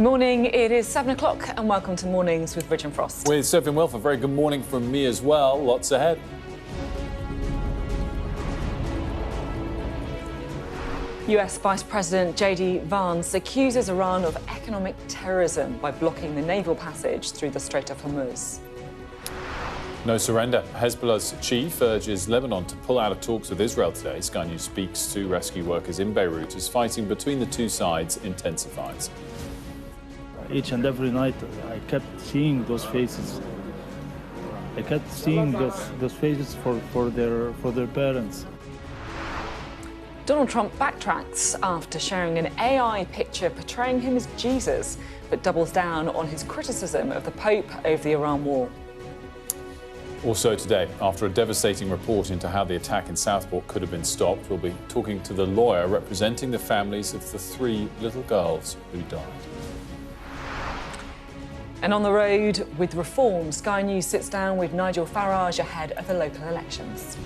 Good morning, it is 7 o'clock and welcome to Mornings with Rich and Frost. With Sophie and Wilfred, very good morning from me as well. Lots ahead. US Vice President J.D. Vance accuses Iran of economic terrorism by blocking the naval passage through the Strait of Hormuz. No surrender. Hezbollah's chief urges Lebanon to pull out of talks with Israel today. Sky News speaks to rescue workers in Beirut as fighting between the two sides intensifies. Each and every night, I kept seeing those faces. I kept seeing those faces for their parents. Donald Trump backtracks after sharing an AI picture portraying him as Jesus, but doubles down on his criticism of the Pope over the Iran war. Also today, after a devastating report into how the attack in Southport could have been stopped, we'll be talking to the lawyer representing the families of the 3 little girls who died. And on the road with reform, Sky News sits down with Nigel Farage ahead of the local elections.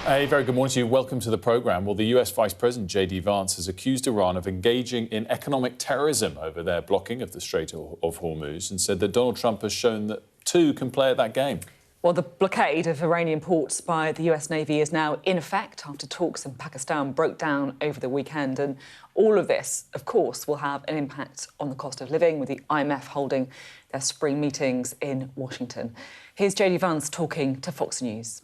A very good morning to you. Welcome to the programme. Well, the US Vice President J.D. Vance has accused Iran of engaging in economic terrorism over their blocking of the Strait of Hormuz and said that Donald Trump has shown that two can play at that game. Well, the blockade of Iranian ports by the US Navy is now in effect after talks in Pakistan broke down over the weekend. And all of this, of course, will have an impact on the cost of living, with the IMF holding their spring meetings in Washington. Here's J.D. Vance talking to Fox News.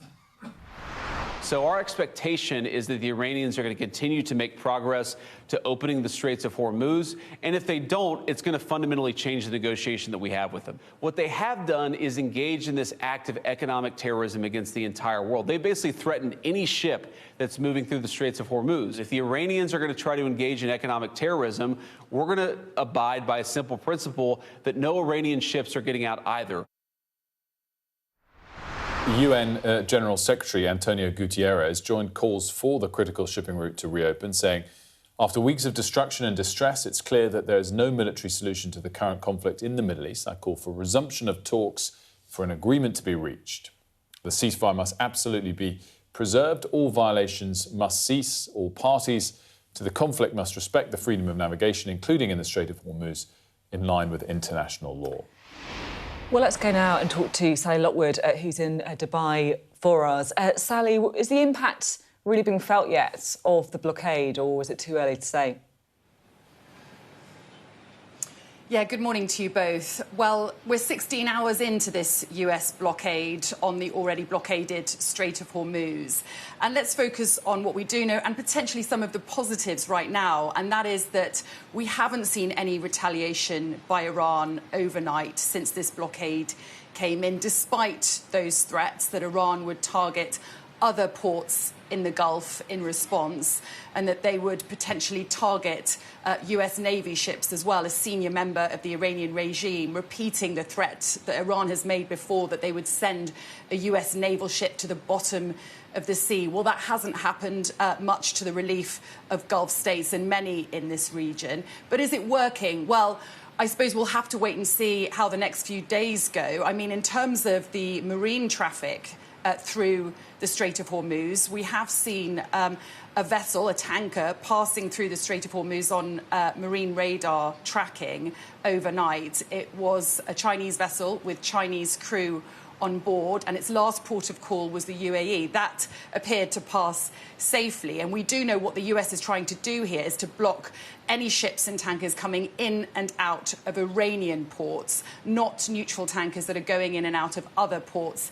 So our expectation is that the Iranians are going to continue to make progress to opening the Straits of Hormuz. And if they don't, it's going to fundamentally change the negotiation that we have with them. What they have done is engage in this act of economic terrorism against the entire world. They basically threatened any ship that's moving through the Straits of Hormuz. If the Iranians are going to try to engage in economic terrorism, we're going to abide by a simple principle that no Iranian ships are getting out either. UN General Secretary Antonio Guterres joined calls for the critical shipping route to reopen, saying, after weeks of destruction and distress, it's clear that there is no military solution to the current conflict in the Middle East. I call for resumption of talks for an agreement to be reached. The ceasefire must absolutely be preserved. All violations must cease. All parties to the conflict must respect the freedom of navigation, including in the Strait of Hormuz, in line with international law. Well, let's go now and talk to Sally Lockwood, who's in Dubai for us. Sally, is the impact really being felt yet of the blockade, or is it too early to say? Yeah, good morning to you both. Well, we're 16 hours into this US blockade on the already blockaded Strait of Hormuz. And let's focus on what we do know and potentially some of the positives right now. And that is that we haven't seen any retaliation by Iran overnight since this blockade came in, despite those threats that Iran would target other ports in the Gulf in response, and that they would potentially target US Navy ships as well. A senior member of the Iranian regime repeating the threat that Iran has made before, that they would send a US naval ship to the bottom of the sea. Well, that hasn't happened, much to the relief of Gulf states and many in this region. But is it working? Well, I suppose we'll have to wait and see how the next few days go. I mean, in terms of the marine traffic through the Strait of Hormuz, we have seen a vessel, a tanker, passing through the Strait of Hormuz on marine radar tracking overnight. It was a Chinese vessel with Chinese crew on board, and its last port of call was the UAE. That appeared to pass safely, and we do know what the US is trying to do here is to block any ships and tankers coming in and out of Iranian ports, not neutral tankers that are going in and out of other ports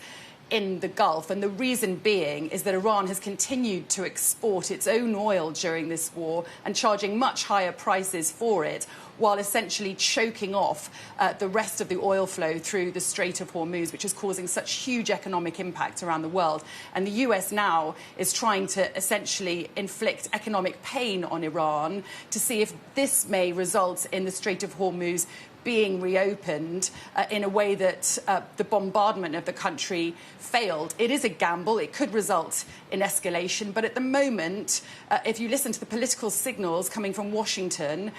in the Gulf. And the reason being is that Iran has continued to export its own oil during this war and charging much higher prices for it, while essentially choking off the rest of the oil flow through the Strait of Hormuz, which is causing such huge economic impact around the world. And the US now is trying to essentially inflict economic pain on Iran to see if this may result in the Strait of Hormuz being reopened in a way that the bombardment of the country failed. It is a gamble. It could result in escalation. But at the moment, if you listen to the political signals coming from Washington,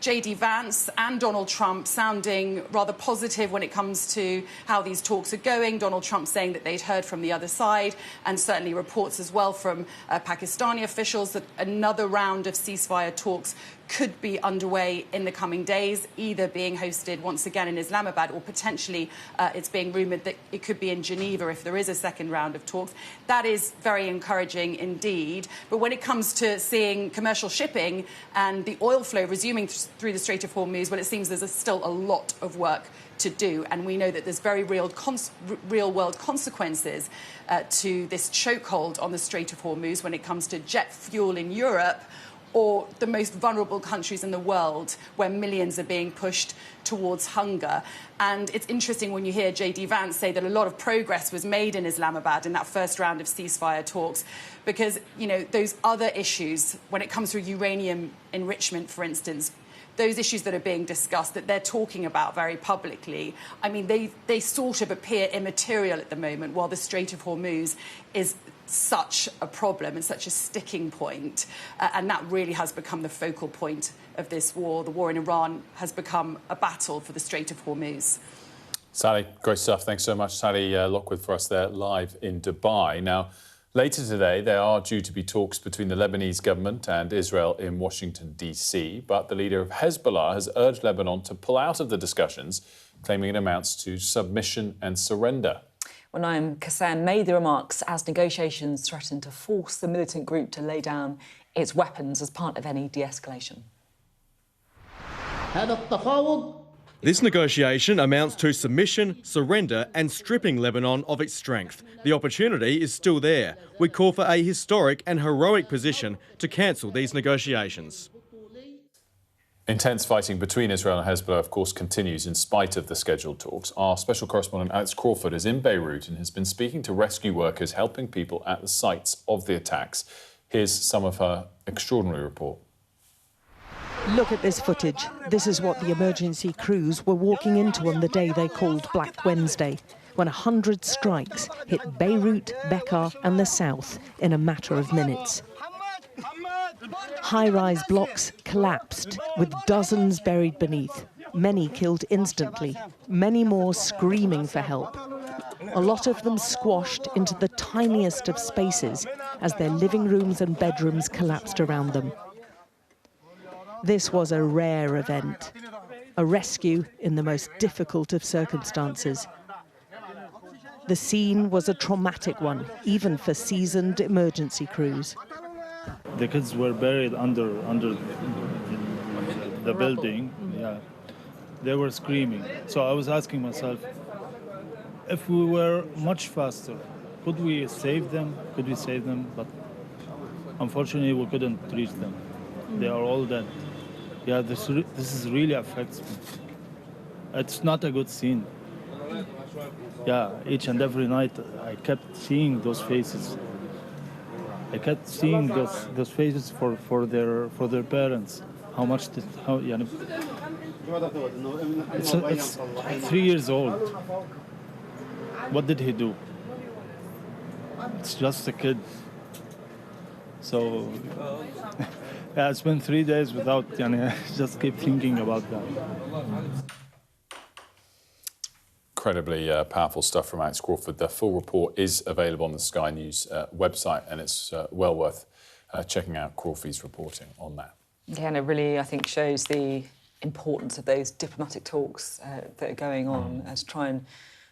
J.D. Vance and Donald Trump sounding rather positive when it comes to how these talks are going. Donald Trump saying that they'd heard from the other side, and certainly reports as well from Pakistani officials that another round of ceasefire talks could be underway in the coming days, either being hosted once again in Islamabad or potentially it's being rumoured that it could be in Geneva if there is a second round of talks. That is very encouraging indeed. But when it comes to seeing commercial shipping and the oil flow resuming through the Strait of Hormuz, well, it seems there's still a lot of work to do. And we know that there's very real-world consequences to this chokehold on the Strait of Hormuz when it comes to jet fuel in Europe, or the most vulnerable countries in the world where millions are being pushed towards hunger. And it's interesting when you hear J.D. Vance say that a lot of progress was made in Islamabad in that first round of ceasefire talks, because, you know, those other issues, when it comes to uranium enrichment, for instance, those issues that are being discussed, that they're talking about very publicly, I mean, they sort of appear immaterial at the moment, while the Strait of Hormuz is such a problem and such a sticking point. And that really has become the focal point of this war. The war in Iran has become a battle for the Strait of Hormuz. Sally, great stuff. Thanks so much, Sally Lockwood, for us there live in Dubai. Now, later today, there are due to be talks between the Lebanese government and Israel in Washington, D.C., but the leader of Hezbollah has urged Lebanon to pull out of the discussions, claiming it amounts to submission and surrender. Well, Naim Qassem made the remarks as negotiations threaten to force the militant group to lay down its weapons as part of any de-escalation. This negotiation amounts to submission, surrender and stripping Lebanon of its strength. The opportunity is still there. We call for a historic and heroic position to cancel these negotiations. Intense fighting between Israel and Hezbollah, of course, continues in spite of the scheduled talks. Our special correspondent Alex Crawford is in Beirut and has been speaking to rescue workers helping people at the sites of the attacks. Here's some of her extraordinary report. Look at this footage. This is what the emergency crews were walking into on the day they called Black Wednesday, when 100 strikes hit Beirut, Bekaa and the south in a matter of minutes. High-rise blocks collapsed, with dozens buried beneath, many killed instantly, many more screaming for help. A lot of them squashed into the tiniest of spaces as their living rooms and bedrooms collapsed around them. This was a rare event, a rescue in the most difficult of circumstances. The scene was a traumatic one, even for seasoned emergency crews. The kids were buried under the building. Yeah, they were screaming. So I was asking myself, if we were much faster, could we save them? Could we save them? But unfortunately, we couldn't reach them. They are all dead. Yeah, this is really affects me. It's not a good scene. Yeah, each and every night I kept seeing those faces. I kept seeing those faces for their parents. It's 3 years old. What did he do? It's just a kid. So yeah, it's been 3 days without. I just keep thinking about that. Incredibly powerful stuff from Alex Crawford. The full report is available on the Sky News website, and it's well worth checking out Crawford's reporting on that. Yeah, and it really, I think, shows the importance of those diplomatic talks that are going on to try and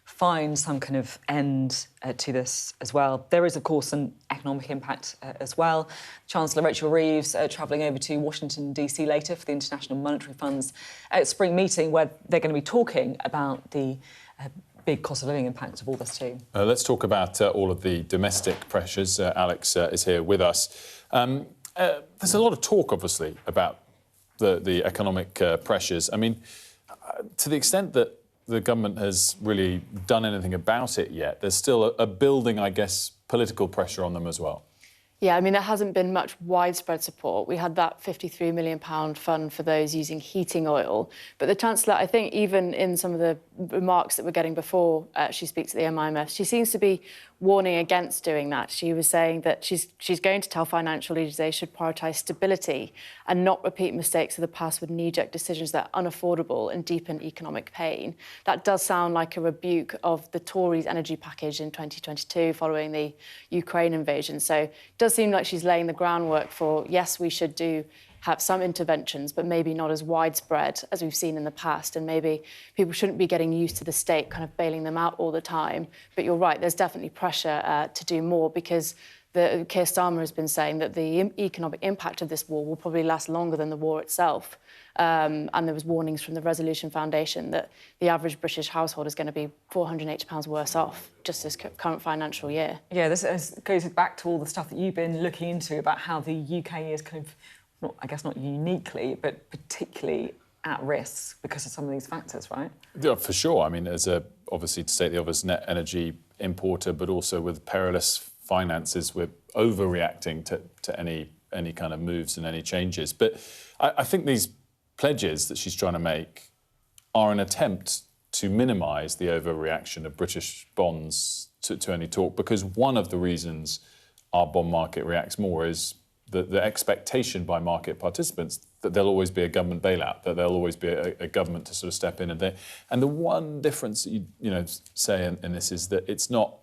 find some kind of end to this as well. There is, of course, an economic impact as well. Chancellor Rachel Reeves travelling over to Washington, D.C. later for the International Monetary Fund's spring meeting, where they're going to be talking about the big cost of living impact of all this too. Let's talk about all of the domestic pressures. Alex is here with us. There's a lot of talk, obviously, about the economic pressures. I mean, to the extent that the government has really done anything about it yet, there's still a building, I guess, political pressure on them as well. Yeah, I mean, there hasn't been much widespread support. We had that £53 million fund for those using heating oil. But the Chancellor, I think, even in some of the remarks that we're getting before she speaks at the MIMF, she seems to be warning against doing that. She was saying that she's going to tell financial leaders they should prioritise stability and not repeat mistakes of the past with knee-jerk decisions that are unaffordable and deepen economic pain. That does sound like a rebuke of the Tories' energy package in 2022 following the Ukraine invasion. So it does seem like she's laying the groundwork for, yes, we should have some interventions, but maybe not as widespread as we've seen in the past. And maybe people shouldn't be getting used to the state kind of bailing them out all the time. But you're right, there's definitely pressure to do more because Keir Starmer has been saying that the economic impact of this war will probably last longer than the war itself. And there was warnings from the Resolution Foundation that the average British household is going to be £480 worse off just this current financial year. Yeah, this goes back to all the stuff that you've been looking into about how the UK is kind of, not uniquely, but particularly at risk because of some of these factors, right? Yeah, for sure. I mean, obviously, to state the obvious, net energy importer, but also with perilous finances, we're overreacting to any kind of moves and any changes. But I think these pledges that she's trying to make are an attempt to minimise the overreaction of British bonds to any talk, because one of the reasons our bond market reacts more is the expectation by market participants that there'll always be a government bailout, that there'll always be a government to sort of step in. And the one difference that you say in this is that it's not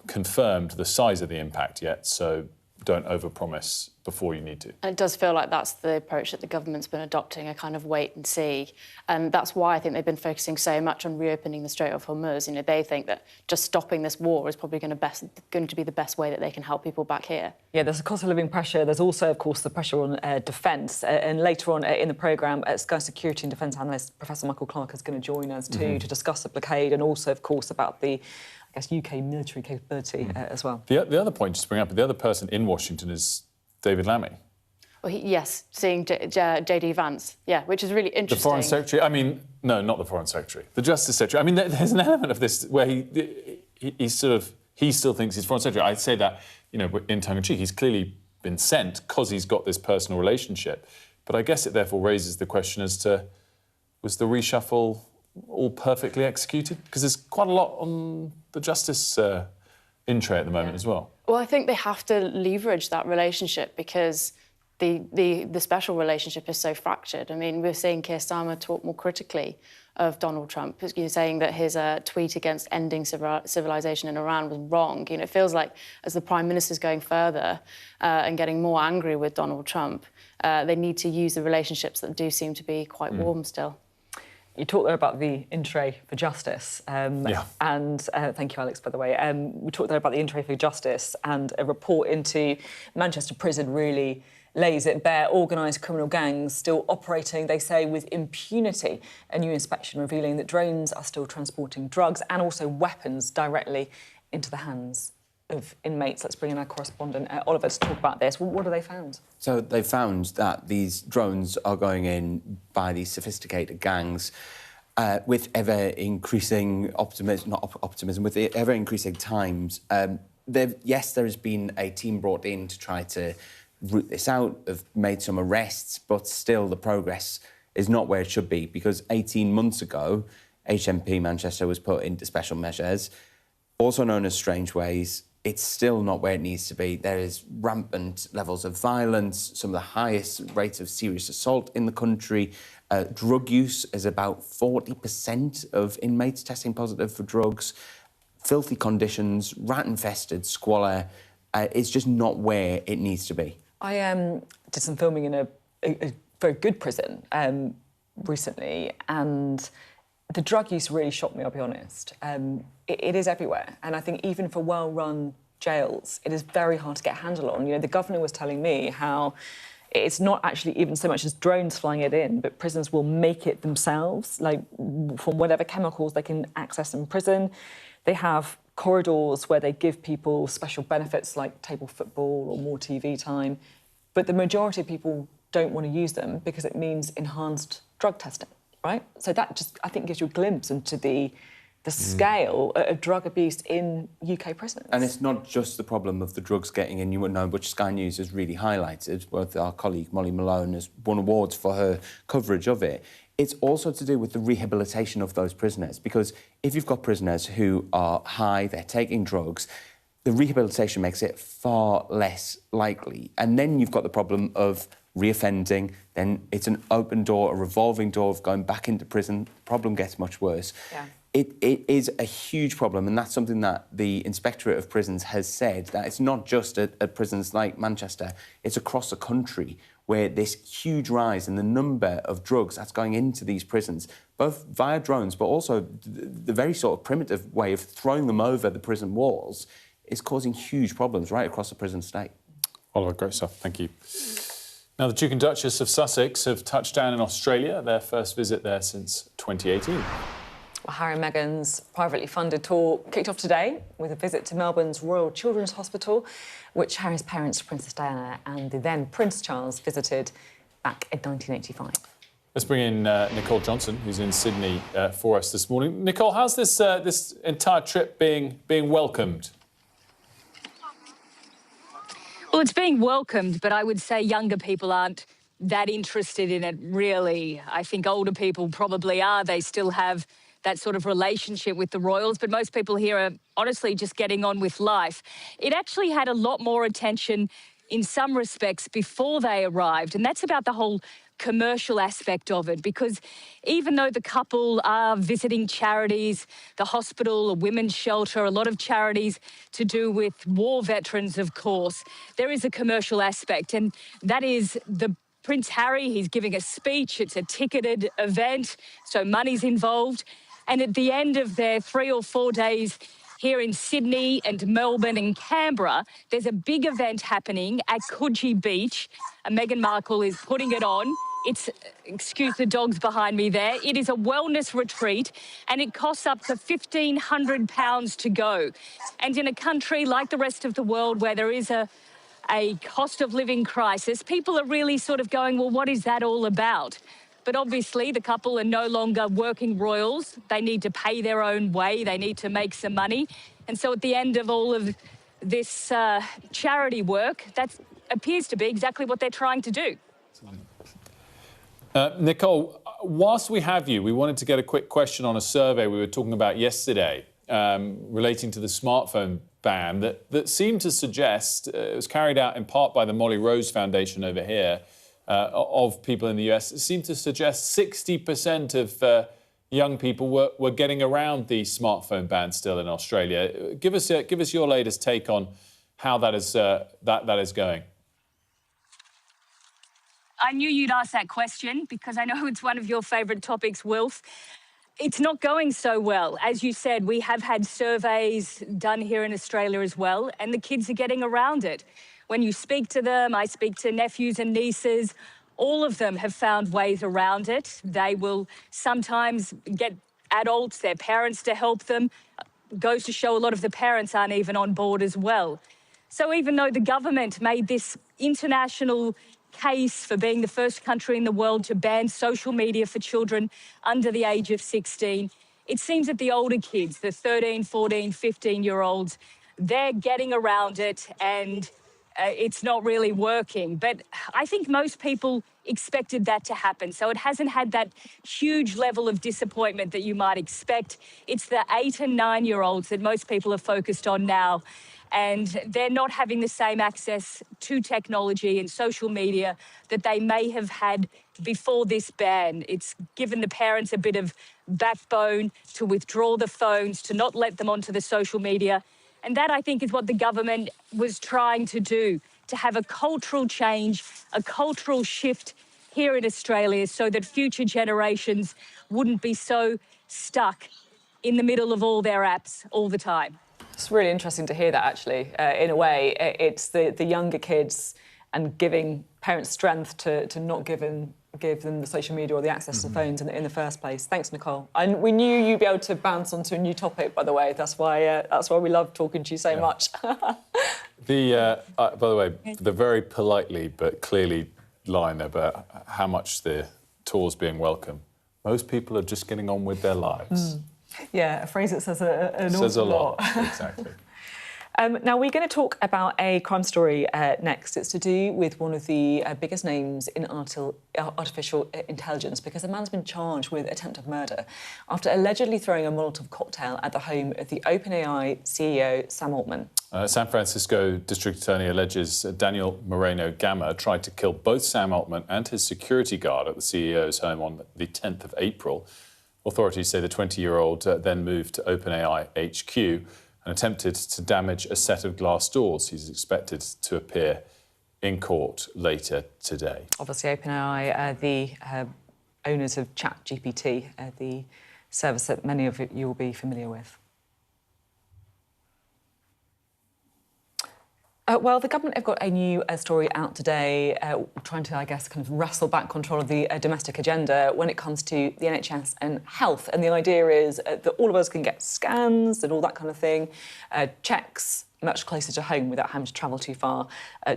confirmed the size of the impact yet, so don't overpromise before you need to. And it does feel like that's the approach that the government's been adopting, a kind of wait and see. And that's why I think they've been focusing so much on reopening the Strait of Hormuz. They think that just stopping this war is probably going to be the best way that they can help people back here. Yeah, there's a cost of living pressure. There's also, of course, the pressure on defence. And later on in the programme, Sky Security and Defence analyst Professor Michael Clark is going to join us too to discuss the blockade and also, of course, about the UK military capability as well. The other point just to bring up, the other person in Washington is David Lammy. Well, yes, seeing J.D. Vance, which is really interesting. The Foreign Secretary, no, not the Foreign Secretary, the Justice Secretary. I mean, there's an element of this where he still thinks he's Foreign Secretary. I'd say that, in tongue-in-cheek, he's clearly been sent because he's got this personal relationship. But I guess it therefore raises the question as to, was the reshuffle all perfectly executed? Because there's quite a lot on the Justice in tray at the moment as well. Well, I think they have to leverage that relationship because the special relationship is so fractured. I mean, we're seeing Keir Starmer talk more critically of Donald Trump, saying that his tweet against ending civilization in Iran was wrong. It feels like as the Prime Minister's going further and getting more angry with Donald Trump, they need to use the relationships that do seem to be quite warm still. You talked there about the in-tray for justice. And thank you, Alex, by the way. We talked there about the in-tray for justice, and a report into Manchester prison really lays it bare. Organised criminal gangs still operating, they say, with impunity. A new inspection revealing that drones are still transporting drugs and also weapons directly into the hands of inmates. Let's bring in our correspondent, Oliver, to talk about this. What have they found? So they found that these drones are going in by these sophisticated gangs with ever-increasing with ever-increasing times. There has been a team brought in to try to root this out, have made some arrests, but still the progress is not where it should be, because 18 months ago, HMP Manchester was put into special measures, also known as strange ways. It's still not where it needs to be. There is rampant levels of violence, some of the highest rates of serious assault in the country. Drug use is about 40% of inmates testing positive for drugs. Filthy conditions, rat-infested squalor. It's just not where it needs to be. I did some filming in a very good prison recently, and the drug use really shocked me, I'll be honest. It is everywhere, and I think even for well-run jails, it is very hard to get a handle on. The governor was telling me how it's not actually even so much as drones flying it in, but prisons will make it themselves, like from whatever chemicals they can access in prison. They have corridors where they give people special benefits like table football or more TV time, but the majority of people don't want to use them because it means enhanced drug testing, right? So that just, I think, gives you a glimpse into the the scale of drug abuse in UK prisons. And it's not just the problem of the drugs getting in, you would know, which Sky News has really highlighted. Both our colleague Molly Malone has won awards for her coverage of it. It's also to do with the rehabilitation of those prisoners, because if you've got prisoners who are high, they're taking drugs, the rehabilitation makes it far less likely. And then you've got the problem of reoffending, then it's an open door, a revolving door of going back into prison. The problem gets much worse. Yeah. It is a huge problem, and that's something that the Inspectorate of Prisons has said, that it's not just at prisons like Manchester, it's across the country where this huge rise in the number of drugs that's going into these prisons, both via drones, but also the very sort of primitive way of throwing them over the prison walls, is causing huge problems right across the prison state. Oliver, great stuff. Thank you. Now, the Duke and Duchess of Sussex have touched down in Australia, their first visit there since 2018. Well, Harry and Meghan's privately funded tour kicked off today with a visit to Melbourne's Royal Children's Hospital, which Harry's parents, Princess Diana and the then Prince Charles, visited back in 1985. Let's bring in Nicole Johnson, who's in Sydney for us this morning. Nicole, how's this this entire trip being welcomed? Well, it's being welcomed, but I would say younger people aren't that interested in it, really. I think older people probably are. They still have that sort of relationship with the royals, but most people here are honestly just getting on with life. It actually had a lot more attention in some respects before they arrived, and that's about the whole commercial aspect of it, because even though the couple are visiting charities, the hospital, a women's shelter, a lot of charities to do with war veterans, of course, there is a commercial aspect, and that is the Prince Harry. He's giving a speech. It's a ticketed event, so money's involved. And at the end of their 3 or 4 days here in Sydney and Melbourne and Canberra, there's a big event happening at Coogee Beach. And Meghan Markle is putting it on. It's, excuse the dogs behind me there, it is a wellness retreat and it costs up to £1,500 to go. And in a country like the rest of the world where there is a cost of living crisis, people are really sort of going, well, what is that all about? But obviously, the couple are no longer working royals. They need to pay their own way. They need to make some money. And so at the end of all of this charity work, that appears to be exactly what they're trying to do. Nicole, whilst we have you, we wanted to get a quick question on a survey we were talking about yesterday relating to the smartphone ban that seemed to suggest, it was carried out in part by the Molly Rose Foundation over here, of people in the US, it seemed to suggest 60% of young people were getting around the smartphone ban still in Australia. Give us your latest take on how that is going. I knew you'd ask that question because I know it's one of your favourite topics, Wilf. It's not going so well. As you said, we have had surveys done here in Australia as well, and the kids are getting around it. When you speak to them, I speak to nephews and nieces, all of them have found ways around it. They will sometimes get adults, their parents, to help them. Goes to show a lot of the parents aren't even on board as well. So even though the government made this international case for being the first country in the world to ban social media for children under the age of 16, it seems that the older kids, the 13, 14, 15-year-olds, they're getting around it and it's not really working. But I think most people expected that to happen. So it hasn't had that huge level of disappointment that you might expect. It's the 8 and 9-year-olds that most people are focused on now. And they're not having the same access to technology and social media that they may have had before this ban. It's given the parents a bit of backbone to withdraw the phones, to not let them onto the social media. And that, I think, is what the government was trying to do, to have a cultural change, a cultural shift here in Australia so that future generations wouldn't be so stuck in the middle of all their apps all the time. It's really interesting to hear that, actually. In a way, it's the younger kids and giving parents strength to not give them the social media or the access to phones in the first place. Thanks, Nicole. And we knew you'd be able to bounce onto a new topic, by the way. That's why we love talking to you so much. By the way, the very politely but clearly line about how much the tour's being welcome. Most people are just getting on with their lives. Yeah, a phrase that says an awful lot. Exactly. Now, we're going to talk about a crime story next. It's to do with one of the biggest names in artificial intelligence, because a man's been charged with attempted murder after allegedly throwing a Molotov cocktail at the home of the OpenAI CEO, Sam Altman. San Francisco District Attorney alleges Daniel Moreno Gama tried to kill both Sam Altman and his security guard at the CEO's home on the 10th of April. Authorities say the 20-year-old then moved to OpenAI HQ and attempted to damage a set of glass doors. He's expected to appear in court later today. Obviously, OpenAI, the owners of ChatGPT, the service that many of you will be familiar with. Well, the government have got a new story out today, trying to, I guess, kind of wrestle back control of the domestic agenda when it comes to the NHS and health. And the idea is that all of us can get scans and all that kind of thing, checks much closer to home without having to travel too far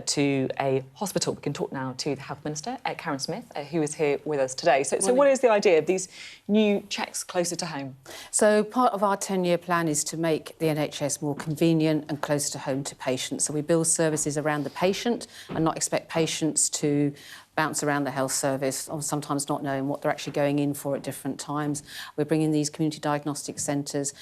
to a hospital. We can talk now to the Health Minister, Karen Smith, who is here with us today. So what is the idea of these new checks closer to home? So part of our 10-year plan is to make the NHS more convenient and closer to home to patients. So we build services around the patient and not expect patients to bounce around the health service, or sometimes not knowing what they're actually going in for at different times. We're bringing these community diagnostic centres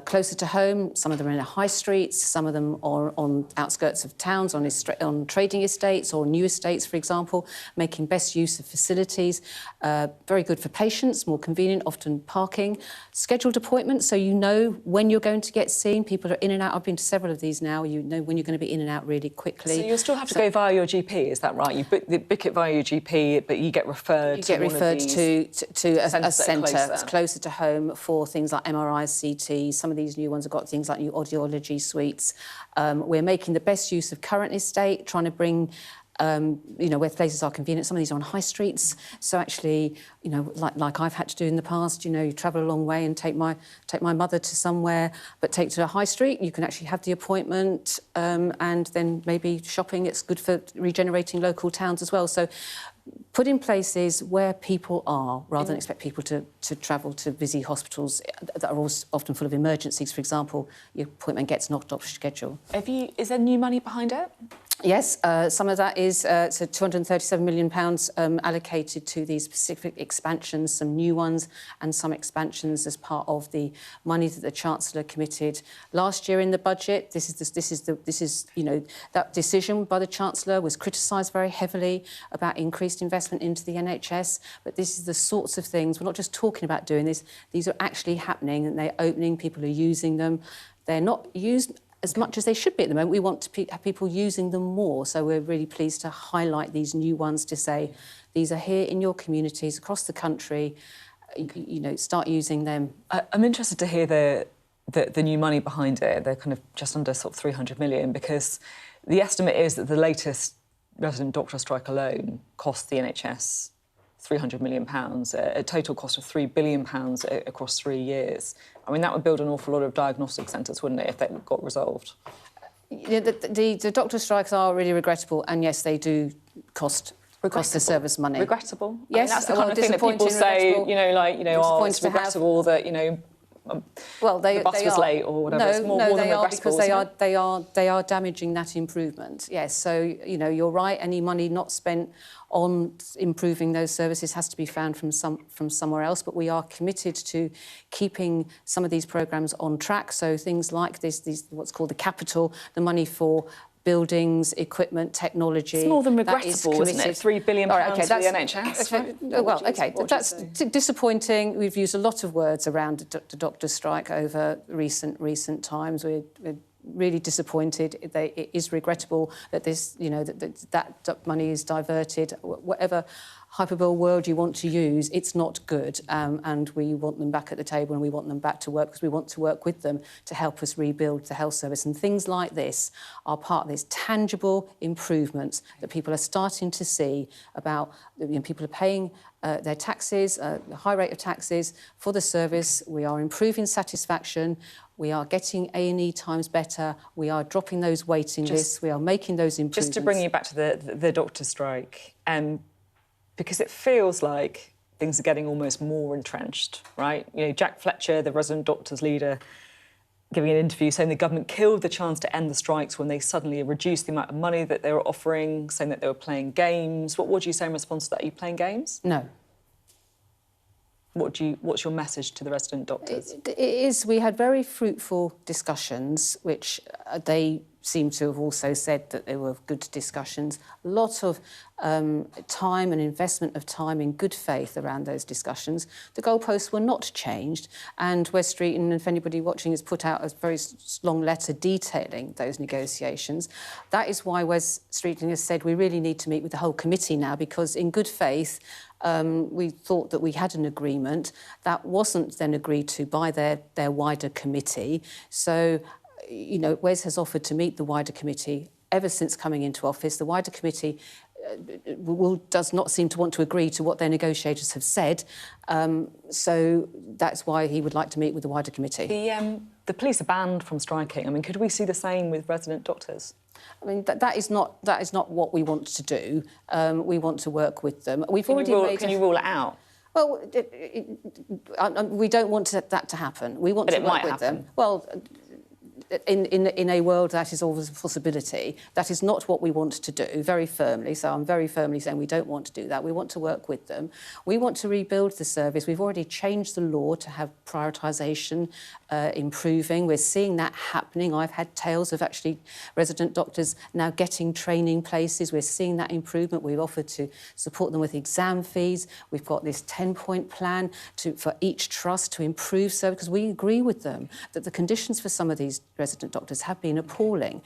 closer to home. Some of them are in high streets, some of them are on outskirts of towns, on trading estates or new estates, for example, making best use of facilities. Very good for patients, more convenient, often parking. Scheduled appointments, so you know when you're going to get seen. People are in and out. I've been to several of these now. You know when you're going to be in and out really quickly. So you'll still have to go via your GP, is that right? You book it via your GP, but you get referred to a centre that's closer to home for things like MRIs, CT. Some of these new ones have got things like new audiology suites. We're making the best use of current estate, trying to bring where places are convenient. Some of these are on high streets. So actually, like I've had to do in the past, you travel a long way and take my mother to somewhere, but take to a high street. You can actually have the appointment and then maybe shopping. It's good for regenerating local towns as well. So put in places where people are, rather than expect people to travel to busy hospitals that are also often full of emergencies. For example, your appointment gets knocked off schedule. Is there new money behind it? Yes, some of that is so £237 million allocated to these specific expansions, some new ones and some expansions as part of the money that the Chancellor committed last year in the budget. That decision by the Chancellor was criticised very heavily about increased investment into the NHS. But this is the sorts of things, we're not just talking about doing this, these are actually happening and they're opening, people are using them. They're not used as much as they should be at the moment. We want to have people using them more. So we're really pleased to highlight these new ones to say, these are here in your communities across the country, start using them. I'm interested to hear the new money behind it. They're kind of just under sort of 300 million, because the estimate is that the latest resident doctor strike alone cost the NHS £300 million, a total cost of £3 billion across 3 years. I mean, that would build an awful lot of diagnostic centres, wouldn't it, if that got resolved? Yeah, the doctor strikes are really regrettable, and yes, they do cost the service money. Regrettable? Yes, I mean, that's the kind of thing that people say, it's regrettable that, the bus was late or whatever. No, it's more than regrettable, because they are damaging that improvement. Yes, so you're right. Any money not spent on improving those services has to be found from somewhere else. But we are committed to keeping some of these programmes on track. So things like these what's called the capital, the money for buildings, equipment, technology. It's more than regrettable, isn't it? £3 billion for the NHS. That's disappointing. We've used a lot of words around the doctor strike over recent times. We're really disappointed. It is regrettable that that money is diverted. Whatever hyperbole word you want to use, it's not good. And we want them back at the table, and we want them back to work, because we want to work with them to help us rebuild the health service. And things like this are part of these tangible improvements that people are starting to see about, people are paying their taxes, a high rate of taxes for the service. We are improving satisfaction. We are getting A&E times better. We are dropping those waiting lists. We are making those improvements. Just to bring you back to the doctor strike, because it feels like things are getting almost more entrenched, right? You know, Jack Fletcher, the resident doctors leader, giving an interview saying the government killed the chance to end the strikes when they suddenly reduced the amount of money that they were offering, saying that they were playing games. What would you say in response to that? Are you playing games? No. What's your message to the resident doctors? It is. We had very fruitful discussions, which they seem to have also said that they were good discussions. A lot of time and investment of time in good faith around those discussions. The goalposts were not changed, and Wes Streeton, if anybody watching, has put out a very long letter detailing those negotiations. That is why Wes Streeton has said we really need to meet with the whole committee now, because in good faith we thought that we had an agreement that wasn't then agreed to by their wider committee. So, you know, Wes has offered to meet the wider committee ever since coming into office. The wider committee does not seem to want to agree to what their negotiators have said. So that's why he would like to meet with the wider committee. The police are banned from striking. I mean, could we see the same with resident doctors? I mean, that is not what we want to do. We want to work with them. Can you rule it out? Well, we don't want that to happen. We want to work with them. Well, in a world that is always a possibility, that is not what we want to do, very firmly. So I'm very firmly saying we don't want to do that. We want to work with them. We want to rebuild the service. We've already changed the law to have prioritisation improving. We're seeing that happening. I've had tales of actually resident doctors now getting training places. We're seeing that improvement. We've offered to support them with exam fees. We've got this 10-point plan for each trust to improve service, because we agree with them that the conditions for some of these resident doctors have been appalling.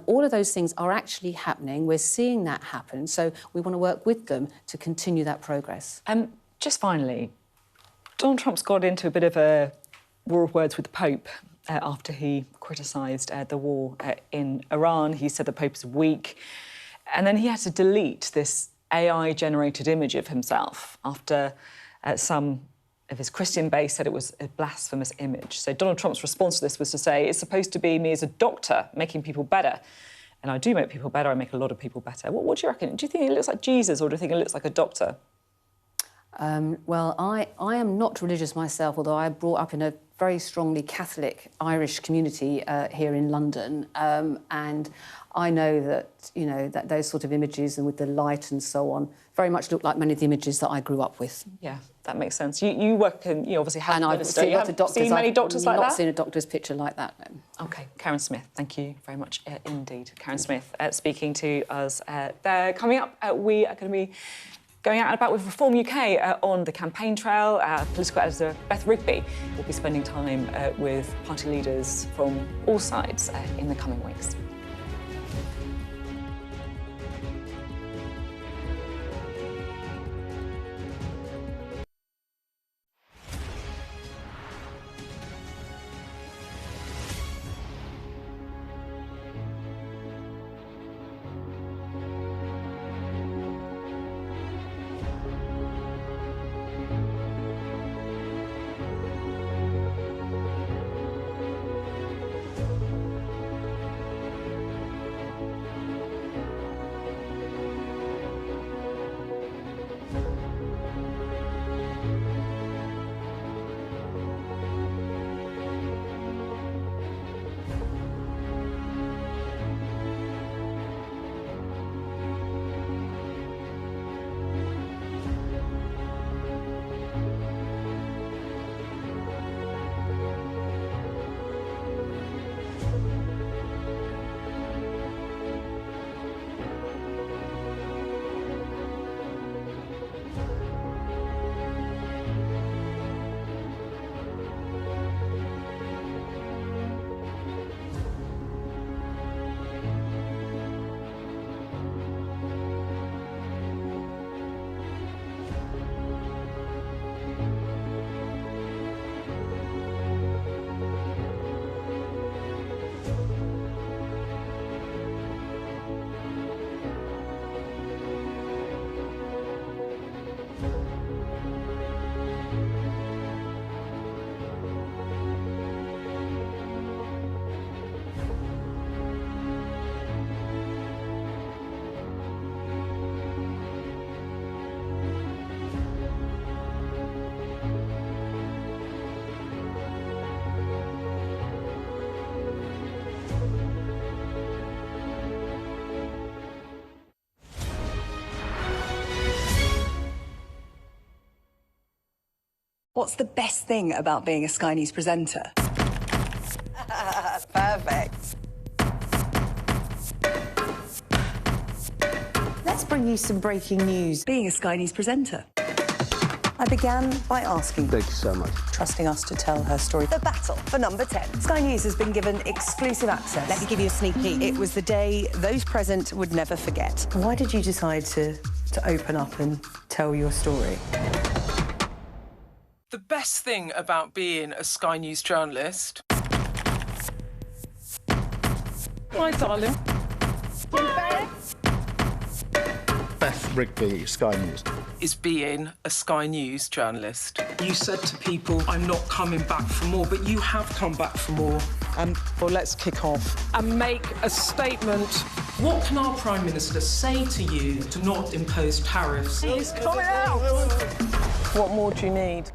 All of those things are actually happening. We're seeing that happen. So we want to work with them to continue that progress. Just finally, Donald Trump's got into a bit of a war of words with the Pope after he criticised the war in Iran. He said the Pope is weak. And then he had to delete this AI-generated image of himself after some of his Christian base said it was a blasphemous image. So Donald Trump's response to this was to say, it's supposed to be me as a doctor making people better. And I do make people better. I make a lot of people better. What do you reckon? Do you think it looks like Jesus, or do you think it looks like a doctor? Well, I am not religious myself, although I brought up in a very strongly Catholic Irish community here in London, and I know that, you know, that those sort of images and with the light and so on very much look like many of the images that I grew up with. Yeah, that makes sense. You work in, you obviously have... And I've seen lots of doctors. Seen many doctors like that? I've not seen a doctor's picture like that, no. OK, Karen Smith, thank you very much indeed. Karen Smith speaking to us there. Coming up, we are going to be going out and about with Reform UK on the campaign trail. Political editor Beth Rigby will be spending time with party leaders from all sides in the coming weeks. What's the best thing about being a Sky News presenter? Perfect. Let's bring you some breaking news. Being a Sky News presenter. I began by asking... Thank you so much. ...trusting us to tell her story. The battle for number 10. Sky News has been given exclusive access. Let me give you a sneak peek. It was the day those present would never forget. Why did you decide to open up and tell your story? The best thing about being a Sky News journalist... My darling. Beth Rigby, Sky News. ...is being a Sky News journalist. You said to people, I'm not coming back for more, but you have come back for more. Well, let's kick off and make a statement. What can our Prime Minister say to you to not impose tariffs? He's coming out! What more do you need?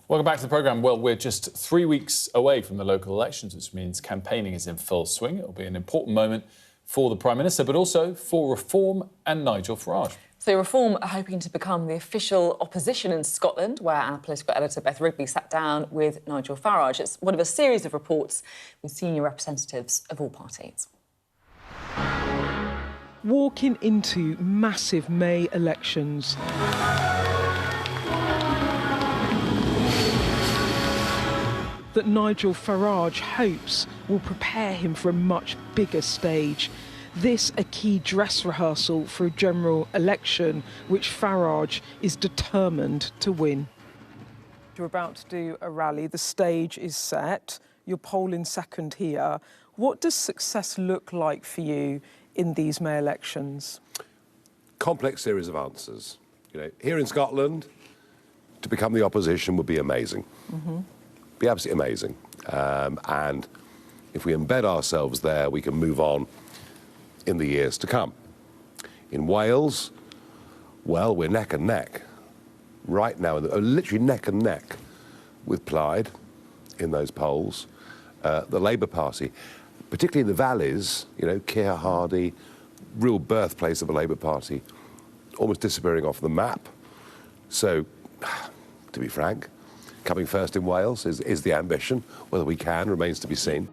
Welcome back to the programme. Well, we're just 3 weeks away from the local elections, which means campaigning is in full swing. It'll be an important moment for the Prime Minister, but also for Reform and Nigel Farage. So Reform are hoping to become the official opposition in Scotland, where our political editor Beth Rigby sat down with Nigel Farage. It's one of a series of reports with senior representatives of all parties. Walking into massive May elections. That Nigel Farage hopes will prepare him for a much bigger stage. This a key dress rehearsal for a general election, which Farage is determined to win. You're about to do a rally, the stage is set, you're polling second here. What does success look like for you in these May elections? Complex series of answers. You know, here in Scotland, to become the opposition would be amazing. Mm-hmm. Be absolutely amazing. And if we embed ourselves there, we can move on in the years to come. In Wales, well, we're neck and neck. Right now, literally neck and neck with Plaid in those polls. The Labour Party, particularly in the valleys, you know, Keir Hardie, real birthplace of the Labour Party, almost disappearing off the map. So, to be frank, coming first in Wales is the ambition. Whether we can remains to be seen.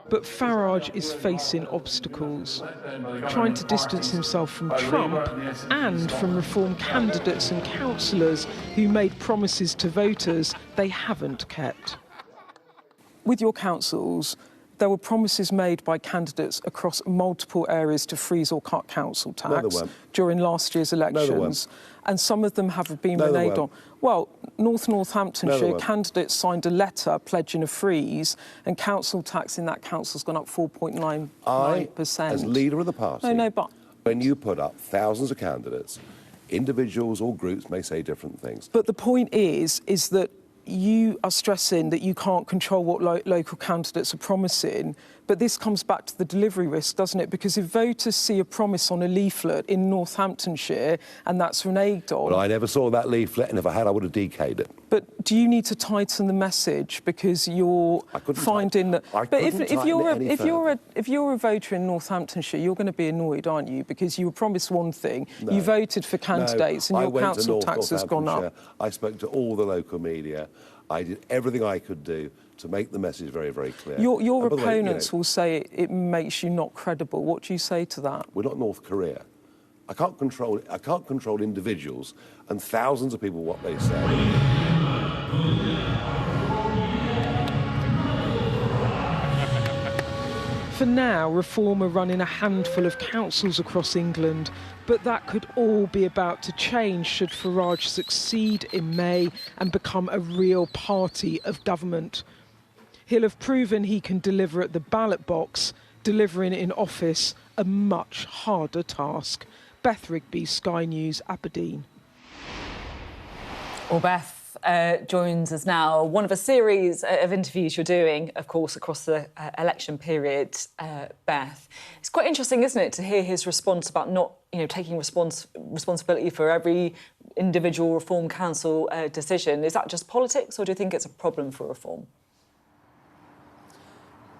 But Farage is facing obstacles, trying to distance himself from Trump and from Reform candidates and councillors who made promises to voters they haven't kept. With your councils, there were promises made by candidates across multiple areas to freeze or cut council tax during last year's elections, and some of them have been reneged on. Well, Northamptonshire candidates signed a letter pledging a freeze, and council tax in that council's gone up 4.99%. As leader of the party, but when you put up thousands of candidates, individuals or groups may say different things. But the point is that you are stressing that you can't control what local candidates are promising, but this comes back to the delivery risk, doesn't it? Because if voters see a promise on a leaflet in Northamptonshire and that's reneged on... Well, I never saw that leaflet, and if I had, I would have decayed it. But do you need to tighten the message because you're finding that... But if you're a voter in Northamptonshire, you're going to be annoyed, aren't you? Because you were promised one thing, you voted for candidates, and your council tax has gone up. I spoke to all the local media. I did everything I could do to make the message very, very clear. Your opponents will say it makes you not credible. What do you say to that? We're not North Korea. I can't control individuals and thousands of people what they say. For now, Reform are running a handful of councils across England, but that could all be about to change should Farage succeed in May and become a real party of government. He'll have proven he can deliver at the ballot box, delivering in office a much harder task. Beth Rigby, Sky News, Aberdeen. Well, Beth joins us now. One of a series of interviews you're doing, of course, across the election period, Beth. It's quite interesting, isn't it, to hear his response about not, taking responsibility for every individual Reform Council decision. Is that just politics, or do you think it's a problem for Reform?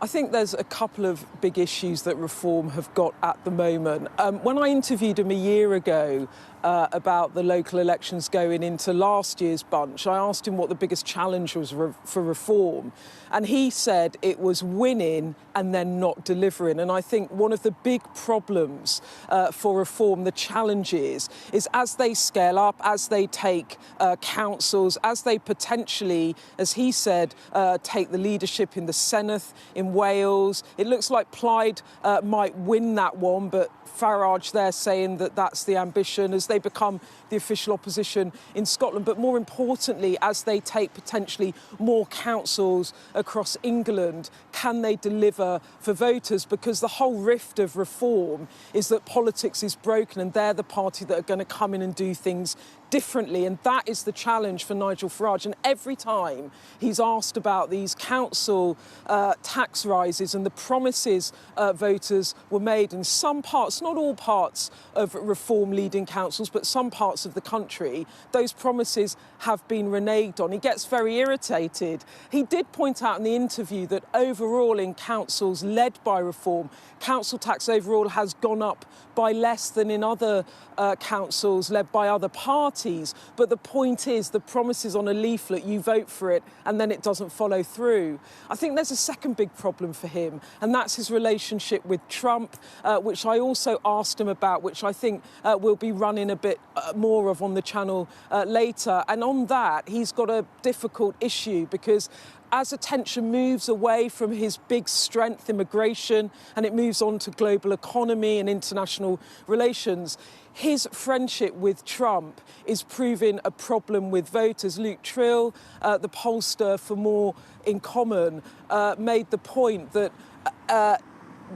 I think there's a couple of big issues that Reform have got at the moment. When I interviewed him a year ago about the local elections going into last year's bunch, I asked him what the biggest challenge was for Reform. And he said it was winning and then not delivering. And I think one of the big problems for Reform, the challenges, is as they scale up, as they take councils, as they potentially, as he said, take the leadership in the Senedd, in Wales. It looks like Plaid might win that one, but Farage there saying that that's the ambition as they become the official opposition in Scotland. But more importantly, as they take potentially more councils across England, can they deliver for voters? Because the whole rift of Reform is that politics is broken and they're the party that are going to come in and do things differently, and that is the challenge for Nigel Farage. And every time he's asked about these council tax rises and the promises voters were made in some parts, not all parts of Reform leading councils, but some parts of the country, those promises have been reneged on. He gets very irritated. He did point out in the interview that overall in councils led by Reform, council tax overall has gone up by less than in other councils led by other parties. But the point is, the promise is on a leaflet, you vote for it, and then it doesn't follow through. I think there's a second big problem for him, and that's his relationship with Trump, which I also asked him about, which I think we'll be running a bit more of on the channel later. And on that, he's got a difficult issue because as attention moves away from his big strength, immigration, and it moves on to global economy and international relations, his friendship with Trump is proving a problem with voters. Luke Trill, the pollster for More in Common, made the point that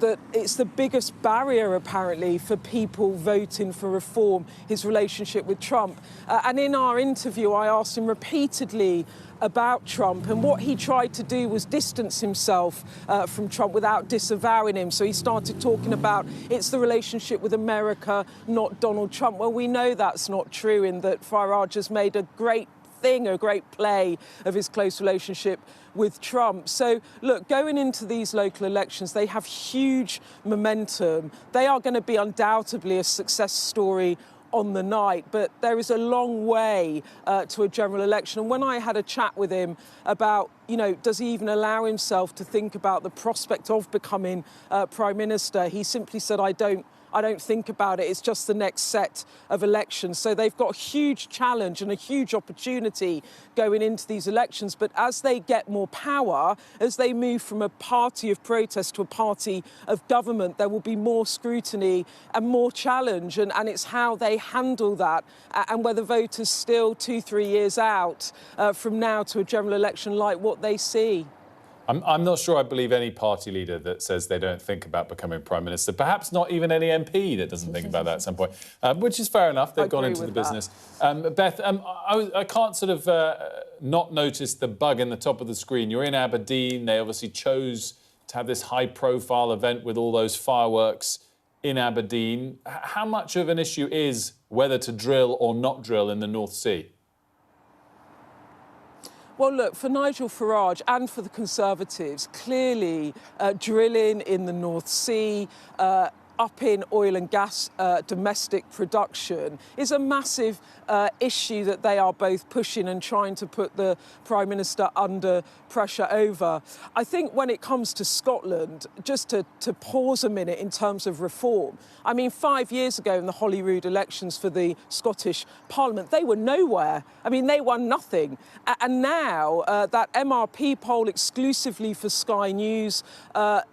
that it's the biggest barrier, apparently, for people voting for Reform, his relationship with Trump. And in our interview, I asked him repeatedly about Trump, and what he tried to do was distance himself from Trump without disavowing him. So he started talking about it's the relationship with America, not Donald Trump. Well, we know that's not true, in that Farage has made a great thing, a great play of his close relationship with Trump. So, look, going into these local elections, they have huge momentum. They are going to be undoubtedly a success story on the night, but there is a long way to a general election. And when I had a chat with him about, you know, does he even allow himself to think about the prospect of becoming Prime Minister, he simply said, I don't think about it. It's just the next set of elections. So they've got a huge challenge and a huge opportunity going into these elections. But as they get more power, as they move from a party of protest to a party of government, there will be more scrutiny and more challenge. And it's how they handle that and whether voters still 2-3 years out from now to a general election like what they see. I'm not sure I believe any party leader that says they don't think about becoming Prime Minister. Perhaps not even any MP that doesn't think about that at some point, which is fair enough. They've gone into the business. Beth, I can't sort of not notice the bug in the top of the screen. You're in Aberdeen. They obviously chose to have this high-profile event with all those fireworks in Aberdeen. How much of an issue is whether to drill or not drill in the North Sea? Well, look, for Nigel Farage and for the Conservatives, clearly drilling in the North Sea, upping oil and gas domestic production is a massive issue that they are both pushing and trying to put the Prime Minister under pressure over. I think when it comes to Scotland, just to pause a minute in terms of reform, I mean, 5 years ago in the Holyrood elections for the Scottish Parliament, they were nowhere. I mean, they won nothing. And now that MRP poll exclusively for Sky News,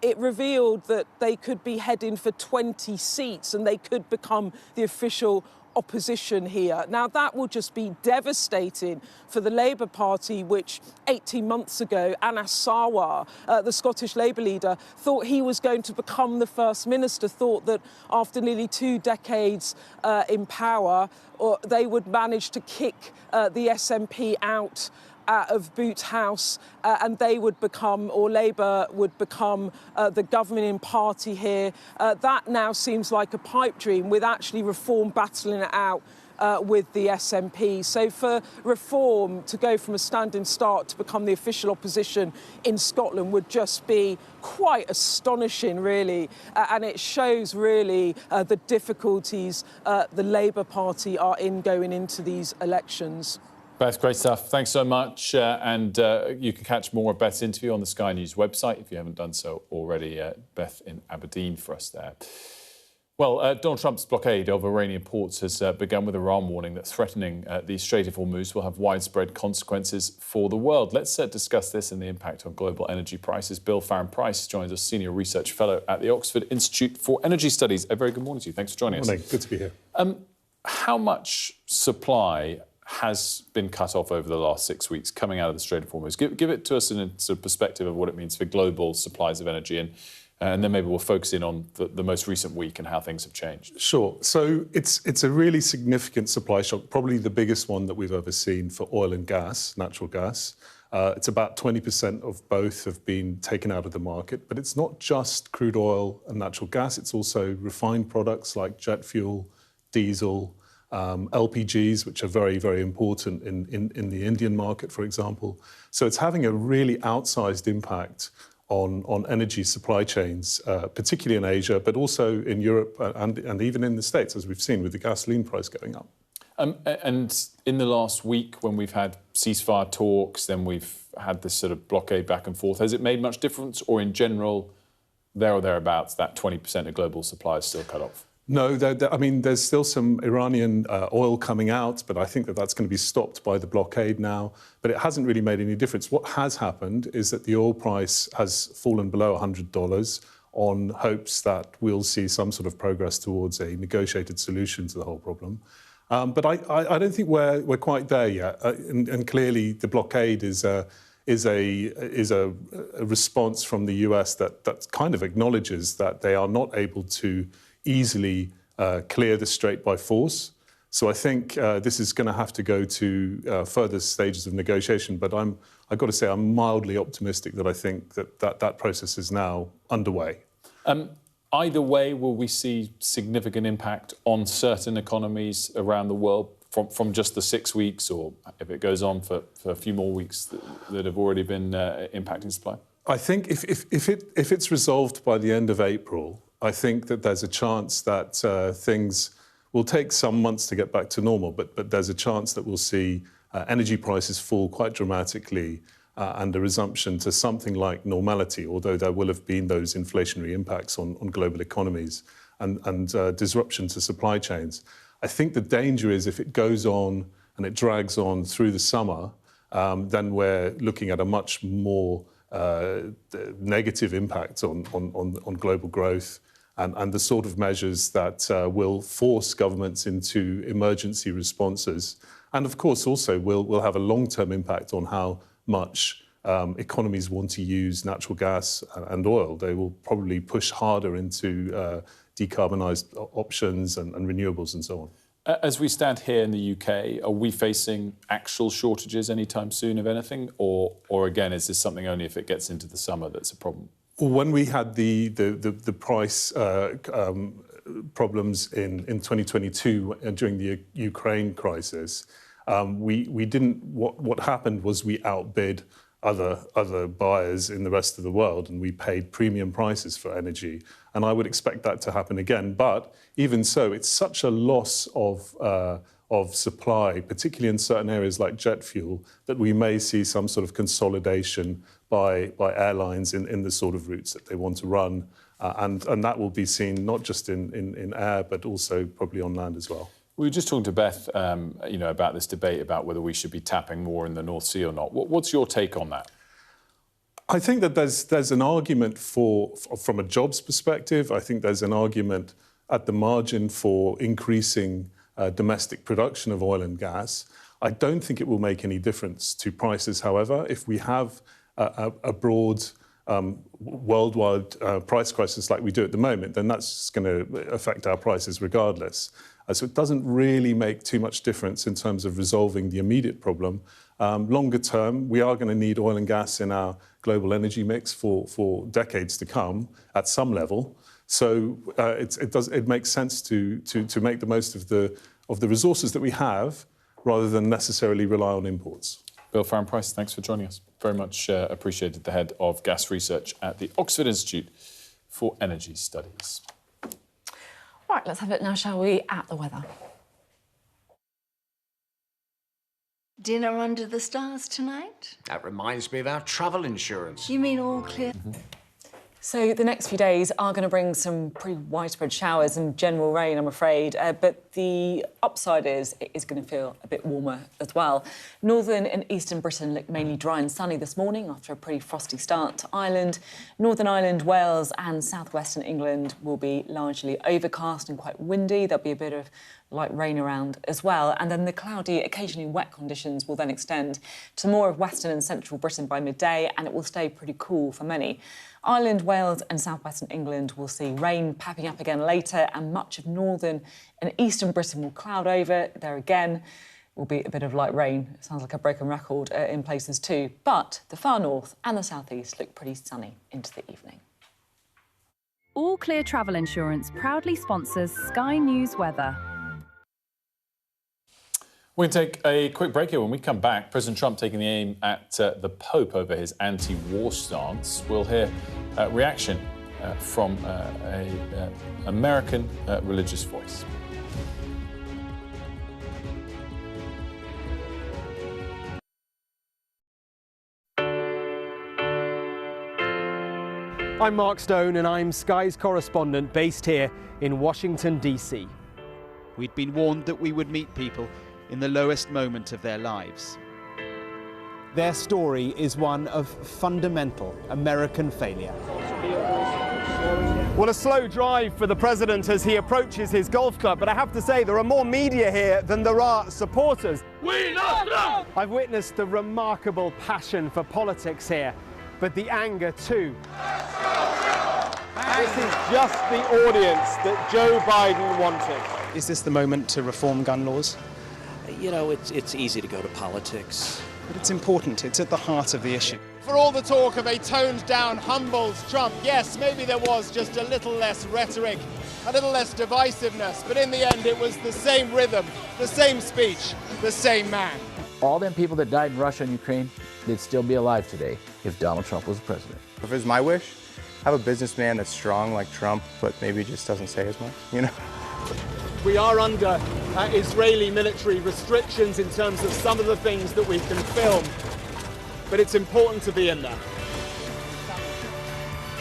it revealed that they could be heading for 20 seats and they could become the official opposition here. Now, that will just be devastating for the Labour Party, which 18 months ago, Anas Sarwar, the Scottish Labour leader, thought he was going to become the First Minister, thought that after nearly 2 decades in power, they would manage to kick the SNP out of Boot House and they would become, or Labour would become, the governing party here. That now seems like a pipe dream, with actually Reform battling it out with the SNP. So for Reform to go from a standing start to become the official opposition in Scotland would just be quite astonishing, really. And it shows, really, the difficulties the Labour Party are in going into these elections. Beth, great stuff. Thanks so much. And you can catch more of Beth's interview on the Sky News website if you haven't done so already. Beth in Aberdeen for us there. Well, Donald Trump's blockade of Iranian ports has begun with Iran warning that threatening the Strait of Hormuz will have widespread consequences for the world. Let's discuss this and the impact on global energy prices. Bill Farron-Price joins us, Senior Research Fellow at the Oxford Institute for Energy Studies. A very good morning to you. Thanks for joining us. Good morning. Good to be here. How much supply has been cut off over the last 6 weeks coming out of the Strait of Hormuz? Give it to us in a sort of perspective of what it means for global supplies of energy, and then maybe we'll focus in on the most recent week and how things have changed. Sure. So it's a really significant supply shock, probably the biggest one that we've ever seen for oil and gas, natural gas. It's about 20% of both have been taken out of the market, but it's not just crude oil and natural gas, it's also refined products like jet fuel, diesel, LPGs, which are very, very important in the Indian market, for example. So it's having a really outsized impact on energy supply chains, particularly in Asia, but also in Europe and even in the States, as we've seen with the gasoline price going up. And in the last week, when we've had ceasefire talks, then we've had this sort of blockade back and forth, has it made much difference, or in general, there or thereabouts, that 20% of global supply is still cut off? No, I mean, there's still some Iranian oil coming out, but I think that that's going to be stopped by the blockade now. But it hasn't really made any difference. What has happened is that the oil price has fallen below $100 on hopes that we'll see some sort of progress towards a negotiated solution to the whole problem. But I don't think we're quite there yet. And clearly, the blockade is a response from the US that kind of acknowledges that they are not able to easily clear the strait by force. So I think this is going to have to go to further stages of negotiation. But I've got to say, I'm mildly optimistic that I think that process is now underway. Either way, will we see significant impact on certain economies around the world from just the 6 weeks, or if it goes on for a few more weeks that have already been impacting supply? I think if it's resolved by the end of April, I think that there's a chance that things will take some months to get back to normal, but there's a chance that we'll see energy prices fall quite dramatically and a resumption to something like normality, although there will have been those inflationary impacts on global economies and disruption to supply chains. I think the danger is if it goes on and it drags on through the summer, then we're looking at a much more negative impact on global growth and the sort of measures that will force governments into emergency responses. And of course, also will have a long-term impact on how much economies want to use natural gas and oil. They will probably push harder into decarbonised options and renewables and so on. As we stand here in the UK, are we facing actual shortages anytime soon, if anything? Or again, is this something only if it gets into the summer that's a problem? When we had the price problems in 2022 during the Ukraine crisis, we didn't. What happened was we outbid other buyers in the rest of the world, and we paid premium prices for energy. And I would expect that to happen again. But even so, it's such a loss of supply, particularly in certain areas like jet fuel, that we may see some sort of consolidation by airlines in the sort of routes that they want to run. And that will be seen not just in air, but also probably on land as well. We were just talking to Beth, about this debate about whether we should be tapping more in the North Sea or not. What's your take on that? I think that there's an argument from a jobs perspective. I think there's an argument at the margin for increasing domestic production of oil and gas. I don't think it will make any difference to prices, however. If we have a broad worldwide price crisis like we do at the moment, then that's going to affect our prices regardless. So it doesn't really make too much difference in terms of resolving the immediate problem. Longer term, we are going to need oil and gas in our global energy mix for decades to come at some level. So it makes sense to make the most of of the resources that we have rather than necessarily rely on imports. Bill Farren-Price, thanks for joining us. Very much appreciated, the head of gas research at the Oxford Institute for Energy Studies. Right, let's have a look now, shall we, at the weather. Dinner under the stars tonight? That reminds me of our travel insurance. You mean all clear? So the next few days are going to bring some pretty widespread showers and general rain, I'm afraid. But the upside is it is going to feel a bit warmer as well. Northern and eastern Britain look mainly dry and sunny this morning after a pretty frosty start to Ireland. Northern Ireland, Wales and southwestern England will be largely overcast and quite windy. There'll be a bit of light rain around as well. And then the cloudy, occasionally wet conditions will then extend to more of western and central Britain by midday, and it will stay pretty cool for many. Ireland, Wales and southwestern England will see rain popping up again later, and much of northern and eastern Britain will cloud over. There again will be a bit of light rain. It sounds like a broken record in places too. But the far north and the southeast look pretty sunny into the evening. All Clear Travel Insurance proudly sponsors Sky News Weather. We're going to take a quick break here. When we come back, President Trump taking the aim at the Pope over his anti-war stance. We'll hear reaction from an American religious voice. I'm Mark Stone and I'm Sky's correspondent based here in Washington, D.C. We'd been warned that we would meet people in the lowest moment of their lives. Their story is one of fundamental American failure. Well, a slow drive for the president as he approaches his golf club, but I have to say there are more media here than there are supporters. We love Trump! I've witnessed the remarkable passion for politics here, but the anger too. This is just the audience that Joe Biden wanted. Is this the moment to reform gun laws? You know, it's easy to go to politics. But it's important. It's at the heart of the issue. For all the talk of a toned-down, humbled Trump, yes, maybe there was just a little less rhetoric, a little less divisiveness, but in the end it was the same rhythm, the same speech, the same man. All them people that died in Russia and Ukraine, they'd still be alive today if Donald Trump was president. If it was my wish, have a businessman that's strong like Trump, but maybe just doesn't say as much, you know? We are under Israeli military restrictions in terms of some of the things that we can film, but it's important to be in there.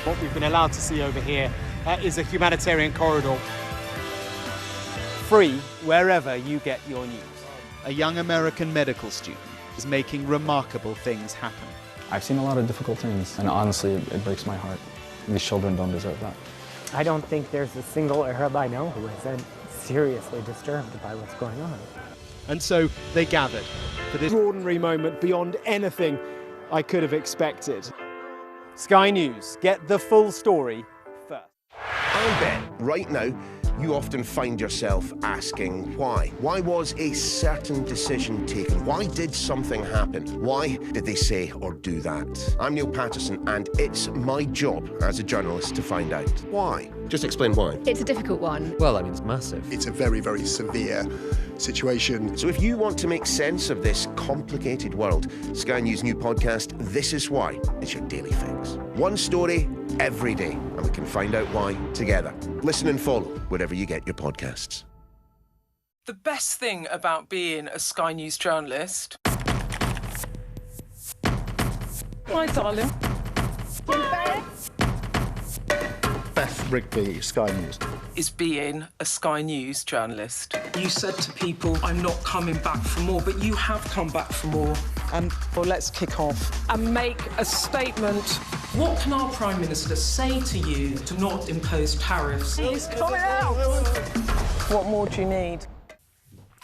What we've been allowed to see over here is a humanitarian corridor, free wherever you get your news. A young American medical student is making remarkable things happen. I've seen a lot of difficult things, and honestly, it breaks my heart. These children don't deserve that. I don't think there's a single Arab I know who isn't seriously disturbed by what's going on. And so they gathered for this extraordinary moment beyond anything I could have expected. Sky News, get the full story first. I bet right now you often find yourself asking why. Why was a certain decision taken? Why did something happen? Why did they say or do that? I'm Neil Patterson, and it's my job as a journalist to find out why. Just explain why. It's a difficult one. Well, I mean, it's massive. It's a very, very severe situation. So if you want to make sense of this complicated world, Sky News' new podcast, This Is Why, is your daily fix. One story every day, and we can find out why together. Listen and follow wherever you get your podcasts. The best thing about being a Sky News journalist... My darling. Beth Rigby, Sky News. Is being a Sky News journalist. You said to people, I'm not coming back for more, but you have come back for more. Well, let's kick off and make a statement. What can our Prime Minister say to you to not impose tariffs? He's coming out! What more do you need?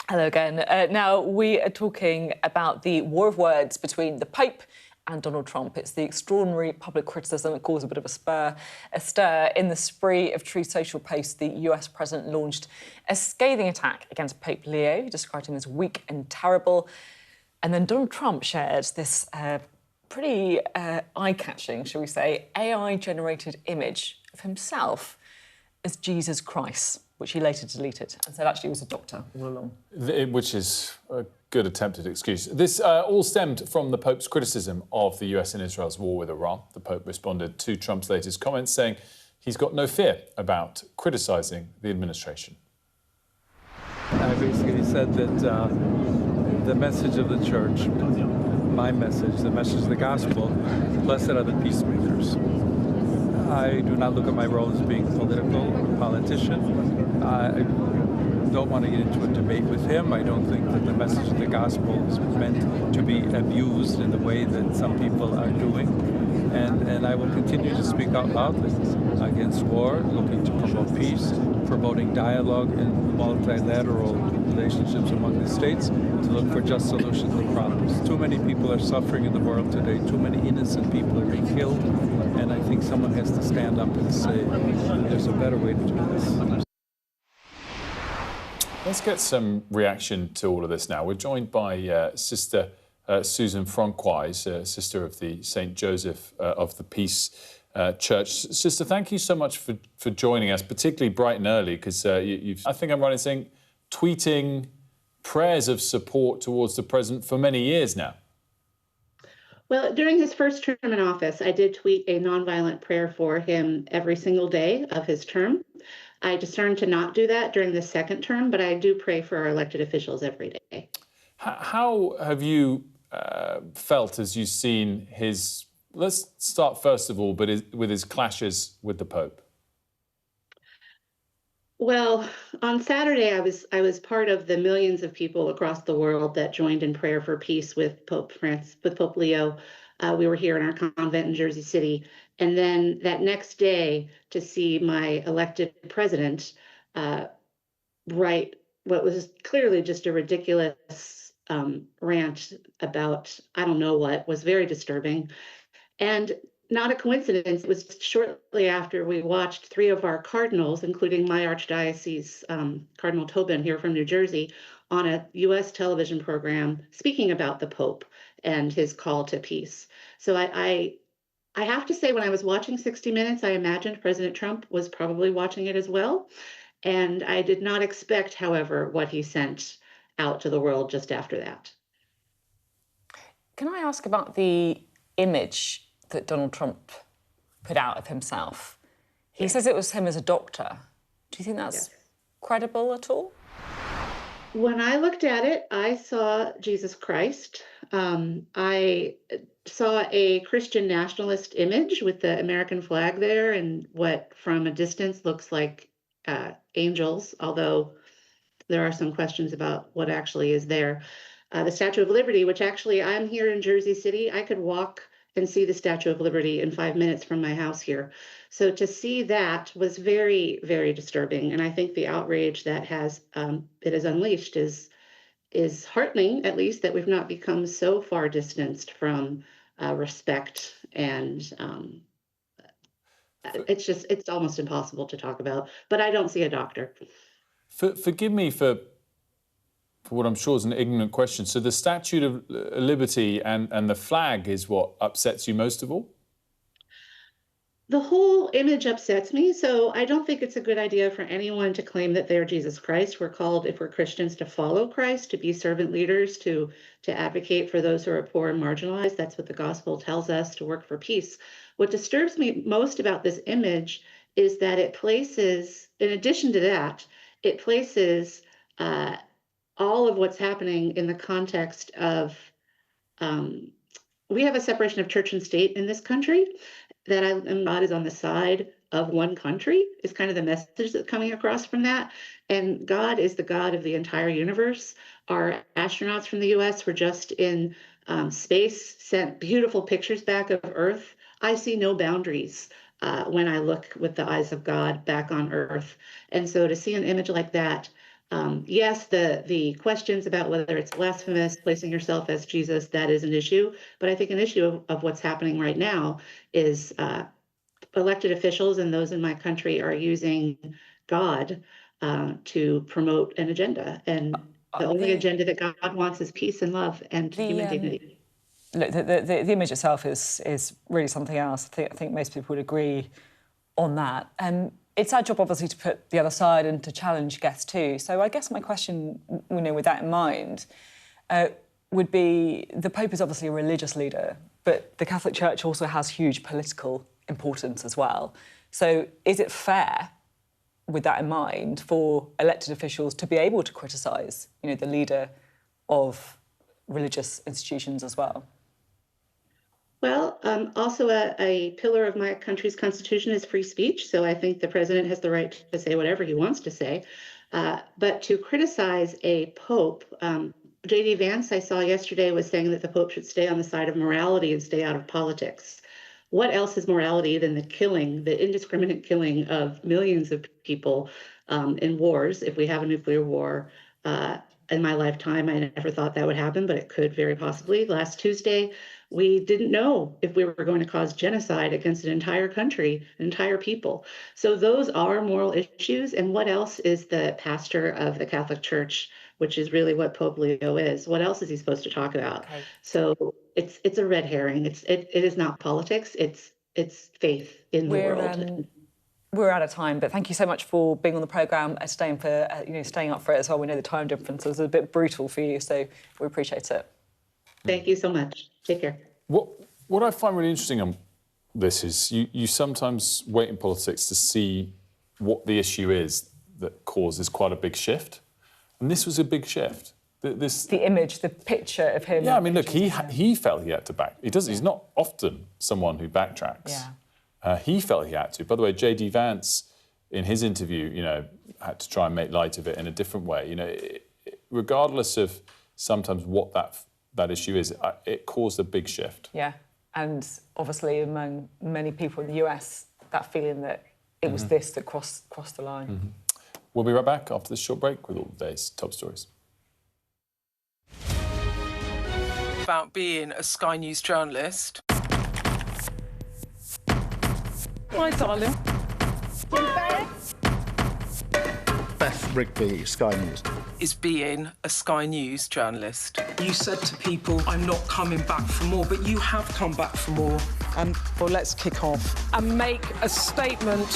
Hello again. Now, we are talking about the war of words between the Pope and Donald Trump. It's the extraordinary public criticism that caused a bit of a stir. In the spree of true social posts, the US president launched a scathing attack against Pope Leo. He described him as weak and terrible. And then Donald Trump shared this pretty eye-catching, shall we say, AI-generated image of himself as Jesus Christ. which he later deleted and said actually he was a doctor all along. Which is a good attempted excuse. This all stemmed from the Pope's criticism of the US and Israel's war with Iran. The Pope responded to Trump's latest comments, saying he's got no fear about criticising the administration. I basically said that the message of the church, my message, the message of the gospel, blessed are the peacemakers. I do not look at my role as being political or politician. I don't want to get into a debate with him. I don't think that the message of the gospel is meant to be abused in the way that some people are doing. And I will continue to speak out loudly against war, looking to promote peace, promoting dialogue and multilateral relationships among the states to look for just solutions to problems. Too many people are suffering in the world today. Too many innocent people are being killed. And I think someone has to stand up and say, there's a better way to do this. Let's get some reaction to all of this now. We're joined by Sister Susan Francoise, sister of the St. Joseph of the Peace Church. Sister, thank you so much for joining us, particularly bright and early, because you've, I think I'm right in saying, tweeting prayers of support towards the president for many years now. Well, during his first term in office, I did tweet a nonviolent prayer for him every single day of his term. I discerned to not do that during the second term, but I do pray for our elected officials every day. How have you felt as you've seen his, let's start first of all, but with his clashes with the Pope? Well, on Saturday, I was part of the millions of people across the world that joined in prayer for peace with Pope Leo. We were here in our convent in Jersey City. And then that next day, to see my elected president write what was clearly just a ridiculous rant about, I don't know what, was very disturbing. And not a coincidence, it was shortly after we watched 3 of our cardinals, including my archdiocese, Cardinal Tobin here from New Jersey, on a U.S. television program speaking about the Pope and his call to peace. So I have to say, when I was watching 60 Minutes, I imagined President Trump was probably watching it as well. And I did not expect, however, what he sent out to the world just after that. Can I ask about the image that Donald Trump put out of himself? He says it was him as a doctor. Do you think that's credible at all? When I looked at it, I saw Jesus Christ. I saw a Christian nationalist image with the American flag there and what from a distance looks like angels, although there are some questions about what actually is there. The Statue of Liberty, which actually I'm here in Jersey City, I could walk and see the Statue of Liberty in 5 minutes from my house here. So to see that was very, very disturbing. And I think the outrage that it has unleashed is heartening, at least, that we've not become so far distanced from respect. And it's almost impossible to talk about. But I don't see a doctor. Forgive me for what I'm sure is an ignorant question. So the Statue of Liberty and the flag is what upsets you most of all? The whole image upsets me. So I don't think it's a good idea for anyone to claim that they're Jesus Christ. We're called, if we're Christians, to follow Christ, to be servant leaders, to advocate for those who are poor and marginalized. That's what the gospel tells us, to work for peace. What disturbs me most about this image is that it places, in addition to that, it places all of what's happening in the context of, we have a separation of church and state in this country, that God is on the side of one country is kind of the message that's coming across from that. And God is the God of the entire universe. Our astronauts from the US were just in space, sent beautiful pictures back of Earth. I see no boundaries when I look with the eyes of God back on Earth. And so to see an image like that, yes, the questions about whether it's blasphemous, placing yourself as Jesus, that is an issue. But I think an issue of what's happening right now is elected officials and those in my country are using God to promote an agenda. And the only agenda that God wants is peace and love and human dignity. Look, the image itself is really something else. I think most people would agree on that. it's our job, obviously, to put the other side and to challenge guests too. So I guess my question, with that in mind, would be, the Pope is obviously a religious leader, but the Catholic Church also has huge political importance as well. So is it fair, with that in mind, for elected officials to be able to criticise, the leader of religious institutions as well? Well, also a pillar of my country's constitution is free speech, so I think the president has the right to say whatever he wants to say. But to criticize a pope, J.D. Vance, I saw yesterday, was saying that the pope should stay on the side of morality and stay out of politics. What else is morality than the indiscriminate killing of millions of people in wars? If we have a nuclear war, in my lifetime, I never thought that would happen, but it could very possibly. Last Tuesday, we didn't know if we were going to cause genocide against an entire country, an entire people. So those are moral issues. And what else is the pastor of the Catholic Church, which is really what Pope Leo is, what else is he supposed to talk about? Okay. So it's a red herring. It is not politics. It's faith in the world. We're out of time, but thank you so much for being on the programme and staying up for it as well. We know the time difference was a bit brutal for you, so we appreciate it. Thank you so much. Take care. What I find really interesting on this is you sometimes wait in politics to see what the issue is that causes quite a big shift, and this was a big shift. The image, the picture of him. Yeah, I mean, look, he felt he had to back. He's not often someone who backtracks. Yeah. He felt he had to. By the way, J.D. Vance, in his interview, had to try and make light of it in a different way. Regardless of sometimes what that issue is, it caused a big shift. Yeah, and obviously among many people in the US, that feeling that it was this that crossed the line. Mm-hmm. We'll be right back after this short break with all the day's top stories. About being a Sky News journalist. Hi, darling. Beth Rigby, Sky News. Is being a Sky News journalist. You said to people, I'm not coming back for more, but you have come back for more. Well, let's kick off and make a statement.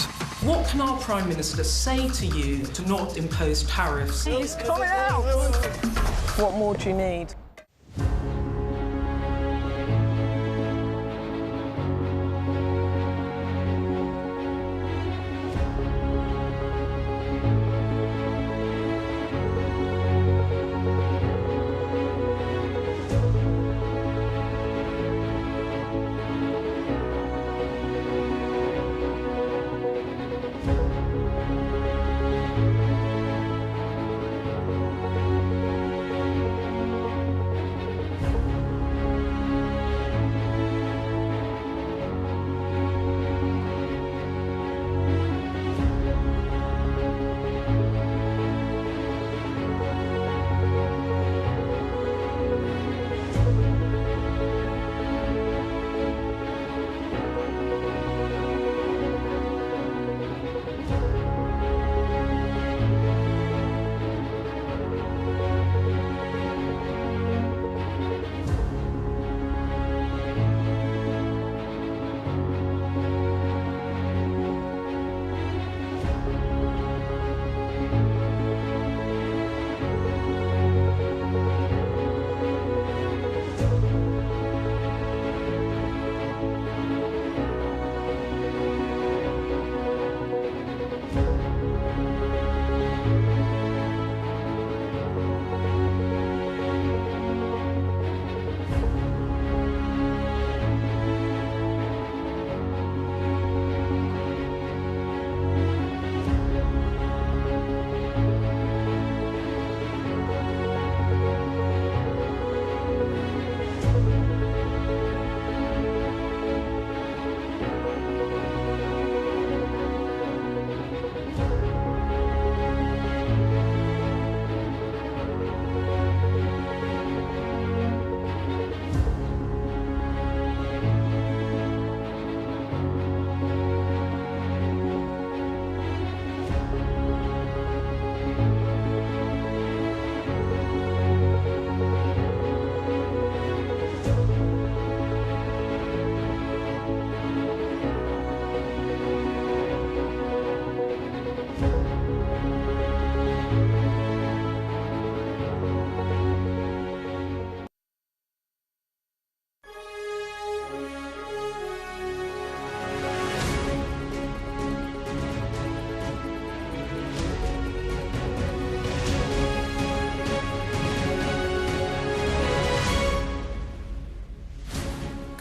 What can our Prime Minister say to you to not impose tariffs? He's coming out! What more do you need?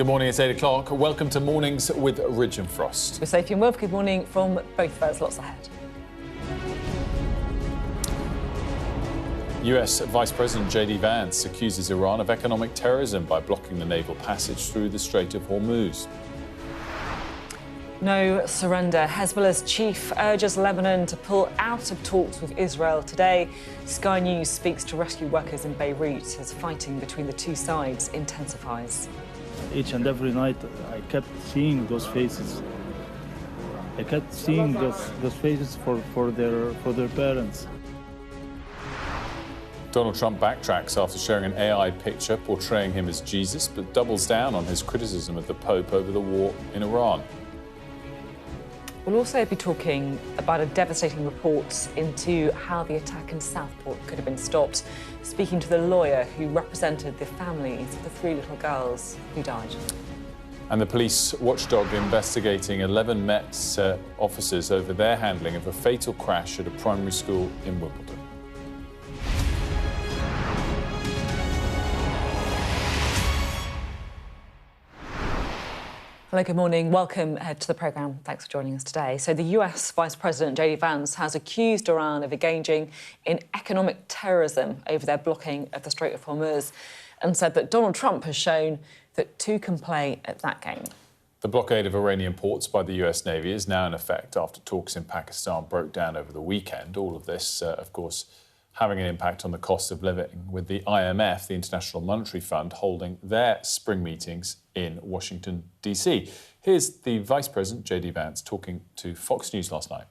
Good morning, it's 8 o'clock. Welcome to Mornings with Ridge and Frost. With Sophie and Wilfred, good morning from both of us. Lots ahead. US Vice President J.D. Vance accuses Iran of economic terrorism by blocking the naval passage through the Strait of Hormuz. No surrender. Hezbollah's chief urges Lebanon to pull out of talks with Israel today. Sky News speaks to rescue workers in Beirut as fighting between the two sides intensifies. Each and every night I kept seeing those faces. I kept seeing those faces for their parents. Donald Trump backtracks after sharing an AI picture portraying him as Jesus, but doubles down on his criticism of the Pope over the war in Iran. We'll also be talking about a devastating report into how the attack in Southport could have been stopped, speaking to the lawyer who represented the families of the 3 little girls who died. And the police watchdog investigating 11 Met officers over their handling of a fatal crash at a primary school in Wimbledon. Hello, good morning. Welcome to the programme. Thanks for joining us today. So the US Vice President J.D. Vance has accused Iran of engaging in economic terrorism over their blocking of the Strait of Hormuz and said that Donald Trump has shown that two can play at that game. The blockade of Iranian ports by the US Navy is now in effect after talks in Pakistan broke down over the weekend. All of this, of course, having an impact on the cost of living, with the IMF, the International Monetary Fund, holding their spring meetings in Washington, D.C. Here's the Vice President, J.D. Vance, talking to Fox News last night.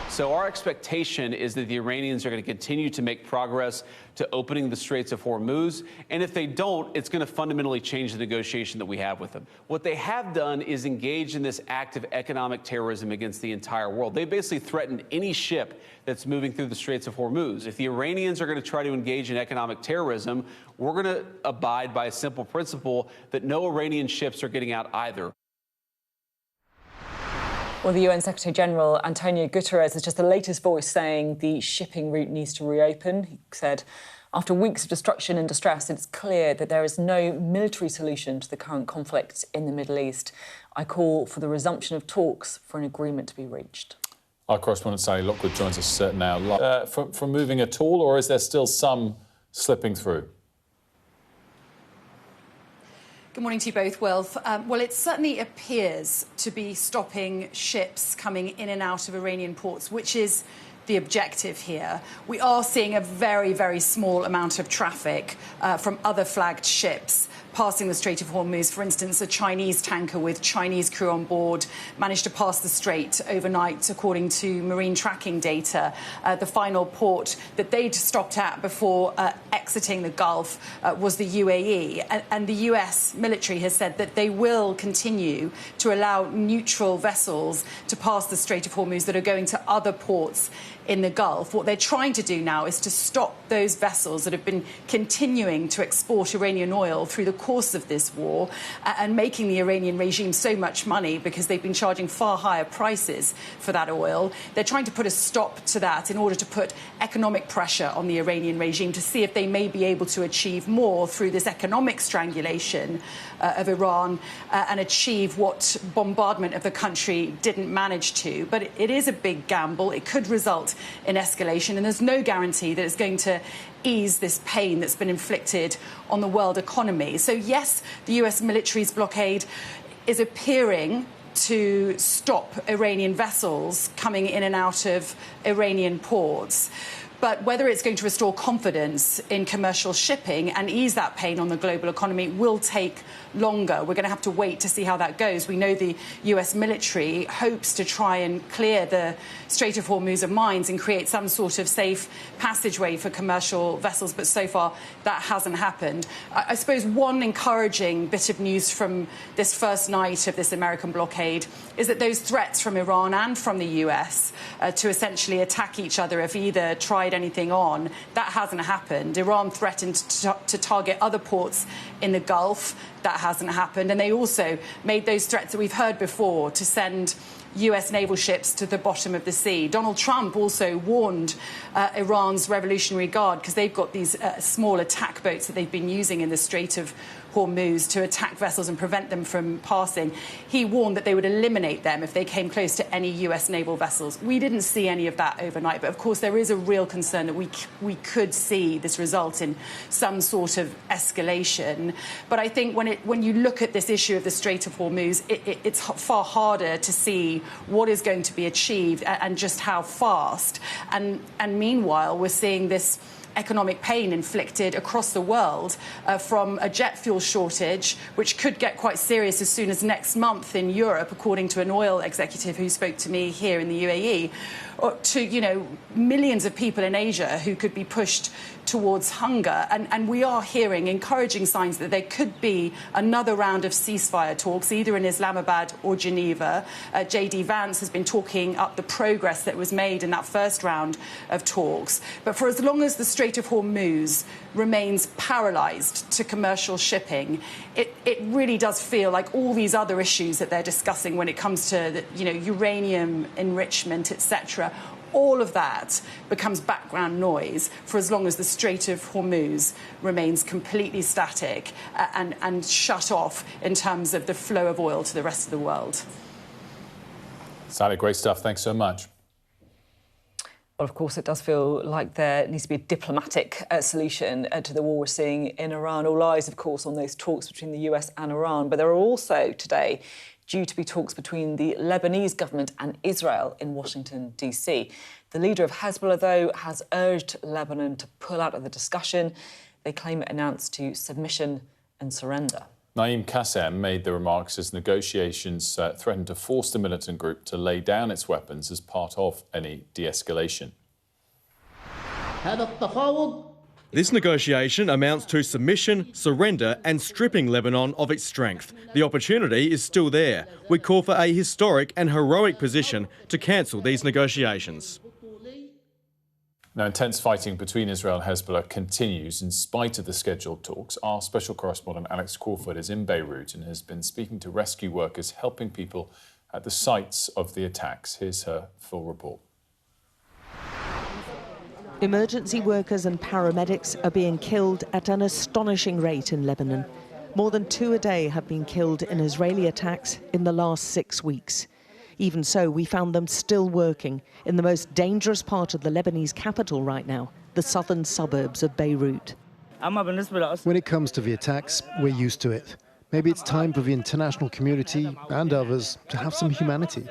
So our expectation is that the Iranians are going to continue to make progress to opening the Straits of Hormuz. And if they don't, it's going to fundamentally change the negotiation that we have with them. What they have done is engage in this act of economic terrorism against the entire world. They basically threatened any ship that's moving through the Straits of Hormuz. If the Iranians are going to try to engage in economic terrorism, we're going to abide by a simple principle that no Iranian ships are getting out either. Well, the UN Secretary-General, Antonio Guterres, is just the latest voice saying the shipping route needs to reopen. He said, after weeks of destruction and distress, it's clear that there is no military solution to the current conflict in the Middle East. I call for the resumption of talks for an agreement to be reached. Our correspondent Sally Lockwood joins us now. From moving at all, or is there still some slipping through? Good morning to you both, Wilf. Well, it certainly appears to be stopping ships coming in and out of Iranian ports, which is the objective here. We are seeing a very, very small amount of traffic from other flagged ships passing the Strait of Hormuz. For instance, a Chinese tanker with Chinese crew on board managed to pass the strait overnight, according to marine tracking data. The final port that they'd stopped at before exiting the Gulf was the UAE. And the US military has said that they will continue to allow neutral vessels to pass the Strait of Hormuz that are going to other ports in the Gulf. What they're trying to do now is to stop those vessels that have been continuing to export Iranian oil through the course of this war and making the Iranian regime so much money because they've been charging far higher prices for that oil. They're trying to put a stop to that in order to put economic pressure on the Iranian regime to see if they may be able to achieve more through this economic strangulation of Iran and achieve what bombardment of the country didn't manage to. But it is a big gamble. It could result in escalation, and there's no guarantee that it's going to ease this pain that's been inflicted on the world economy. So yes, the US military's blockade is appearing to stop Iranian vessels coming in and out of Iranian ports. But whether it's going to restore confidence in commercial shipping and ease that pain on the global economy will take longer. We're going to have to wait to see how that goes. We know the US military hopes to try and clear the Strait of Hormuz of mines and create some sort of safe passageway for commercial vessels, but so far that hasn't happened. I suppose one encouraging bit of news from this first night of this American blockade is that those threats from Iran and from the US to essentially attack each other if either tried anything on, that hasn't happened. Iran threatened to target other ports in the Gulf. That hasn't happened. And they also made those threats that we've heard before to send US naval ships to the bottom of the sea. Donald Trump also warned Iran's Revolutionary Guard, because they've got these small attack boats that they've been using in the Strait of Hormuz to attack vessels and prevent them from passing. He warned that they would eliminate them if they came close to any US naval vessels. We didn't see any of that overnight, but of course there is a real concern that we could see this result in some sort of escalation. But I think when you look at this issue of the Strait of Hormuz, it's far harder to see what is going to be achieved and just how fast. And meanwhile, we're seeing this economic pain inflicted across the world from a jet fuel shortage, which could get quite serious as soon as next month in Europe, according to an oil executive who spoke to me here in the UAE, or to, you know, millions of people in Asia who could be pushed towards hunger. And we are hearing encouraging signs that there could be another round of ceasefire talks, either in Islamabad or Geneva. J.D. Vance has been talking up the progress that was made in that first round of talks. But for as long as the Strait of Hormuz remains paralysed to commercial shipping, it really does feel like all these other issues that they're discussing when it comes to, you know, uranium enrichment, etc., all of that becomes background noise for as long as the Strait of Hormuz remains completely static and shut off in terms of the flow of oil to the rest of the world. Sally, great stuff. Thanks so much. Well, of course, it does feel like there needs to be a diplomatic solution to the war we're seeing in Iran. All eyes, of course, on those talks between the US and Iran. But there are also today due to be talks between the Lebanese government and Israel in Washington, D.C. The leader of Hezbollah, though, has urged Lebanon to pull out of the discussion. They claim it announced to submission and surrender. Naim Qassem made the remarks as negotiations threatened to force the militant group to lay down its weapons as part of any de-escalation. This negotiation amounts to submission, surrender and stripping Lebanon of its strength. The opportunity is still there. We call for a historic and heroic position to cancel these negotiations. Now, intense fighting between Israel and Hezbollah continues in spite of the scheduled talks. Our special correspondent Alex Crawford is in Beirut and has been speaking to rescue workers helping people at the sites of the attacks. Here's her full report. Emergency workers and paramedics are being killed at an astonishing rate in Lebanon. More than 2 a day have been killed in Israeli attacks in the last 6 weeks. Even so, we found them still working in the most dangerous part of the Lebanese capital right now, the southern suburbs of Beirut. When it comes to the attacks, we're used to it. Maybe it's time for the international community and others to have some humanity.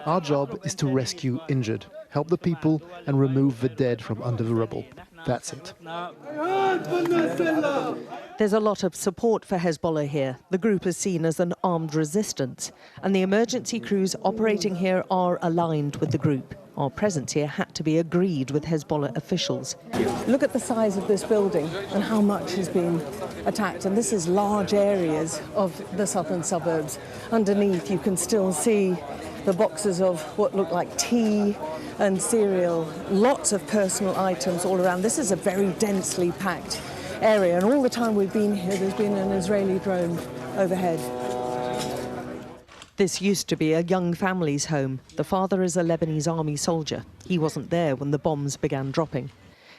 Our job is to rescue injured, help the people and remove the dead from under the rubble. That's it. There's a lot of support for Hezbollah here. The group is seen as an armed resistance, and the emergency crews operating here are aligned with the group. Our presence here had to be agreed with Hezbollah officials. Look at the size of this building and how much has been attacked. And this is large areas of the southern suburbs. Underneath, you can still see the boxes of what look like tea and cereal, lots of personal items all around. This is a very densely packed area, and all the time we've been here, there's been an Israeli drone overhead. This used to be a young family's home. The father is a Lebanese army soldier. He wasn't there when the bombs began dropping.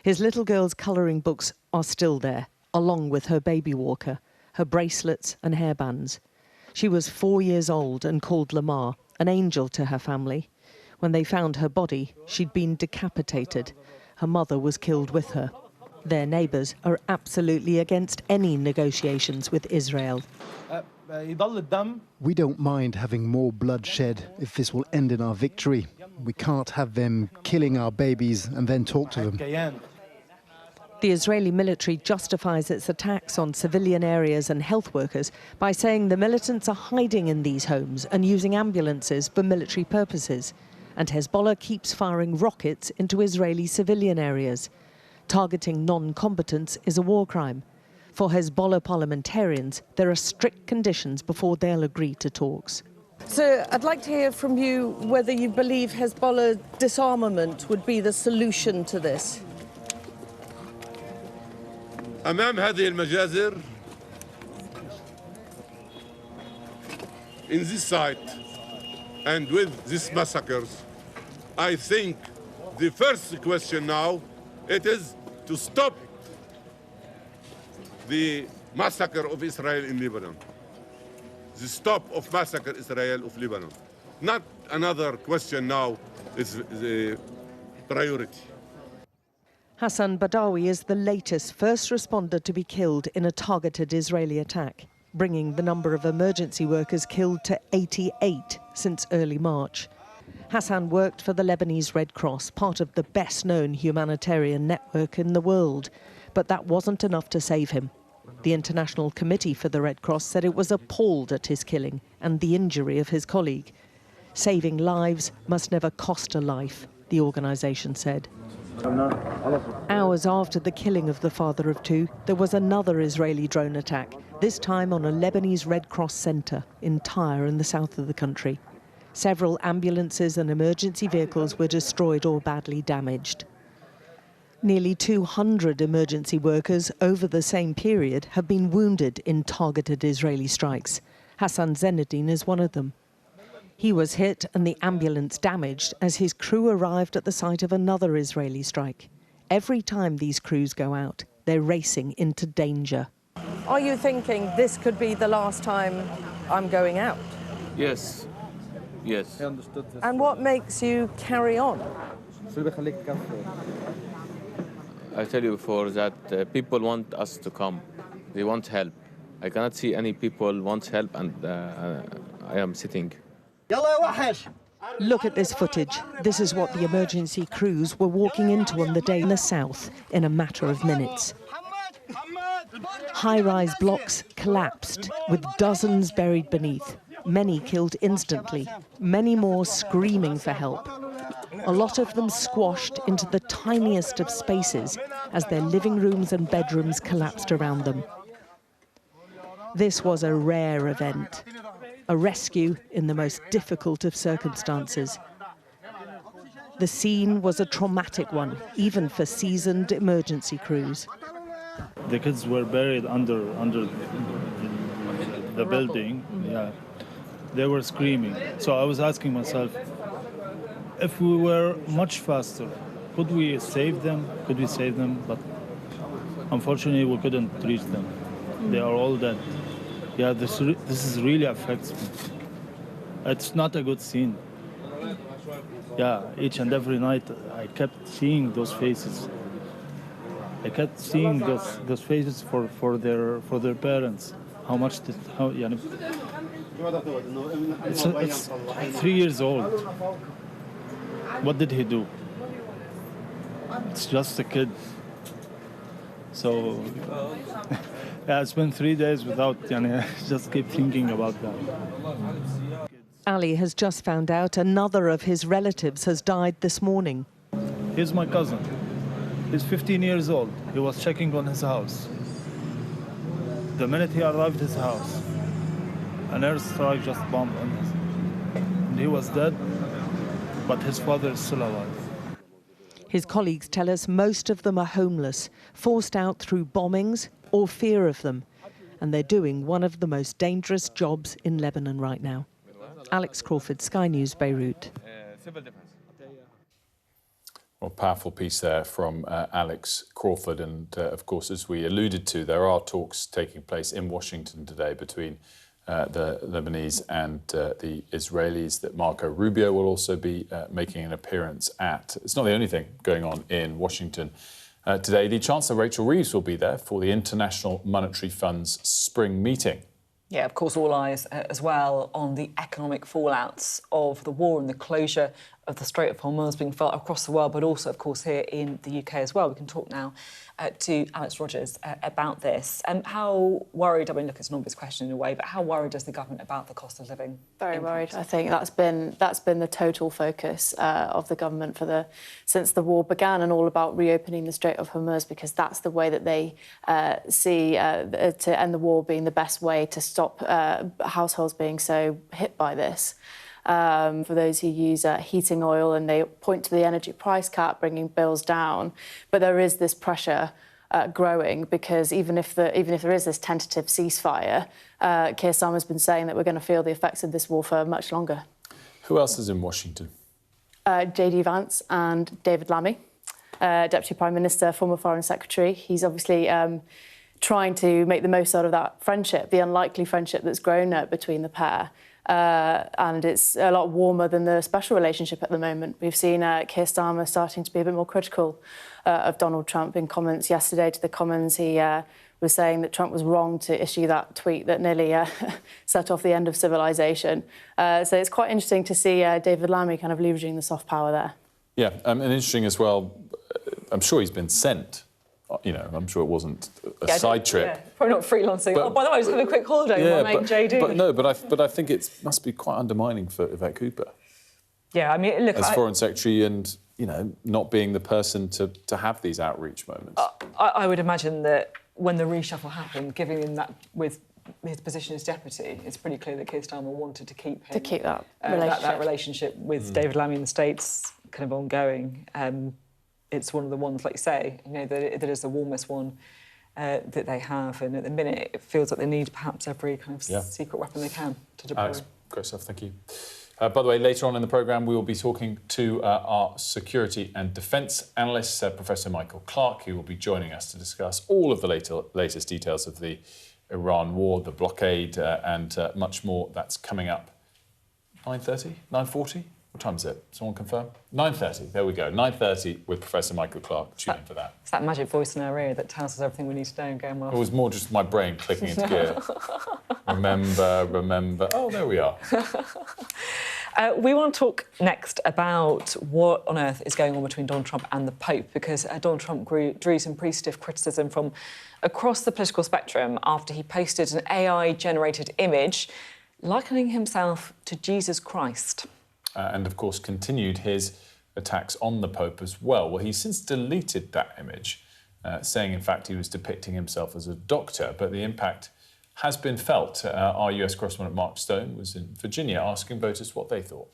His little girl's colouring books are still there, along with her baby walker, her bracelets and hairbands. She was 4 years old and called Lamar, an angel to her family. When they found her body, she'd been decapitated. Her mother was killed with her. Their neighbours are absolutely against any negotiations with Israel. We don't mind having more bloodshed if this will end in our victory. We can't have them killing our babies and then talk to them. The Israeli military justifies its attacks on civilian areas and health workers by saying the militants are hiding in these homes and using ambulances for military purposes. And Hezbollah keeps firing rockets into Israeli civilian areas. Targeting non-combatants is a war crime. For Hezbollah parliamentarians, there are strict conditions before they'll agree to talks. So I'd like to hear from you whether you believe Hezbollah disarmament would be the solution to this. أمام هذه المجازر in this site and with these massacres, I think the first question now it is to stop the massacre of Israel in Lebanon. The stop of massacre Israel of Lebanon. Not another question now, is the priority. Hassan Badawi is the latest first responder to be killed in a targeted Israeli attack, bringing the number of emergency workers killed to 88 since early March. Hassan worked for the Lebanese Red Cross, part of the best-known humanitarian network in the world. But that wasn't enough to save him. The International Committee for the Red Cross said it was appalled at his killing and the injury of his colleague. Saving lives must never cost a life, the organisation said. Hours after the killing of the father of two, there was another Israeli drone attack, this time on a Lebanese Red Cross centre in Tyre in the south of the country. Several ambulances and emergency vehicles were destroyed or badly damaged. Nearly 200 emergency workers over the same period have been wounded in targeted Israeli strikes. Hassan Zenedine is one of them. He was hit and the ambulance damaged as his crew arrived at the site of another Israeli strike. Every time these crews go out, they're racing into danger. Are you thinking this could be the last time I'm going out? Yes. Yes. And what makes you carry on? I tell you before that people want us to come. They want help. I cannot see any people want help and I am sitting. Look at this footage. This is what the emergency crews were walking into on the day in the south in a matter of minutes. High-rise blocks collapsed with dozens buried beneath. Many killed instantly, many more screaming for help. A lot of them squashed into the tiniest of spaces as their living rooms and bedrooms collapsed around them. This was a rare event, a rescue in the most difficult of circumstances. The scene was a traumatic one, even for seasoned emergency crews. The kids were buried under the building. Yeah. They were screaming. So I was asking myself, if we were much faster, could we save them? Could we save them? But unfortunately, we couldn't reach them. They are all dead. Yeah, this is really affects me. It's not a good scene. Yeah, each and every night I kept seeing those faces. I kept seeing those faces for their parents. It's 3 years old. What did he do? It's just a kid. So yeah, it's been 3 days without, I just keep thinking about that. Ali has just found out another of his relatives has died this morning. Here's my cousin. He's 15 years old. He was checking on his house. The minute he arrived at his house, an airstrike just bombed on him. And he was dead, but his father is still alive. His colleagues tell us most of them are homeless, forced out through bombings or fear of them. And they're doing one of the most dangerous jobs in Lebanon right now. Alex Crawford, Sky News, Beirut. Well, powerful piece there from Alex Crawford. And of course, as we alluded to, there are talks taking place in Washington today between the Lebanese and the Israelis that Marco Rubio will also be making an appearance at. It's not the only thing going on in Washington today. The Chancellor Rachel Reeves will be there for the International Monetary Fund's spring meeting. Yeah, of course, all eyes as well on the economic fallouts of the war and the closure of the Strait of Hormuz being felt across the world, but also, of course, here in the UK as well. We can talk now to Alex Rogers about this. And how worried, I mean, look, it's an obvious question in a way, but how worried is the government about the cost of living? Very worried. I think that's been the total focus of the government since the war began, and all about reopening the Strait of Hormuz, because that's the way that they see to end the war being the best way to stop households being so hit by this. For those who use heating oil, and they point to the energy price cap bringing bills down, but there is this pressure growing, because even if there is this tentative ceasefire, Keir Starmer's been saying that we're going to feel the effects of this war for much longer. Who else is in Washington? JD Vance and David Lammy, Deputy Prime Minister, former Foreign Secretary. He's obviously trying to make the most out of that friendship, the unlikely friendship that's grown between the pair. And it's a lot warmer than the special relationship at the moment. We've seen Keir Starmer starting to be a bit more critical of Donald Trump. In comments yesterday to the Commons, he was saying that Trump was wrong to issue that tweet that nearly set off the end of civilization. So it's quite interesting to see David Lammy kind of leveraging the soft power there. Yeah, and interesting as well, I'm sure he's been sent. You know, I'm sure it wasn't a side trip. Yeah, probably not freelancing. But, oh, by the way, I was having a quick holiday with my mate JD. But I think it must be quite undermining for Yvette Cooper. Yeah, I mean, look, as Foreign Secretary and, you know, not being the person to have these outreach moments. I would imagine that when the reshuffle happened, giving him that with his position as deputy, it's pretty clear that Keir Starmer wanted to keep him, that relationship with David Lammy in the States kind of ongoing. It's one of the ones, like you say, you know, that is the warmest one that they have, and at the minute it feels like they need perhaps every kind of secret weapon they can to deploy. Alex, great stuff, thank you. By the way, later on in the programme, we will be talking to our security and defence analyst, Professor Michael Clark, who will be joining us to discuss all of the latest details of the Iran war, the blockade, and much more. That's coming up 9:30, 9:40? What time is it? Someone confirm? 9:30, there we go. 9:30 with Professor Michael Clark. Tune in for that. It's that magic voice in our ear that tells us everything we need to know and going well. It was more just my brain clicking into gear. Remember. Oh, there we are. We want to talk next about what on earth is going on between Donald Trump and the Pope, because Donald Trump drew some pretty stiff criticism from across the political spectrum after he posted an AI-generated image likening himself to Jesus Christ. And, of course, continued his attacks on the Pope as well. Well, he's since deleted that image, saying, in fact, he was depicting himself as a doctor, but the impact has been felt. Our US correspondent Mark Stone was in Virginia asking voters what they thought.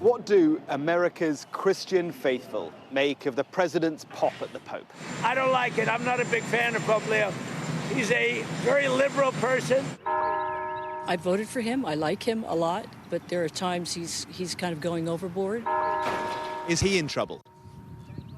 What do America's Christian faithful make of the president's pop at the Pope? I don't like it. I'm not a big fan of Pope Leo. He's a very liberal person. I voted for him. I like him a lot, but there are times he's kind of going overboard. Is he in trouble?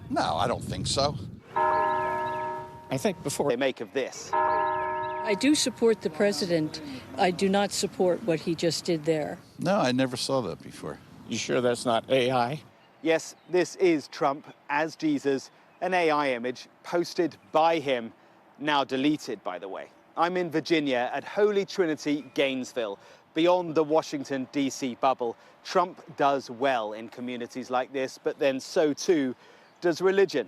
No, I don't think so. I think before they make of this. I do support the president. I do not support what he just did there. No, I never saw that before. You sure that's not AI? Yes, this is Trump as Jesus, an AI image posted by him, now deleted, by the way. I'm in Virginia at Holy Trinity, Gainesville. Beyond the Washington, D.C. bubble, Trump does well in communities like this, but then so too does religion.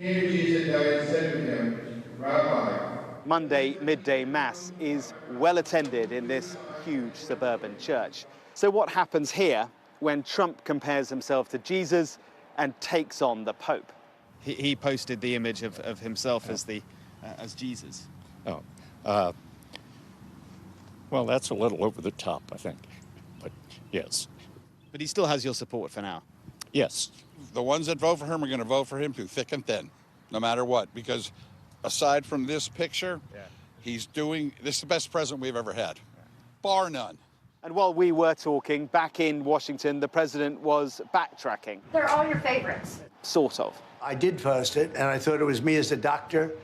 Monday midday mass is well attended in this huge suburban church. So what happens here when Trump compares himself to Jesus and takes on the Pope? He posted the image of himself as Jesus. Well, that's a little over the top, I think, but yes. But he still has your support for now? Yes. The ones that vote for him are going to vote for him through thick and thin, no matter what, because aside from this picture, this is the best president we've ever had, bar none. And while we were talking, back in Washington, the president was backtracking. They're all your favorites. Sort of. I did post it, and I thought it was me as a doctor,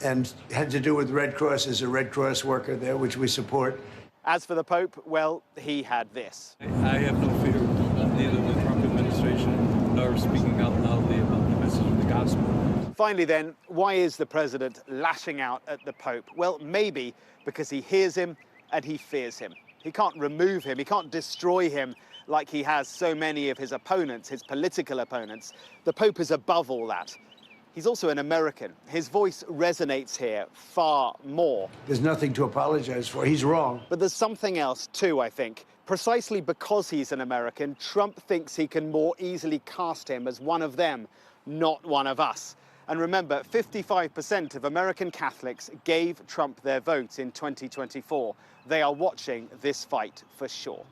and had to do with Red Cross as a Red Cross worker there, which we support. As for the Pope, well, he had this. I have no fear of neither the Trump administration nor speaking out loudly about the message of the gospel. Finally then, why is the president lashing out at the Pope? Well, maybe because he hears him and he fears him. He can't remove him, he can't destroy him like he has so many of his opponents, his political opponents. The Pope is above all that. He's also an American. His voice resonates here far more. There's nothing to apologize for. He's wrong. But there's something else too, I think. Precisely because he's an American, Trump thinks he can more easily cast him as one of them, not one of us. And remember, 55% of American Catholics gave Trump their vote in 2024. They are watching this fight for sure.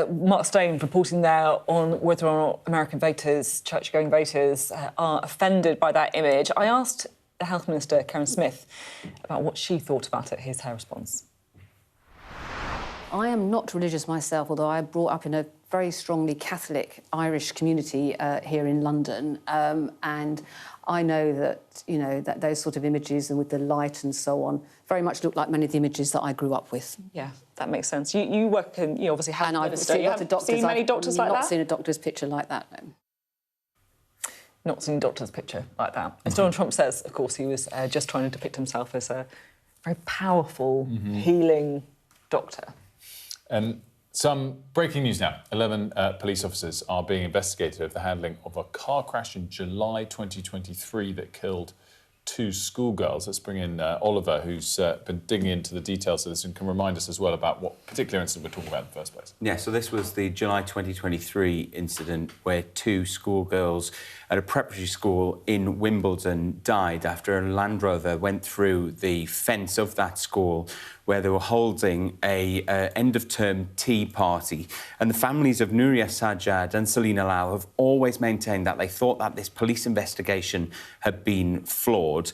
Mark Stone reporting there on whether or not American voters, church-going voters, are offended by that image. I asked the Health Minister, Karen Smith, about what she thought about it. Here's her response. I am not religious myself, although I brought up in a very strongly Catholic Irish community here in London, and I know that, you know, that those sort of images and with the light and so on very much look like many of the images that I grew up with. Yeah, that makes sense. You work in, you obviously have... And I've seen lots of doctors. Seen many doctors like that? I've not seen a doctor's picture like that, no. Not seen a doctor's picture like that. As Donald Trump says, of course, he was just trying to depict himself as a very powerful, healing doctor. And some breaking news now. 11 police officers are being investigated over the handling of a car crash in July 2023 that killed 2 schoolgirls. Let's bring in Oliver, who's been digging into the details of this and can remind us as well about what particular incident we're talking about in the first place. Yeah, so this was the July 2023 incident where 2 schoolgirls at a preparatory school in Wimbledon died after a Land Rover went through the fence of that school where they were holding a end-of-term tea party. And the families of Nuria Sajjad and Selina Lau have always maintained that they thought that this police investigation had been flawed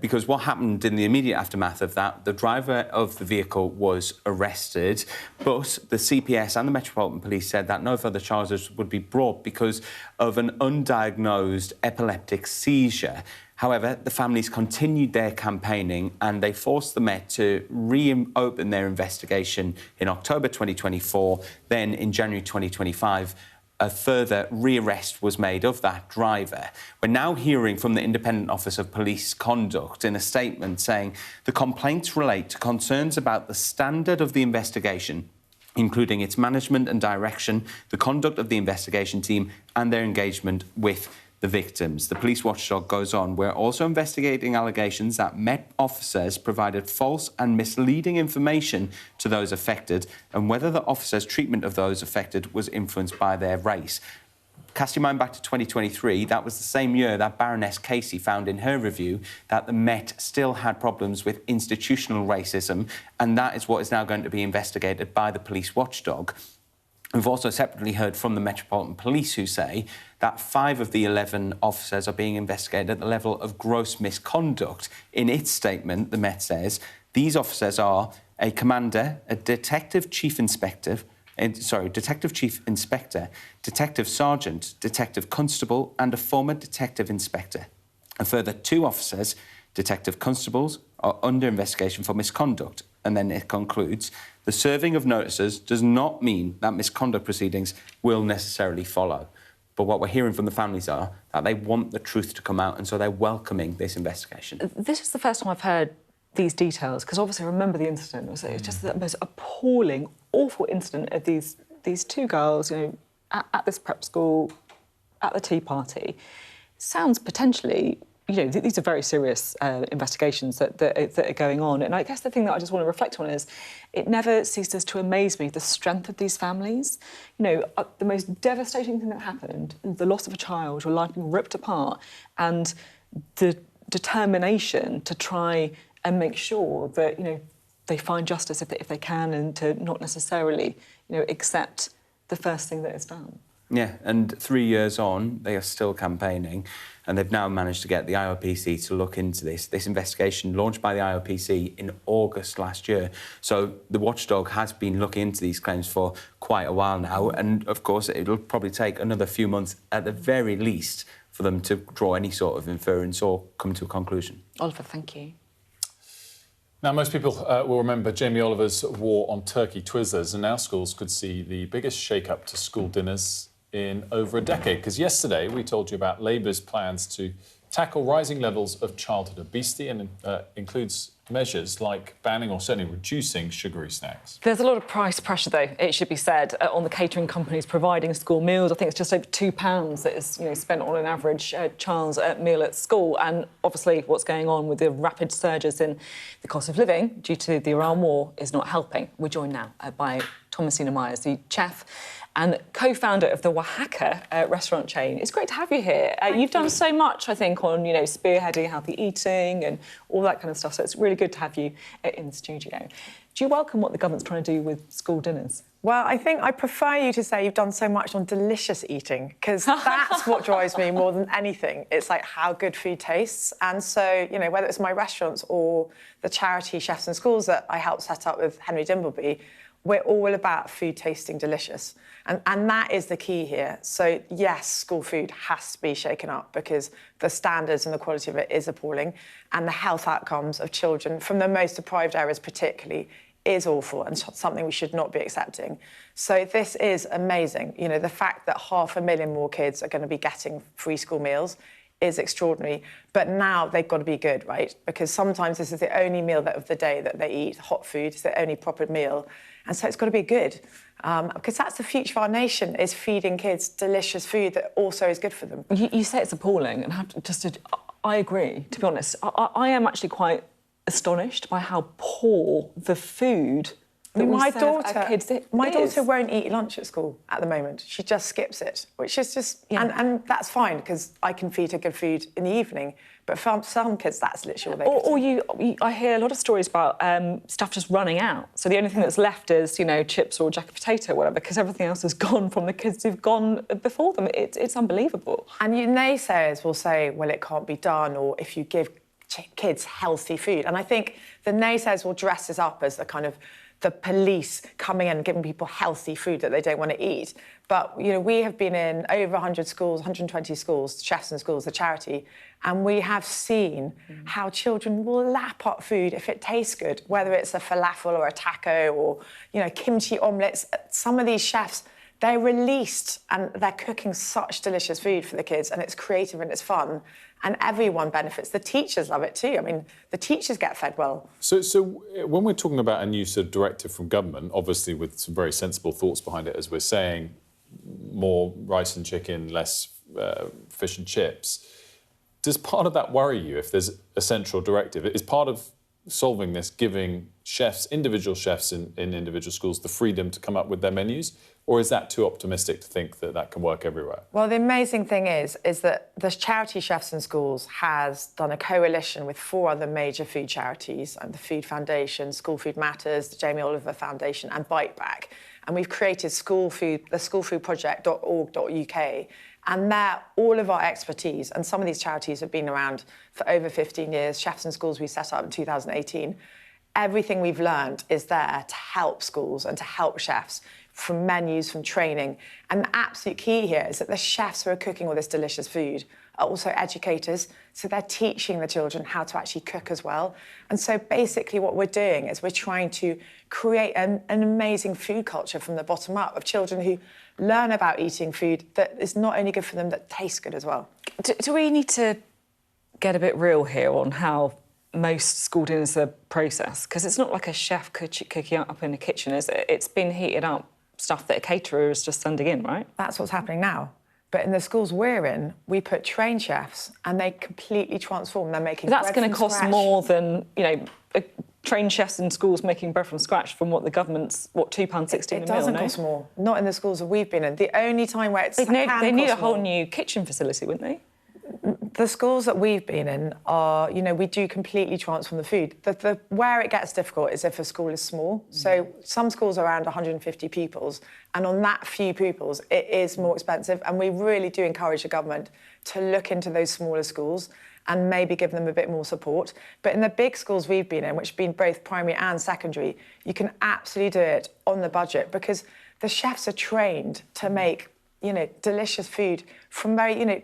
because what happened in the immediate aftermath of that, the driver of the vehicle was arrested, but the CPS and the Metropolitan Police said that no further charges would be brought because of an undiagnosed epileptic seizure. However, the families continued their campaigning and they forced the Met to reopen their investigation in October 2024. Then, in January 2025, a further rearrest was made of that driver. We're now hearing from the Independent Office of Police Conduct in a statement saying the complaints relate to concerns about the standard of the investigation, including its management and direction, the conduct of the investigation team and their engagement with the victims. The police watchdog goes on. We're also investigating allegations that Met officers provided false and misleading information to those affected and whether the officers' treatment of those affected was influenced by their race. Cast your mind back to 2023, that was the same year that Baroness Casey found in her review that the Met still had problems with institutional racism, and that is what is now going to be investigated by the police watchdog. We've also separately heard from the Metropolitan Police who say that 5 of the 11 officers are being investigated at the level of gross misconduct. In its statement, the Met says these officers are a commander, a detective chief inspector, detective sergeant, detective constable and a former detective inspector. A further 2 officers, detective constables, are under investigation for misconduct. And then it concludes, the serving of notices does not mean that misconduct proceedings will necessarily follow. But what we're hearing from the families are that they want the truth to come out, and so they're welcoming this investigation. This is the first time I've heard these details, because obviously I remember the incident. It was just the most appalling, awful incident of these 2 girls, you know, at this prep school, at the tea party. Sounds potentially... You know, these are very serious investigations that are going on. And I guess the thing that I just want to reflect on is it never ceases to amaze me, the strength of these families. You know, the most devastating thing that happened, the loss of a child, your life being ripped apart, and the determination to try and make sure that, you know, they find justice if they can, and to not necessarily, you know, accept the first thing that is done. Yeah, and 3 years on, they are still campaigning, and they've now managed to get the IOPC to look into this. This investigation launched by the IOPC in August last year. So the watchdog has been looking into these claims for quite a while now, and of course it'll probably take another few months at the very least for them to draw any sort of inference or come to a conclusion. Oliver, thank you. Now, most people will remember Jamie Oliver's war on turkey Twizzlers, and now schools could see the biggest shake-up to school dinners in over a decade, because yesterday we told you about Labour's plans to tackle rising levels of childhood obesity and includes measures like banning or certainly reducing sugary snacks. There's a lot of price pressure, though, it should be said, on the catering companies providing school meals. I think it's just over £2 that is, you know, spent on an average child's meal at school. And obviously what's going on with the rapid surges in the cost of living due to the Iran war is not helping. We're joined now by Thomasina Myers, the chef and co-founder of the Oaxaca restaurant chain. It's great to have you here. You've done so much, I think, on, you know, spearheading healthy eating and all that kind of stuff, so it's really good to have you in the studio. Do you welcome what the government's trying to do with school dinners? Well, I think I prefer you to say you've done so much on delicious eating, because that's what drives me more than anything. It's like how good food tastes. And so, you know, whether it's my restaurants or the charity Chefs in Schools that I helped set up with Henry Dimbleby, we're all about food tasting delicious. And that is the key here. So, yes, school food has to be shaken up because the standards and the quality of it is appalling, and the health outcomes of children from the most deprived areas particularly is awful and something we should not be accepting. So this is amazing. You know, the fact that 500,000 more kids are going to be getting free school meals is extraordinary. But now they've got to be good, right? Because sometimes this is the only meal of the day that they eat. Hot food is the only proper meal. And so it's got to be good. Because that's the future of our nation, is feeding kids delicious food that also is good for them. You say it's appalling, and I agree, to be honest. I am actually quite astonished by how poor the food that my we serve our kids my is. daughter won't eat lunch at school at the moment. She just skips it, which is just... Yeah. And that's fine, because I can feed her good food in the evening. But for some kids, that's literally all they I hear a lot of stories about stuff just running out. So the only thing that's left is, you know, chips or jacket potato or whatever, because everything else is gone from the kids who've gone before them. It's unbelievable. And you naysayers will say, well, it can't be done, or if you give kids healthy food. And I think the naysayers will dress this up as the kind of the police coming in and giving people healthy food that they don't want to eat. But, you know, we have been in over 100 schools, 120 schools, Chefs in Schools, the charity, and we have seen how children will lap up food if it tastes good, whether it's a falafel or a taco or, you know, kimchi omelettes. Some of these chefs, they're released and they're cooking such delicious food for the kids, and it's creative and it's fun, and everyone benefits. The teachers love it too. I mean, the teachers get fed well. So when we're talking about a new sort of directive from government, obviously with some very sensible thoughts behind it, as we're saying, more rice and chicken, less fish and chips, does part of that worry you if there's a central directive? Is part of solving this giving chefs, individual chefs in individual schools, the freedom to come up with their menus? Or is that too optimistic to think that that can work everywhere? Well, the amazing thing is that the charity Chefs in Schools has done a coalition with 4 other major food charities, the Food Foundation, School Food Matters, the Jamie Oliver Foundation, and Bite Back. And we've created the schoolfoodproject.org.uk. And they're all of our expertise. And some of these charities have been around for over 15 years. Chefs in Schools we set up in 2018. Everything we've learned is there to help schools and to help chefs, from menus, from training. And the absolute key here is that the chefs who are cooking all this delicious food are also educators, so they're teaching the children how to actually cook as well. And so basically what we're doing is we're trying to create an amazing food culture from the bottom up of children who learn about eating food that is not only good for them, that tastes good as well. Do we need to get a bit real here on how most school dinners are processed? Because it's not like a chef cooking up in a kitchen, is it? It's been heated up stuff that a caterer is just sending in, right? That's what's happening now. But in the schools we're in, we put trained chefs and they completely transform. They're making bread from scratch. That's going to cost more than, you know, trained chefs in schools making bread from scratch from what the government's, £2.16 a meal, It doesn't cost more. Not in the schools that we've been in. The only time where it's... They need a whole new kitchen facility, wouldn't they? The schools that we've been in are, you know, we do completely transform the food. Where it gets difficult is if a school is small. So some schools are around 150 pupils, and on that few pupils, it is more expensive. And we really do encourage the government to look into those smaller schools and maybe give them a bit more support. But in the big schools we've been in, which have been both primary and secondary, you can absolutely do it on the budget because the chefs are trained to make, you know, delicious food from very, you know,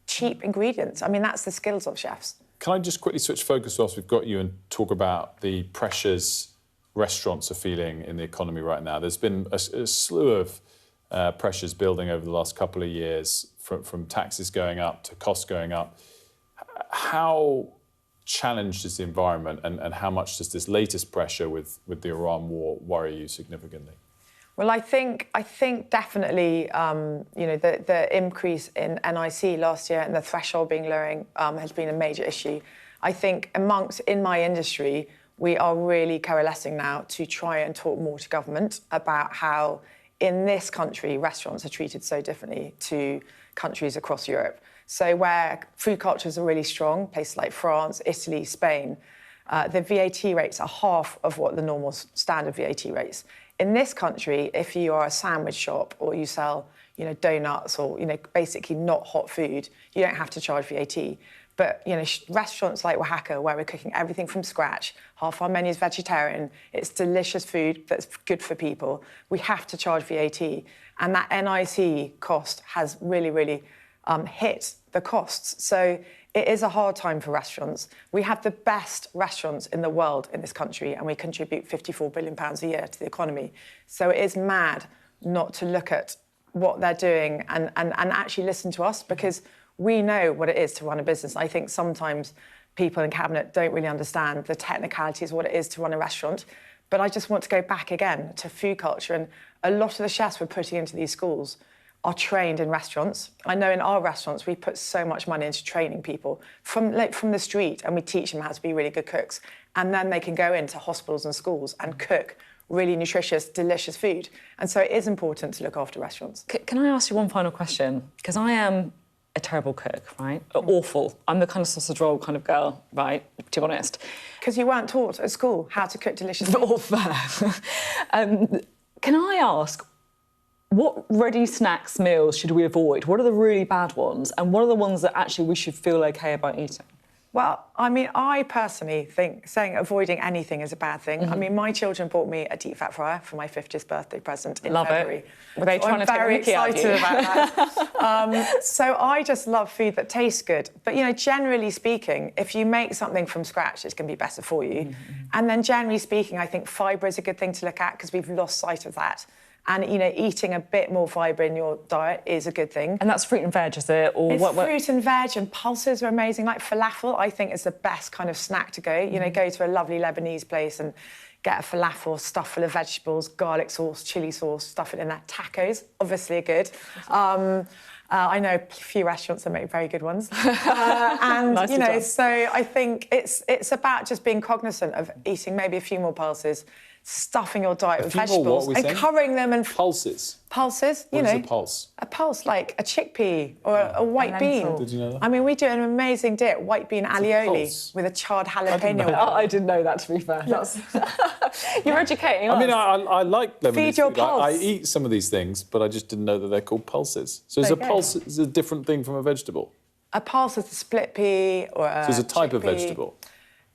cheap ingredients. I mean, that's the skills of chefs. Can I just quickly switch focus whilst we've got you and talk about the pressures restaurants are feeling in the economy right now? There's been a slew of pressures building over the last couple of years, from taxes going up to costs going up. How challenged is the environment, and how much does this latest pressure with the Iran war worry you significantly? Well, I think definitely, you know, the increase in NIC last year and the threshold being lowering has been a major issue. I think in my industry, we are really coalescing now to try and talk more to government about how, in this country, restaurants are treated so differently to countries across Europe. So where food cultures are really strong, places like France, Italy, Spain, the VAT rates are half of what the normal standard VAT rates. In this country, if you are a sandwich shop or you sell, you know, donuts or, you know, basically not hot food, you don't have to charge VAT. But, you know, restaurants like Oaxaca, where we're cooking everything from scratch, half our menu is vegetarian, it's delicious food that's good for people, we have to charge VAT. And that NIC cost has really, really hit the costs. So it is a hard time for restaurants. We have the best restaurants in the world in this country, and we contribute £54 billion a year to the economy. So it is mad not to look at what they're doing and actually listen to us, because we know what it is to run a business. I think sometimes people in Cabinet don't really understand the technicalities of what it is to run a restaurant. But I just want to go back again to food culture. And a lot of the chefs we're putting into these schools are trained in restaurants. I know in our restaurants, we put so much money into training people from the street, and we teach them how to be really good cooks. And then they can go into hospitals and schools and cook really nutritious, delicious food. And so it is important to look after restaurants. Can I ask you one final question? Because I am a terrible cook, right? Awful. I'm the kind of sausage roll kind of girl, right? To be honest. Because you weren't taught at school how to cook delicious food. All fair. Can I ask, what ready snacks meals should we avoid? What are the really bad ones? And what are the ones that actually we should feel OK about eating? Well, I mean, I personally think saying avoiding anything is a bad thing. I mean, my children bought me a deep fat fryer for my 50th birthday present in February. Were they trying to take I'm very excited about that. So I just love food that tastes good. But, you know, generally speaking, if you make something from scratch, it's going to be better for you. And then generally speaking, I think fibre is a good thing to look at, because we've lost sight of that. And, you know, eating a bit more fibre in your diet is a good thing. And that's fruit and veg, is it? Or it's fruit and veg, and pulses are amazing. Like falafel, I think, is the best kind of snack to go. You know, go to a lovely Lebanese place and get a falafel stuffed full of vegetables, garlic sauce, chilli sauce, stuff it in there. Tacos, obviously, are good. I know a few restaurants that make very good ones. And, Nicely you know, done. so I think it's about just being cognizant of eating maybe a few more pulses, stuffing your diet with vegetables and covering them in pulses. Pulses, you What know. is a pulse? A pulse, like a chickpea or a white bean. Did you know that? I mean, we do an amazing dish, white bean alioli with a charred jalapeno. I didn't know that, to be fair. That's... You're educating us. I mean, I like Lebanese Feed your food. pulse. I eat some of these things, but I just didn't know that they're called pulses. So is There a you go. pulse is a different thing from a vegetable? A pulse is a split pea or a So it's a type of chickpea. vegetable?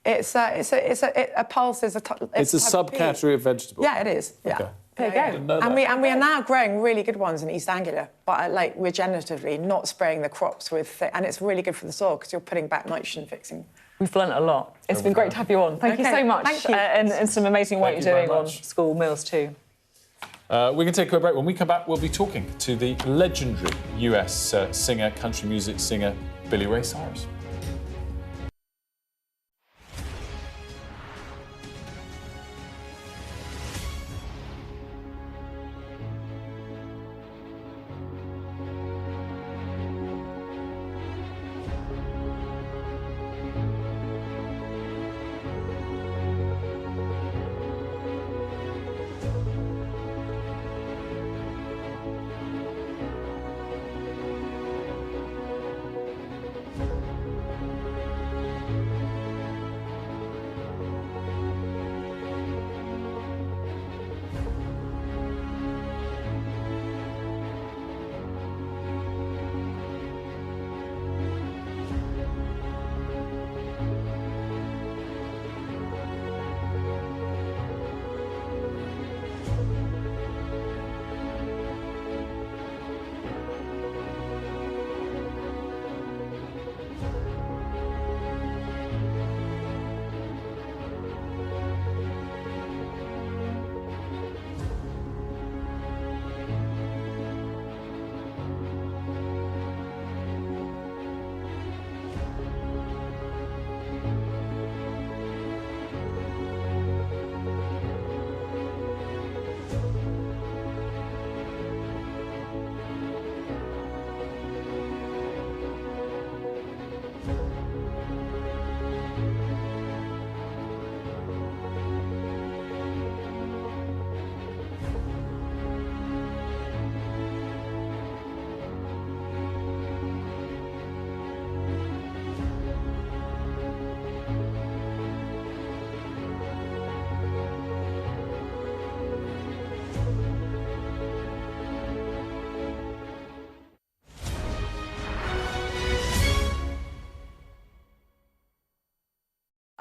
A pulse is a type It's a of pea. subcategory of vegetable? Yeah, it is. Yeah. Okay. There you I didn't know go. And that. we are now growing really good ones in East Anglia, but like regeneratively, not spraying the crops with, and it's really good for the soil because you're putting back nitrogen fixing. We've learnt a lot. It's been great to have you on. Thank you so much. Thank you. And some amazing work Thank you're you very doing on much. school meals too. We can take a quick break. When we come back, we'll be talking to the legendary US singer, country music singer, Billy Ray Cyrus.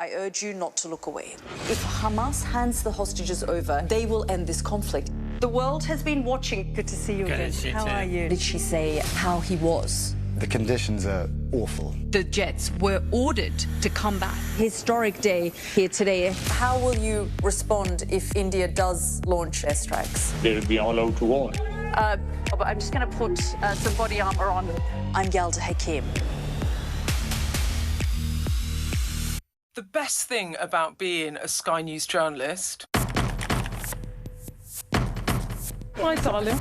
I urge you not to look away. If Hamas hands the hostages over, they will end this conflict. The world has been watching. Good to see you again. How are you? Did she say how he was? The conditions are awful. The jets were ordered to come back. Historic day here today. How will you respond if India does launch airstrikes? They'll be all out to war. But I'm just going to put some body armor on. I'm Yalda Hakim. The best thing about being a Sky News journalist... Hi, darling.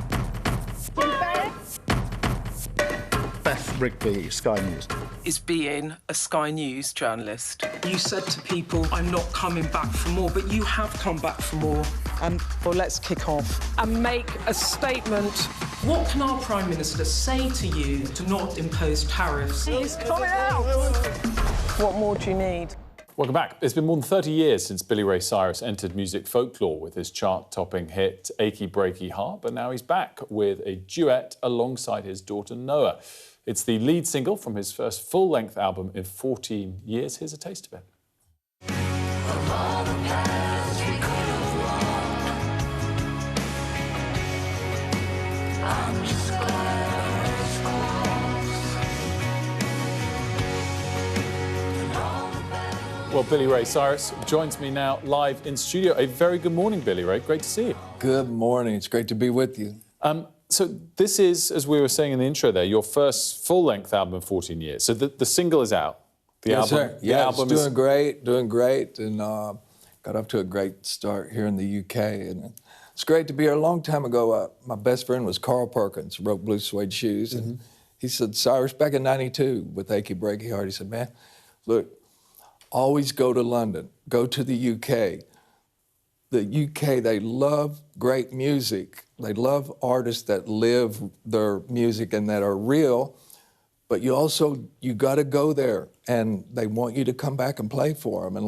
Beth Rigby, Sky News. Is being a Sky News journalist. You said to people, I'm not coming back for more, but you have come back for more. Well, let's kick off and make a statement. What can our Prime Minister say to you to not impose tariffs? He's coming out! What more do you need? Welcome back. It's been more than 30 years since Billy Ray Cyrus entered music folklore with his chart-topping hit Achy Breaky Heart, but now he's back with a duet alongside his daughter Noah. It's the lead single from his first full-length album in 14 years. Here's a taste of it. Well, Billy Ray Cyrus joins me now live in studio. A very good morning, Billy Ray. Great to see you. Good morning. It's great to be with you. So this is, as we were saying in the intro there, your first full-length album in 14 years. So the single is out. Yes, sir. Yeah, it's doing great, and got off to a great start here in the UK. And it's great to be here. A long time ago, my best friend was Carl Perkins, who wrote Blue Suede Shoes. And he said, Cyrus, back in '92 with Achy Breaky Heart, he said, man, look, always go to London, go to the UK. The UK, they love great music. They love artists that live their music and that are real, but you got to go there, and they want you to come back and play for them. And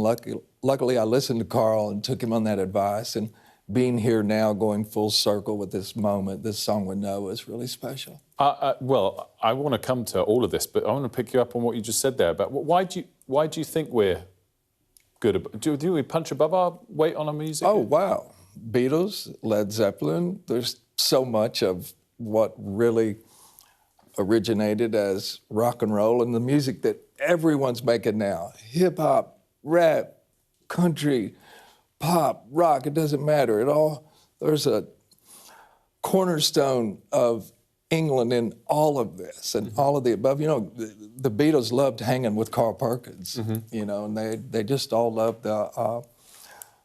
luckily, I listened to Carl and took him on that advice, and being here now, going full circle with this moment, this song with Noah is really special. Well, I want to come to all of this, but I want to pick you up on what you just said there about why do you think we're good? Do we punch above our weight on our music? Oh, wow. Beatles, Led Zeppelin, there's so much of what really originated as rock and roll and the music that everyone's making now. Hip-hop, rap, country, pop, rock, it doesn't matter. There's a cornerstone of England in all of this and all of the above. You know, the Beatles loved hanging with Carl Perkins, you know, and they just all loved the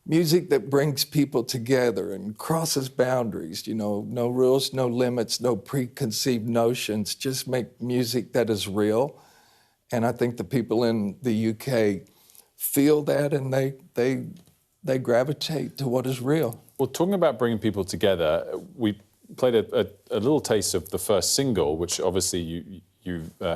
music that brings people together and crosses boundaries, you know, no rules, no limits, no preconceived notions, just make music that is real. And I think the people in the UK feel that, and they gravitate to what is real. Well, talking about bringing people together, we played a little taste of the first single, which obviously you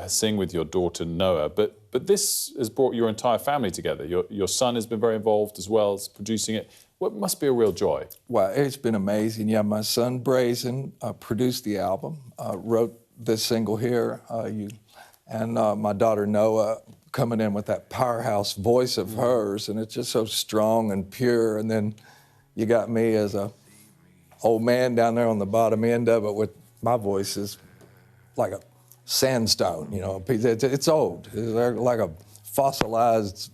sing with your daughter Noah, but this has brought your entire family together. Your son has been very involved as well as producing it. What must be a real joy? Well, it's been amazing. Yeah, my son Brazen produced the album, wrote this single here, and my daughter Noah coming in with that powerhouse voice of hers, and it's just so strong and pure. And then you got me as a old man down there on the bottom end of it with my voice is like a sandstone, you know. It's old. It's like a fossilized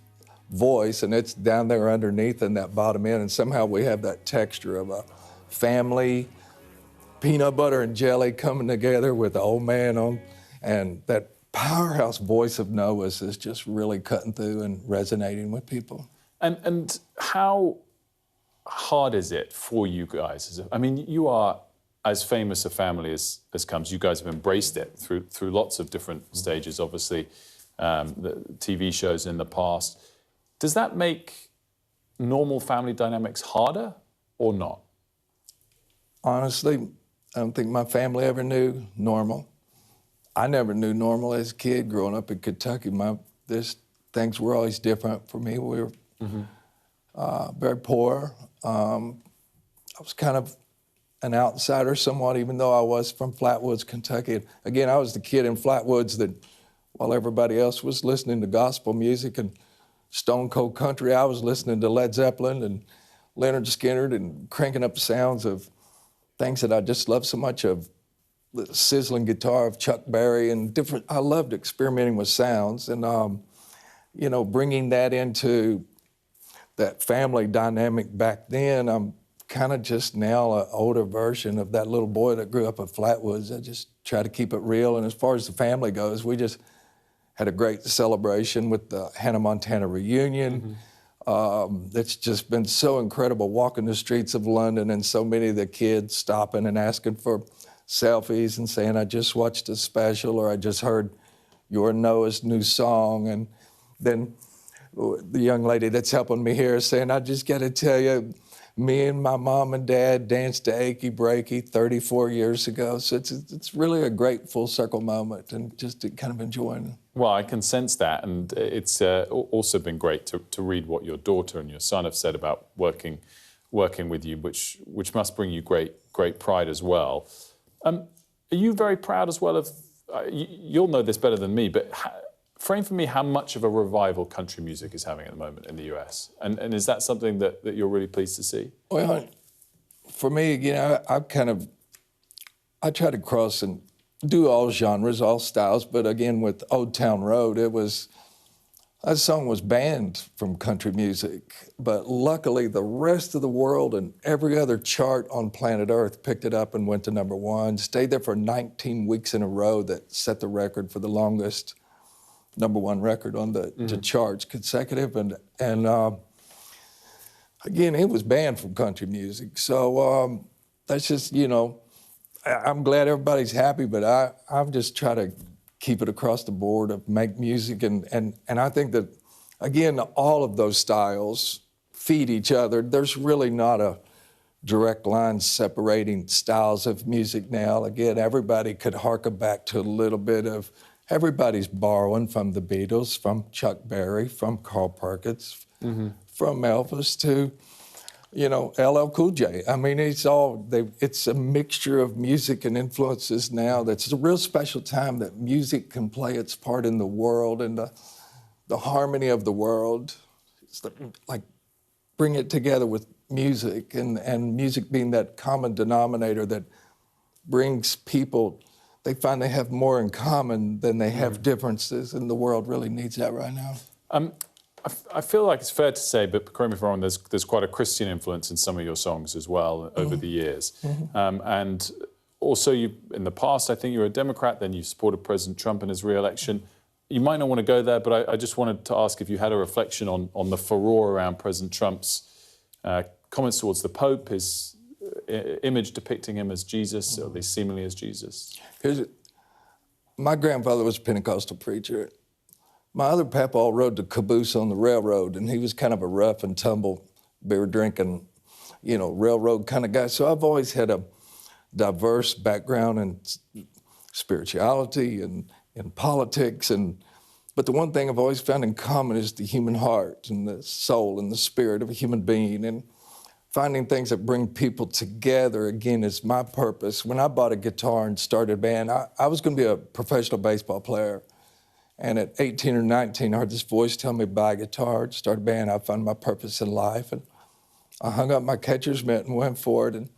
voice, and it's down there underneath in that bottom end, and somehow we have that texture of a family, peanut butter and jelly coming together with the old man on, and that powerhouse voice of Noah's is just really cutting through and resonating with people. And how hard is it for you guys? I mean, you are as famous a family as comes. You guys have embraced it through lots of different stages, obviously, the TV shows in the past. Does that make normal family dynamics harder or not? Honestly, I don't think my family ever knew normal. I never knew normal as a kid growing up in Kentucky. Things were always different for me. We were very poor. I was kind of an outsider somewhat, even though I was from Flatwoods, Kentucky. Again, I was the kid in Flatwoods that, while everybody else was listening to gospel music and Stone Cold Country. I was listening to Led Zeppelin and Leonard Skinner and cranking up the sounds of things that I just love so much of, the sizzling guitar of Chuck Berry and different. I loved experimenting with sounds and, you know, bringing that into that family dynamic back then. I'm kind of just now an older version of that little boy that grew up at Flatwoods. I just try to keep it real. And as far as the family goes, we just had a great celebration with the Hannah Montana reunion. It's just been so incredible walking the streets of London and so many of the kids stopping and asking for selfies and saying, I just watched a special, or I just heard your Noah's new song. And then the young lady that's helping me here is saying, I just got to tell you, me and my mom and dad danced to Achy Breaky 34 years ago. So it's really a great full circle moment and just kind of enjoying it. Well, I can sense that, and it's also been great to read what your daughter and your son have said about working with you, which must bring you great pride as well. Are you very proud as well of, you'll know this better than me, but frame for me how much of a revival country music is having at the moment in the US. And is that something that you're really pleased to see? Well, for me, you know, I try to cross and do all genres, all styles, but again, with Old Town Road, that song was banned from country music, but luckily the rest of the world and every other chart on planet Earth picked it up and went to #1, stayed there for 19 weeks in a row. That set the record for the longest #1 record on the charts consecutive. And again, it was banned from country music. So that's just, you know, I'm glad everybody's happy, but I'm just trying to keep it across the board of make music. And I think that, again, all of those styles feed each other. There's really not a direct line separating styles of music now. Again, everybody could harken back to a little bit of, everybody's borrowing from the Beatles, from Chuck Berry, from Carl Perkins, from Elvis to, you know, LL Cool J. I mean, it's a mixture of music and influences now. That's a real special time that music can play its part in the world and the harmony of the world. It's like bring it together with music and music being that common denominator that brings people, they find they have more in common than they have differences, and the world really needs that right now. I feel like it's fair to say, but correct me if I'm wrong, there's quite a Christian influence in some of your songs as well over the years. And also, in the past, I think you were a Democrat, then you supported President Trump in his re-election. You might not want to go there, but I just wanted to ask if you had a reflection on the furore around President Trump's comments towards the Pope, his image depicting him as Jesus, or at least seemingly as Jesus. My grandfather was a Pentecostal preacher. My other papa rode the caboose on the railroad, and he was kind of a rough and tumble, beer drinking, you know, railroad kind of guy. So I've always had a diverse background in spirituality and in politics. But the one thing I've always found in common is the human heart and the soul and the spirit of a human being. And finding things that bring people together, again, is my purpose. When I bought a guitar and started a band, I was going to be a professional baseball player. And at 18 or 19, I heard this voice tell me, buy a guitar, start a band. I found my purpose in life. And I hung up my catcher's mitt and went for it. And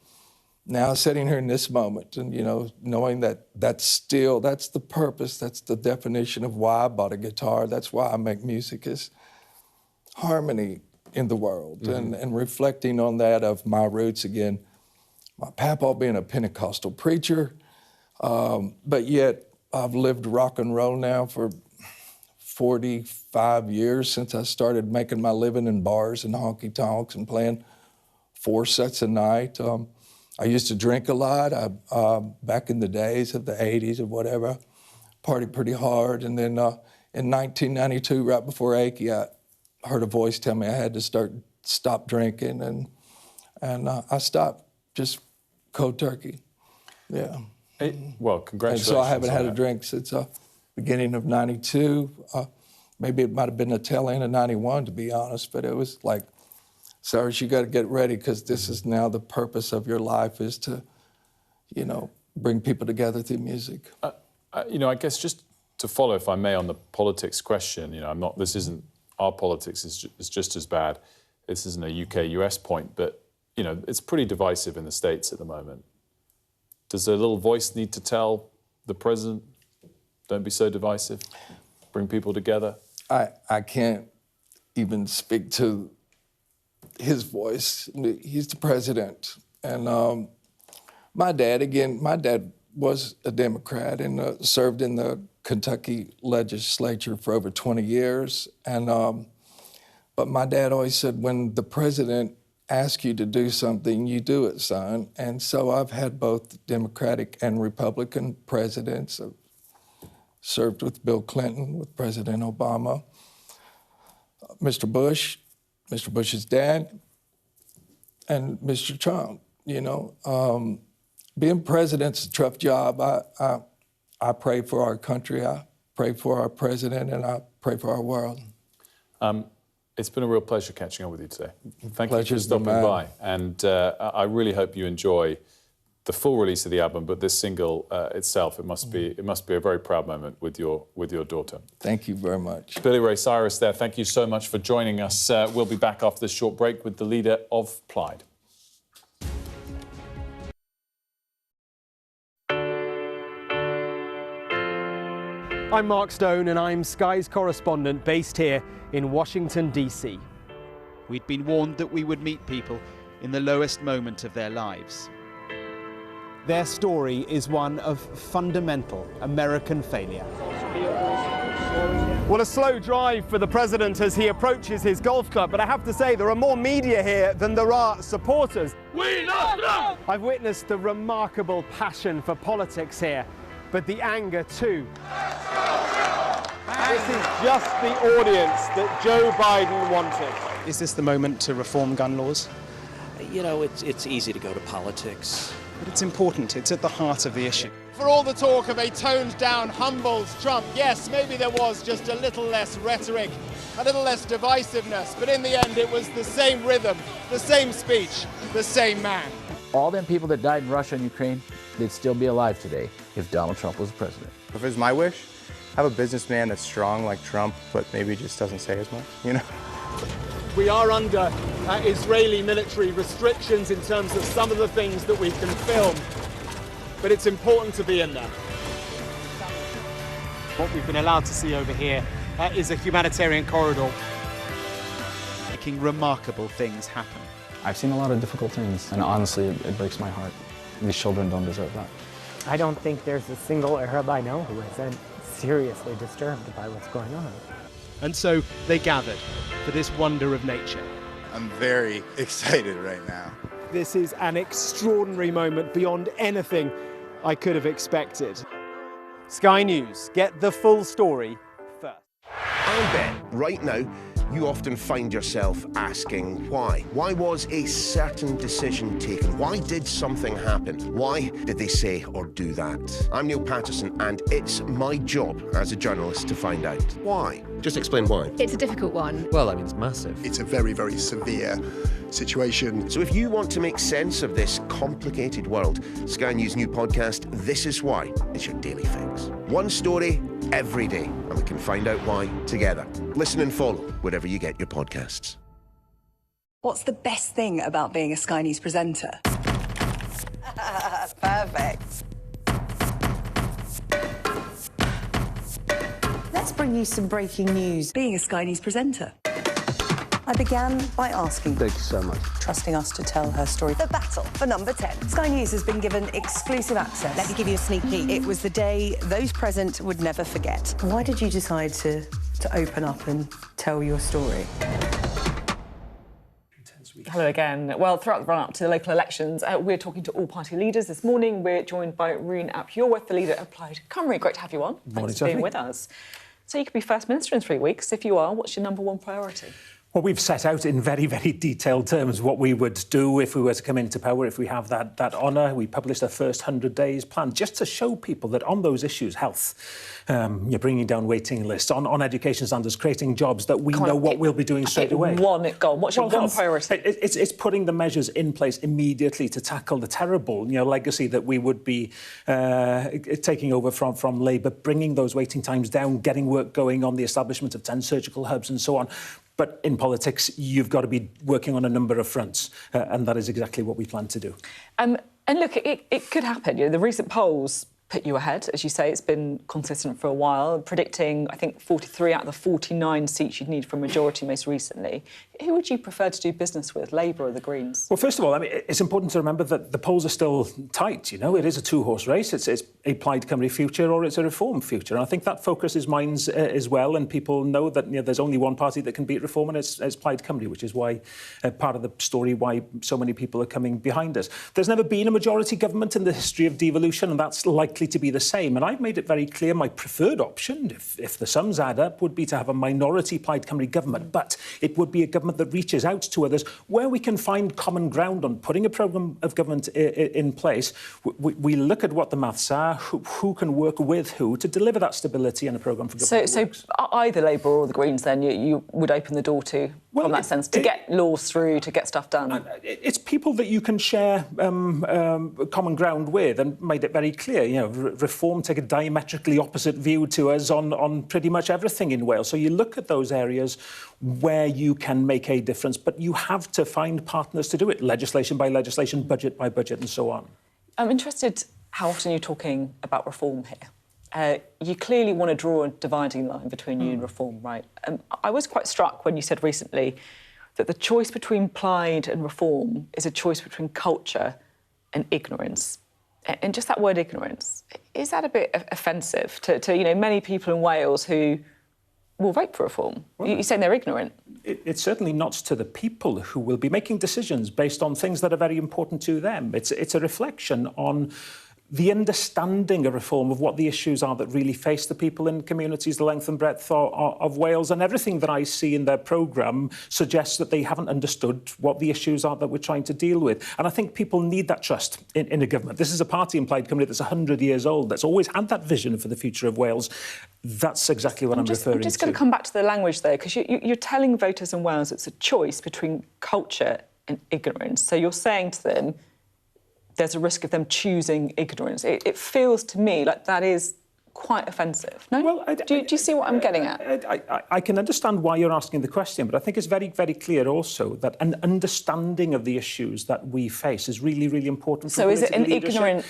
now sitting here in this moment and, you know, knowing that that's the purpose, that's the definition of why I bought a guitar. That's why I make music, is harmony in the world. And reflecting on that of my roots again. My papa being a Pentecostal preacher, but yet I've lived rock and roll now for 45 years since I started making my living in bars and honky-tonks and playing 4 sets a night. I used to drink a lot. Back in the days of the 80s or whatever, partied pretty hard. And then in 1992, right before Achy, I heard a voice tell me I had to stop drinking, and I stopped, just cold turkey. Yeah. Well, congratulations. And so I haven't had a drink since beginning of 92. Maybe it might have been the tail end of 91, to be honest, but it was like, Cyrus, you got to get ready, because this is now the purpose of your life, is to, you know, bring people together through music. You know, I guess just to follow, if I may, on the politics question, you know, our politics is just as bad. This isn't a UK-US point, but, you know, it's pretty divisive in the States at the moment. Does a little voice need to tell the president, don't be so divisive, bring people together? I can't even speak to his voice. He's the president. And my dad was a Democrat and served in the Kentucky legislature for over 20 years. And but my dad always said, when the president asks you to do something, you do it, son. And so I've had both Democratic and Republican presidents. I've served with Bill Clinton, with President Obama, Mr. Bush, Mr. Bush's dad, and Mr. Trump. You know, being president's a tough job. I pray for our country, I pray for our president, and I pray for our world. It's been a real pleasure catching up with you today. Thank you for stopping by. And I really hope you enjoy the full release of the album, but this single itself, it must be a very proud moment with your daughter. Thank you very much. Billy Ray Cyrus there, thank you so much for joining us. We'll be back after this short break with the leader of Plaid. I'm Mark Stone and I'm Sky's correspondent based here in Washington, D.C. We'd been warned that we would meet people in the lowest moment of their lives. Their story is one of fundamental American failure. Well, a slow drive for the president as he approaches his golf club, but I have to say there are more media here than there are supporters. We love Trump! I've witnessed the remarkable passion for politics here, but the anger too. This is just the audience that Joe Biden wanted. Is this the moment to reform gun laws? You know, it's easy to go to politics. But it's important, it's at the heart of the issue. For all the talk of a toned-down, humbled Trump, yes, maybe there was just a little less rhetoric, a little less divisiveness, but in the end it was the same rhythm, the same speech, the same man. All them people that died in Russia and Ukraine, they'd still be alive today if Donald Trump was president. If it was my wish, have a businessman that's strong like Trump, but maybe just doesn't say as much, you know? We are under Israeli military restrictions in terms of some of the things that we can film, but it's important to be in there. What we've been allowed to see over here is a humanitarian corridor. Making remarkable things happen. I've seen a lot of difficult things, and honestly, it breaks my heart. These children don't deserve that. I don't think there's a single Arab I know who isn't seriously disturbed by what's going on. And so they gathered for this wonder of nature. I'm very excited right now. This is an extraordinary moment beyond anything I could have expected. Sky News, get the full story first. I bet right now you often find yourself asking why. Why was a certain decision taken? Why did something happen? Why did they say or do that? I'm Neil Patterson, and it's my job as a journalist to find out why. Just explain why. It's a difficult one. Well, I mean, it's massive. It's a very, very severe situation. So if you want to make sense of this complicated world, Sky News' new podcast, This Is Why, is your daily fix. One story every day, and we can find out why together. Listen and follow wherever you get your podcasts. What's the best thing about being a Sky News presenter? Perfect. Let's bring you some breaking news. Being a Sky News presenter. I began by asking, Thank you so much. trusting us to tell her story. The battle for number 10. Sky News has been given exclusive access. Let me give you a sneak peek. It was the day those present would never forget. Why did you decide to open up and tell your story? Hello again. Well, throughout the run-up to the local elections, we're talking to all party leaders. This morning, we're joined by Rune Ap-Yorworth, the leader of Plaid Cymru. Great to have you on. Morning, Thanks for being with us. So you could be First Minister in 3 weeks. If you are, what's your #1 priority? Well, we've set out in very, very detailed terms what we would do if we were to come into power, if we have that honour. We published a first 100 days plan just to show people that on those issues, health, you're bringing down waiting lists, on education standards, creating jobs, that we know what we'll be doing straight away. What's your one priority? It's putting the measures in place immediately to tackle the terrible, legacy that we would be taking over from Labour, bringing those waiting times down, getting work going on the establishment of 10 surgical hubs and so on. But in politics, you've got to be working on a number of fronts, and that is exactly what we plan to do. And look, it could happen. The recent polls put you ahead. As you say, it's been consistent for a while, predicting, I think, 43 out of the 49 seats you'd need for a majority most recently. Who would you prefer to do business with, Labour or the Greens? Well, first of all, it's important to remember that the polls are still tight, It is a two-horse race. It's a Plaid Cymru future or it's a Reform future. And I think that focuses minds as well, and people know that there's only one party that can beat Reform, and it's Plaid Cymru, which is why part of the story why so many people are coming behind us. There's never been a majority government in the history of devolution, and that's likely to be the same. And I've made it very clear my preferred option, if the sums add up, would be to have a minority Plaid Cymru government, but it would be a government that reaches out to others where we can find common ground on putting a programme of government in place. We look at what the maths are, who can work with who to deliver that stability and a programme for government. So either Labour or the Greens, then, you would open the door to, from that sense, to get laws through, to get stuff done? It's people that you can share common ground with, and made it very clear, Reform take a diametrically opposite view to us on pretty much everything in Wales. So you look at those areas where you can make a difference, but you have to find partners to do it, legislation by legislation, budget by budget, and so on. I'm interested how often you're talking about Reform here. You clearly want to draw a dividing line between you and Reform, right? I was quite struck when you said recently that the choice between Plaid and Reform is a choice between culture and ignorance. And just that word ignorance, is that a bit offensive to many people in Wales who will vote for Reform? You're saying they're ignorant? It's certainly not to the people who will be making decisions based on things that are very important to them. It's a reflection on the understanding of Reform, of what the issues are that really face the people in communities, the length and breadth of Wales, and everything that I see in their programme suggests that they haven't understood what the issues are that we're trying to deal with. And I think people need that trust in a government. This is a party in Plaid Cymru that's 100 years old, that's always had that vision for the future of Wales. That's exactly what I'm referring to. I'm just going to come back to the language there, because you're telling voters in Wales it's a choice between culture and ignorance. So you're saying to them, there's a risk of them choosing ignorance. It feels to me like that is quite offensive. No? Well, do you see what I'm getting at? I can understand why you're asking the question, but I think it's very, very clear also that an understanding of the issues that we face is really, really important. So is it an ignorant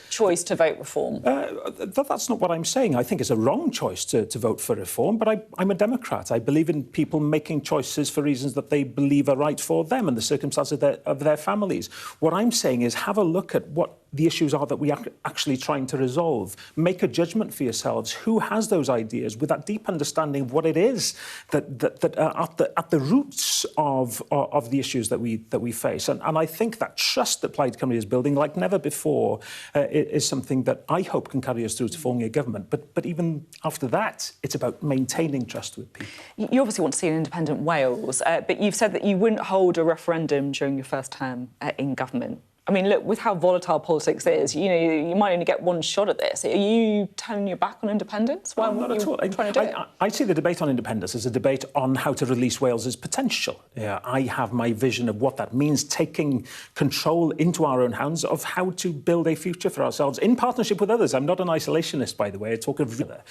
choice to vote Reform? That's not what I'm saying. I think it's a wrong choice to vote for Reform, but I'm a Democrat. I believe in people making choices for reasons that they believe are right for them and the circumstances of their families. What I'm saying is have a look at what the issues are that we are actually trying to resolve. Make a judgment for yourselves. Who has those ideas with that deep understanding of what it is that are at the roots of the issues that we face? And I think that trust that Plaid Cymru is building like never before is something that I hope can carry us through to forming a government. But even after that, it's about maintaining trust with people. You obviously want to see an independent Wales, but you've said that you wouldn't hold a referendum during your first term in government. I mean, look, with how volatile politics is, you might only get one shot at this. Are you turning your back on independence? Why not at all. Trying to do it? I see the debate on independence as a debate on how to release Wales's potential. I have my vision of what that means, taking control into our own hands of how to build a future for ourselves in partnership with others. I'm not an isolationist, by the way. I talk of other.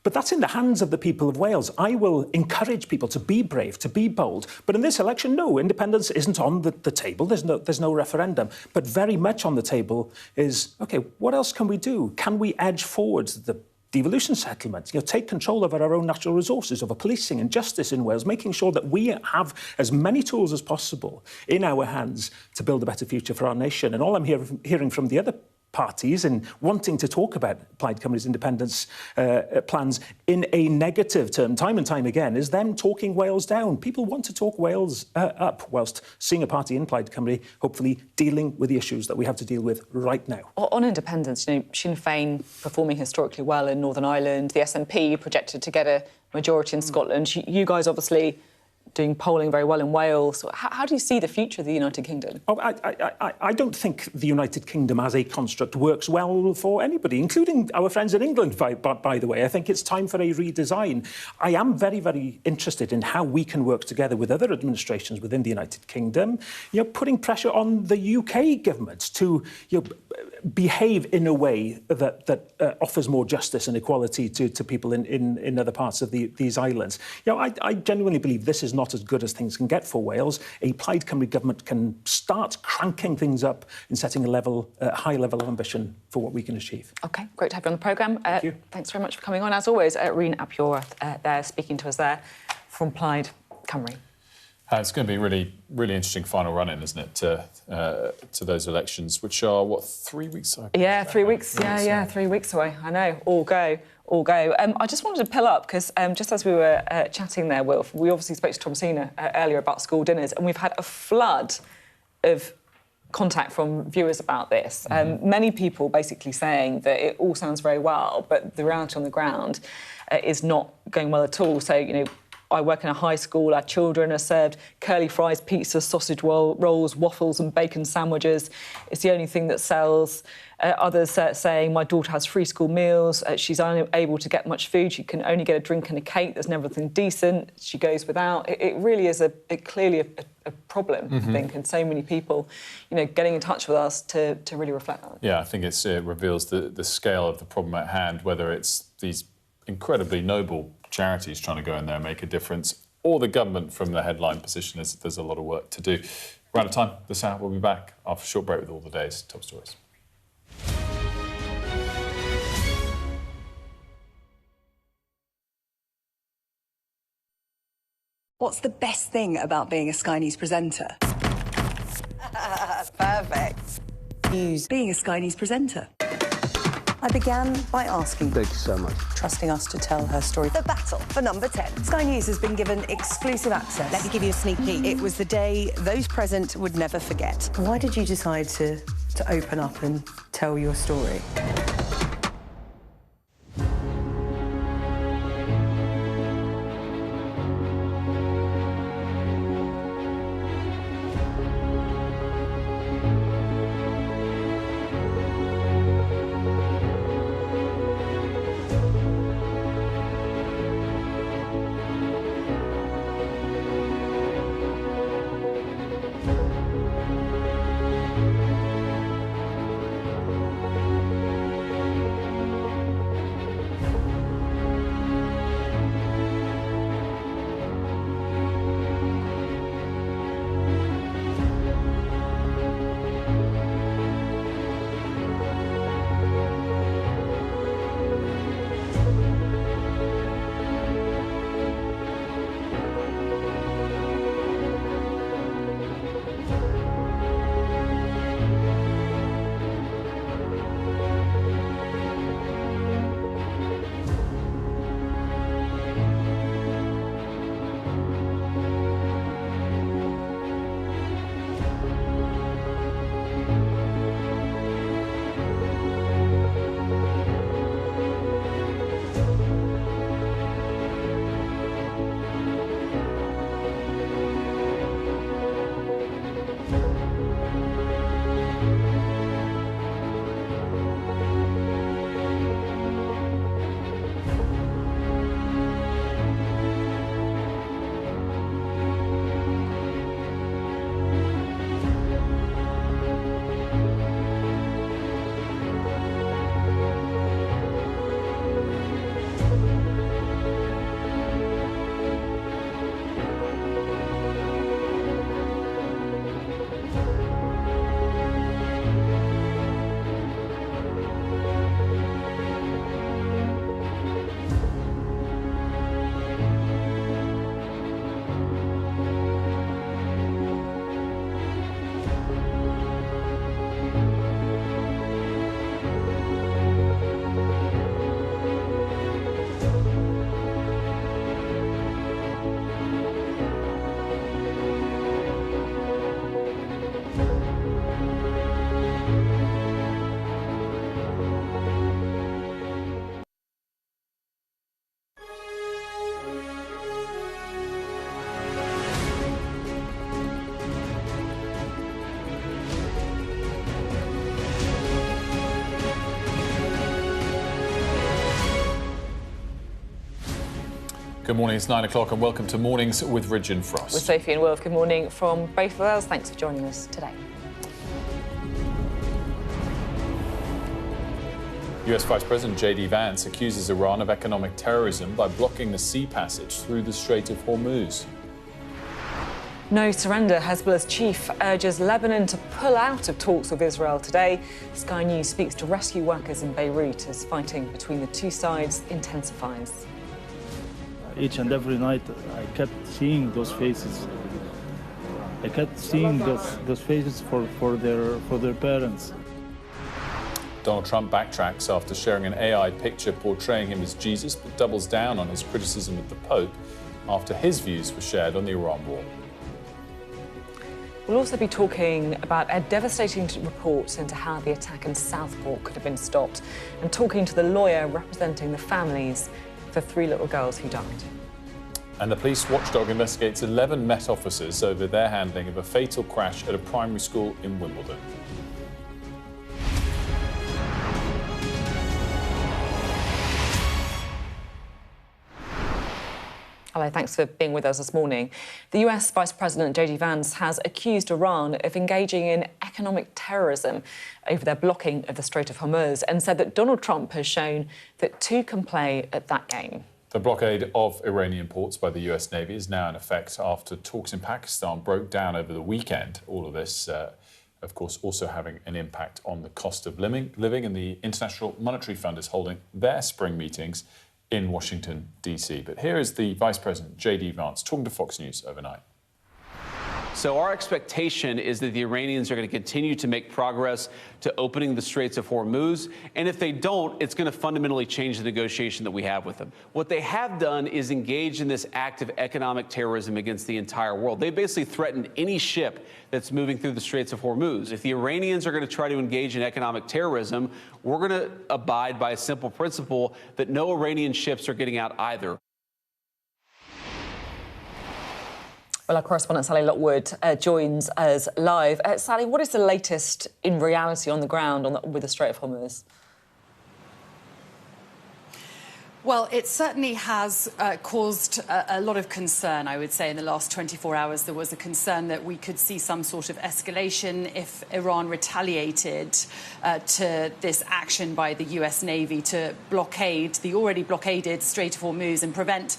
But that's in the hands of the people of Wales. I will encourage people to be brave, to be bold. But in this election, no, independence isn't on the table. There's no referendum. But very much on the table is, OK, what else can we do? Can we edge forward the devolution settlement, take control over our own natural resources, over policing and justice in Wales, making sure that we have as many tools as possible in our hands to build a better future for our nation? And all I'm hearing from the other parties and wanting to talk about Plaid Cymru's independence plans in a negative term, time and time again, is them talking Wales down. People want to talk Wales up, whilst seeing a party in Plaid Cymru hopefully dealing with the issues that we have to deal with right now. On independence, Sinn Féin performing historically well in Northern Ireland, the SNP projected to get a majority in Scotland. You guys obviously doing polling very well in Wales. How do you see the future of the United Kingdom? Oh, I don't think the United Kingdom as a construct works well for anybody, including our friends in England, by the way. I think it's time for a redesign. I am very, very interested in how we can work together with other administrations within the United Kingdom, putting pressure on the UK government to behave in a way that offers more justice and equality to people in other parts of these islands. I genuinely believe this is not as good as things can get for Wales. A Plaid Cymru government can start cranking things up and setting a high level of ambition for what we can achieve. OK, great to have you on the programme. Thank you. Thanks very much for coming on. As always, Reen Apyorth there speaking to us there from Plaid Cymru. It's going to be really, really interesting final run-in, isn't it, to those elections, which are, what, 3 weeks away? Yeah, 3 weeks. Yeah, 3 weeks away. I know. All go. I just wanted to pull up, because just as we were chatting there, Wilf, we obviously spoke to Thomasina earlier about school dinners, and we've had a flood of contact from viewers about this. Many people basically saying that it all sounds very well, but the reality on the ground is not going well at all. So, I work in a high school. Our children are served curly fries, pizza, sausage rolls, waffles and bacon sandwiches. It's the only thing that sells. Others saying, my daughter has free school meals. She's unable to get much food. She can only get a drink and a cake. There's never anything decent. She goes without. It really is clearly a problem, I think, and so many people, getting in touch with us to really reflect on it. Yeah, I think it reveals the scale of the problem at hand, whether it's these incredibly noble charities trying to go in there and make a difference, or the government from the headline position. There's a lot of work to do. We're out of time this hour. We'll be back after a short break with all the day's top stories. What's the best thing about being a Sky News presenter? Perfect. News. Being a Sky News presenter. I began by asking... Thank you so much. ...trusting us to tell her story. The battle for number 10. Sky News has been given exclusive access. Let me give you a sneak peek. It was the day those present would never forget. Why did you decide to open up and tell your story? Good morning, it's 9 o'clock and welcome to Mornings with Ridge and Frost. With Sophie and Wilf, good morning from both of us. Thanks for joining us today. US Vice President J.D. Vance accuses Iran of economic terrorism by blocking the sea passage through the Strait of Hormuz. No surrender. Hezbollah's chief urges Lebanon to pull out of talks with Israel today. Sky News speaks to rescue workers in Beirut as fighting between the two sides intensifies. Each and every night I kept seeing those faces. I kept seeing those faces for their parents. Donald Trump backtracks after sharing an AI picture portraying him as Jesus, but doubles down on his criticism of the Pope after his views were shared on the Iran war. We'll also be talking about a devastating report into how the attack in Southport could have been stopped and talking to the lawyer representing the families of the 3 little girls who died. And the police watchdog investigates 11 Met officers over their handling of a fatal crash at a primary school in Wimbledon. Hello, thanks for being with us this morning. The US Vice President J.D. Vance has accused Iran of engaging in economic terrorism over their blocking of the Strait of Hormuz and said that Donald Trump has shown that two can play at that game. The blockade of Iranian ports by the US Navy is now in effect after talks in Pakistan broke down over the weekend. All of this, of course, also having an impact on the cost of living, and the International Monetary Fund is holding their spring meetings in Washington, D.C. But here is the Vice President, J.D. Vance, talking to Fox News overnight. So our expectation is that the Iranians are going to continue to make progress to opening the Straits of Hormuz. And if they don't, it's going to fundamentally change the negotiation that we have with them. What they have done is engage in this act of economic terrorism against the entire world. They basically threatened any ship that's moving through the Straits of Hormuz. If the Iranians are going to try to engage in economic terrorism, we're going to abide by a simple principle that no Iranian ships are getting out either. Well, our correspondent Sally Lockwood joins us live. Sally, what is the latest in reality on the ground with the Strait of Hormuz? Well, it certainly has caused a lot of concern, I would say, in the last 24 hours. There was a concern that we could see some sort of escalation if Iran retaliated to this action by the US Navy to blockade the already blockaded Strait of Hormuz and prevent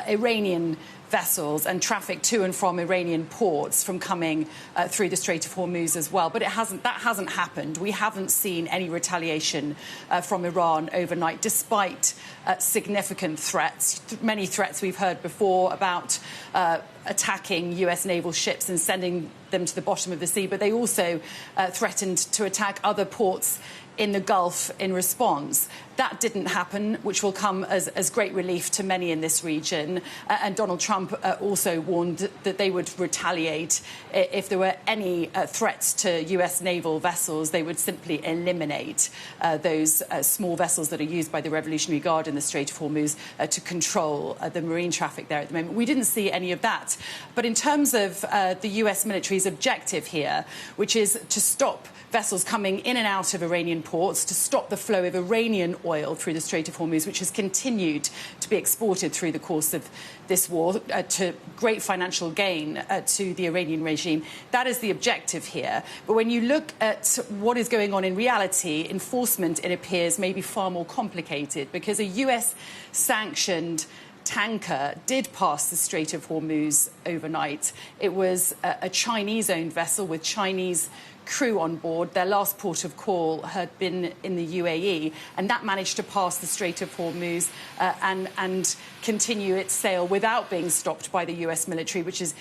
Iranian vessels and traffic to and from Iranian ports from coming through the Strait of Hormuz as well. But that hasn't happened. We haven't seen any retaliation from Iran overnight, despite significant threats, many threats we've heard before about attacking US naval ships and sending them to the bottom of the sea. But they also threatened to attack other ports in the Gulf in response. That didn't happen, which will come as great relief to many in this region. And Donald Trump also warned that they would retaliate if there were any threats to US naval vessels. They would simply eliminate those small vessels that are used by the Revolutionary Guard in the Strait of Hormuz to control the marine traffic there at the moment. We didn't see any of that. But in terms of the US military's objective here, which is to stop vessels coming in and out of Iranian ports, to stop the flow of Iranian oil through the Strait of Hormuz, which has continued to be exported through the course of this war to great financial gain to the Iranian regime. That is the objective here. But when you look at what is going on in reality, enforcement, it appears, may be far more complicated, because a US-sanctioned tanker did pass the Strait of Hormuz overnight. It was a Chinese-owned vessel with Chinese crew on board. Their last port of call had been in the UAE, and that managed to pass the Strait of Hormuz and continue its sail without being stopped by the US military, which is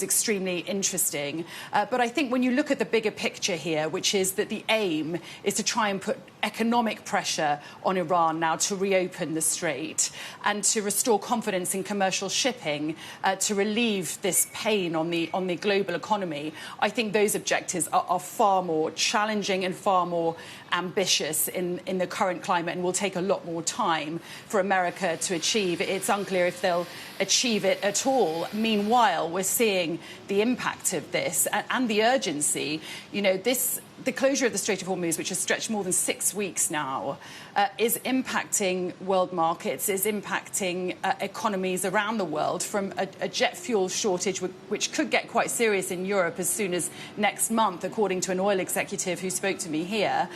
extremely interesting. But I think when you look at the bigger picture here, which is that the aim is to try and put economic pressure on Iran now to reopen the strait and to restore confidence in commercial shipping, to relieve this pain on the global economy, I think those objectives are far more challenging and far more ambitious in the current climate, and will take a lot more time for America to achieve. It's unclear if they'll achieve it at all. Meanwhile, we're seeing the impact of this and the urgency. You know, this the closure of the Strait of Hormuz, which has stretched more than 6 weeks now, is impacting world markets, is impacting economies around the world, from a jet fuel shortage, which could get quite serious in Europe as soon as next month, according to an oil executive who spoke to me here,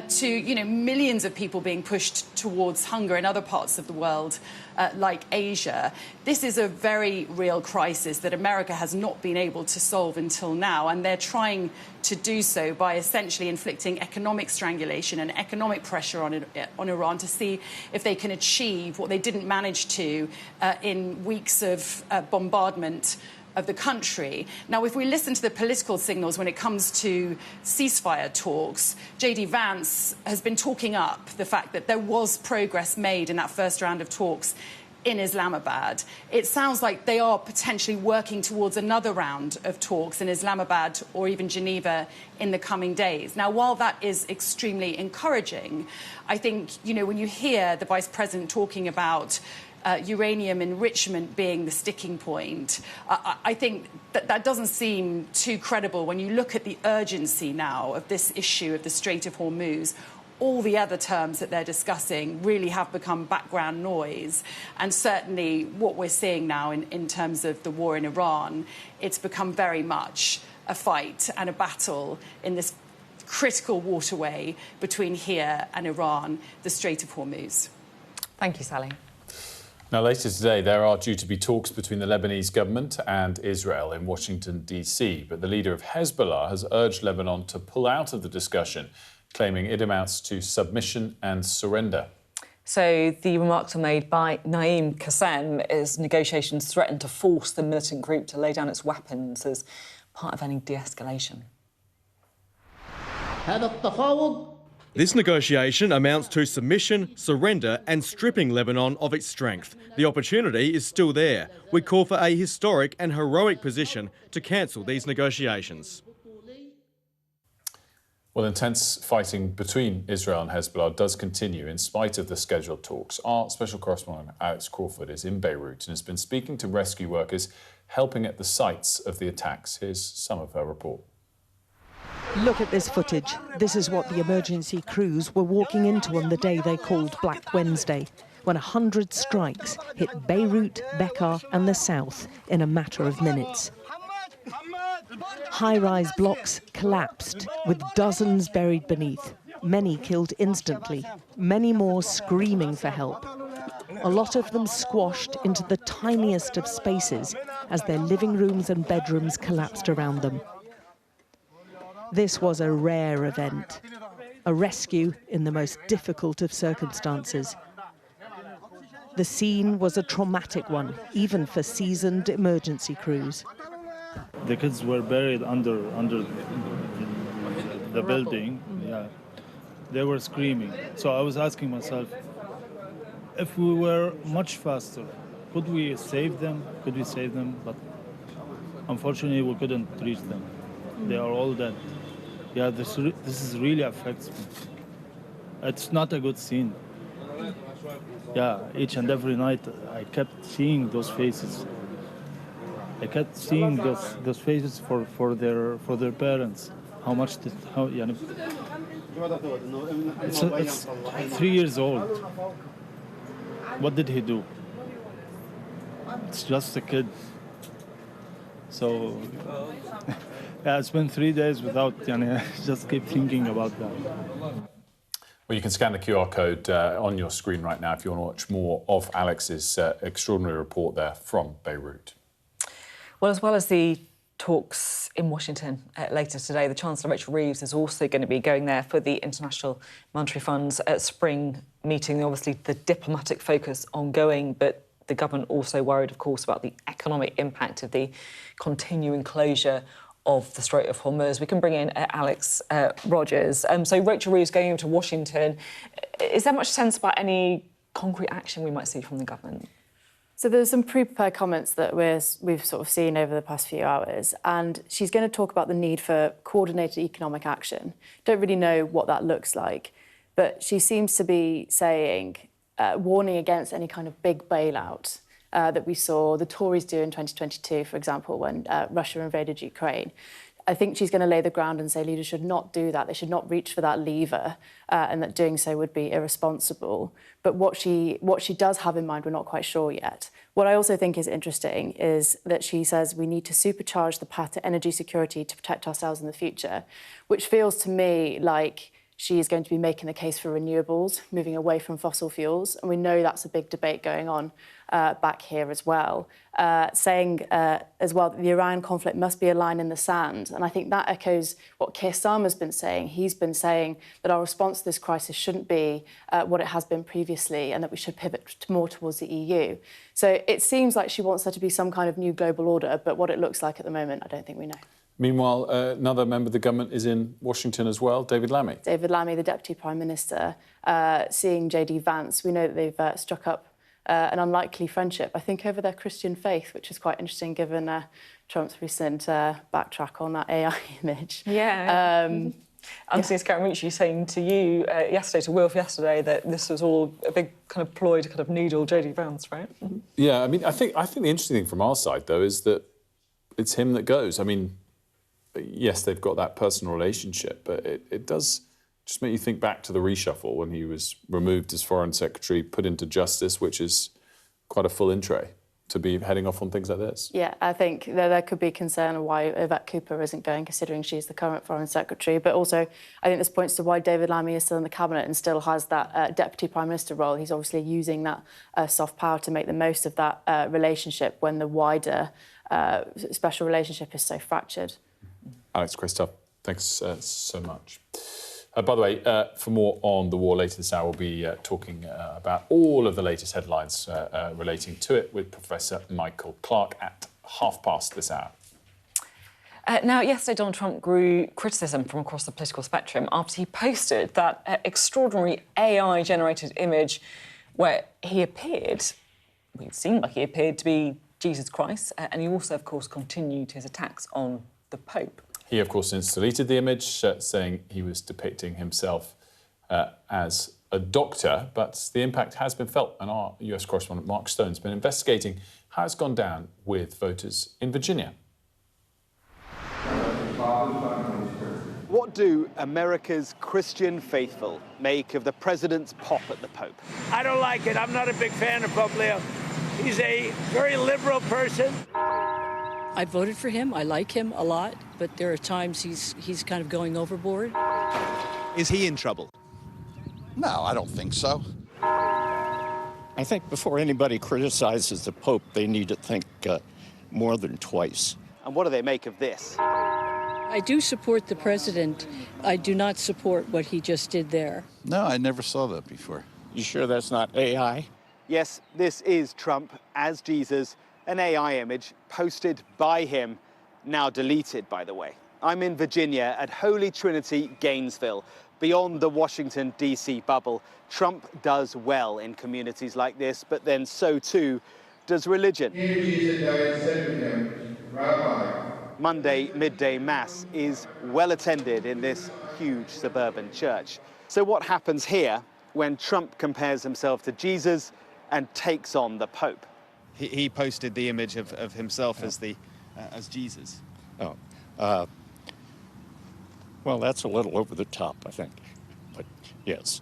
to, you know, millions of people being pushed towards hunger in other parts of the world, like Asia. This is a very real crisis that America has not been able to solve until now, and they're trying to do so by essentially inflicting economic strangulation and economic pressure on Iran to see if they can achieve what they didn't manage to in weeks of bombardment of the country. Now, if we listen to the political signals when it comes to ceasefire talks, J.D. Vance has been talking up the fact that there was progress made in that first round of talks in Islamabad. It sounds like they are potentially working towards another round of talks in Islamabad or even Geneva in the coming days. Now, while that is extremely encouraging, I think, you know, when you hear the Vice President talking about uranium enrichment being the sticking point, I think that doesn't seem too credible when you look at the urgency now of this issue of the Strait of Hormuz. All the other terms that they're discussing really have become background noise. And certainly what we're seeing now in terms of the war in Iran, it's become very much a fight and a battle in this critical waterway between here and Iran, the Strait of Hormuz. Thank you, Sally. Now, later today, there are due to be talks between the Lebanese government and Israel in Washington, D.C. But the leader of Hezbollah has urged Lebanon to pull out of the discussion, claiming it amounts to submission and surrender. So the remarks are made by Naim Qassem as negotiations threaten to force the militant group to lay down its weapons as part of any de-escalation. This negotiation amounts to submission, surrender and stripping Lebanon of its strength. The opportunity is still there. We call for a historic and heroic position to cancel these negotiations. Well, intense fighting between Israel and Hezbollah does continue in spite of the scheduled talks. Our special correspondent, Alex Crawford, is in Beirut and has been speaking to rescue workers helping at the sites of the attacks. Here's some of her report. Look at this footage. This is what the emergency crews were walking into on the day they called Black Wednesday, when 100 strikes hit Beirut, Bekaa and the south in a matter of minutes. High-rise blocks collapsed, with dozens buried beneath, many killed instantly, many more screaming for help. A lot of them squashed into the tiniest of spaces as their living rooms and bedrooms collapsed around them. This was a rare event, a rescue in the most difficult of circumstances. The scene was a traumatic one, even for seasoned emergency crews. The kids were buried under the building. Yeah, they were screaming. So I was asking myself, if we were much faster, could we save them? Could we save them? But unfortunately, we couldn't reach them. They are all dead. Yeah, this is really affects me. It's not a good scene. Yeah, each and every night I kept seeing those faces. I kept seeing those faces for their parents. It's 3 years old. What did he do? It's just a kid. So yeah, it's been 3 days without. I just keep thinking about that. Well, you can scan the QR code on your screen right now if you want to watch more of Alex's extraordinary report there from Beirut. Well, as well as the talks in Washington later today, the Chancellor Rachel Reeves is also going to be going there for the International Monetary Fund's spring meeting. Obviously, the diplomatic focus ongoing, but the government also worried, of course, about the economic impact of the continuing closure of the Strait of Hormuz. We can bring in Alex Rogers. So Rachel Reeves going into Washington. Is there much sense about any concrete action we might see from the government? So there's some pre-prepared comments that we've sort of seen over the past few hours, and she's going to talk about the need for coordinated economic action. Don't really know what that looks like, but she seems to be saying, warning against any kind of big bailout that we saw the Tories do in 2022, for example, when Russia invaded Ukraine. I think she's going to lay the ground and say leaders should not do that. They should not reach for that lever, and that doing so would be irresponsible. But what she does have in mind, we're not quite sure yet. What I also think is interesting is that she says we need to supercharge the path to energy security to protect ourselves in the future, which feels to me like she is going to be making the case for renewables, moving away from fossil fuels. And we know that's a big debate going on back here as well, saying as well that the Iran conflict must be a line in the sand. And I think that echoes what Keir Starmer's been saying. He's been saying that our response to this crisis shouldn't be what it has been previously, and that we should pivot more towards the EU. So it seems like she wants there to be some kind of new global order, but what it looks like at the moment, I don't think we know. Meanwhile, another member of the government is in Washington as well, David Lammy. David Lammy, the Deputy Prime Minister, seeing JD Vance. We know that they've struck up an unlikely friendship, I think, over their Christian faith, which is quite interesting given Trump's recent backtrack on that AI image. Yeah. Anthony Scaramucci saying to you yesterday, to Wilf yesterday, that this was all a big kind of ploy to kind of noodle JD Vance, right? Mm-hmm. Yeah, I mean, I think the interesting thing from our side, though, is that it's him that goes. I mean, yes, they've got that personal relationship, but it does just make you think back to the reshuffle when he was removed as Foreign Secretary, put into Justice, which is quite a full in tray to be heading off on things like this. Yeah, I think there could be concern why Yvette Cooper isn't going, considering she's the current Foreign Secretary. But also, I think this points to why David Lammy is still in the Cabinet and still has that Deputy Prime Minister role. He's obviously using that soft power to make the most of that relationship when the wider special relationship is so fractured. Alex, Christoph, thanks so much. By the way, for more on the war later this hour, we'll be talking about all of the latest headlines relating to it with Professor Michael Clark at past this hour. Now, yesterday, Donald Trump grew criticism from across the political spectrum after he posted that extraordinary AI-generated image where he appeared, it seemed like he appeared to be Jesus Christ, and he also, of course, continued his attacks on the Pope. He, of course, since deleted the image, saying he was depicting himself as a doctor, but the impact has been felt, and our US correspondent Mark Stone's been investigating how it's gone down with voters in Virginia. What do America's Christian faithful make of the president's pop at the Pope? I don't like it. I'm not a big fan of Pope Leo. He's a very liberal person. I voted for him. I like him a lot, but there are times he's kind of going overboard. Is he in trouble? No, I don't think so. I think before anybody criticizes the Pope, they need to think more than twice. And what do they make of this? I do support the president. I do not support what he just did there. No, I never saw that before. You sure that's not AI? Yes, this is Trump as Jesus, an AI image posted by him, now deleted, by the way. I'm in Virginia at Holy Trinity, Gainesville, beyond the Washington, D.C. bubble. Trump does well in communities like this, but then so too does religion. Monday midday mass is well attended in this huge suburban church. So what happens here when Trump compares himself to Jesus and takes on the Pope? He posted the image of himself as Jesus. Oh, well, that's a little over the top, I think. But yes.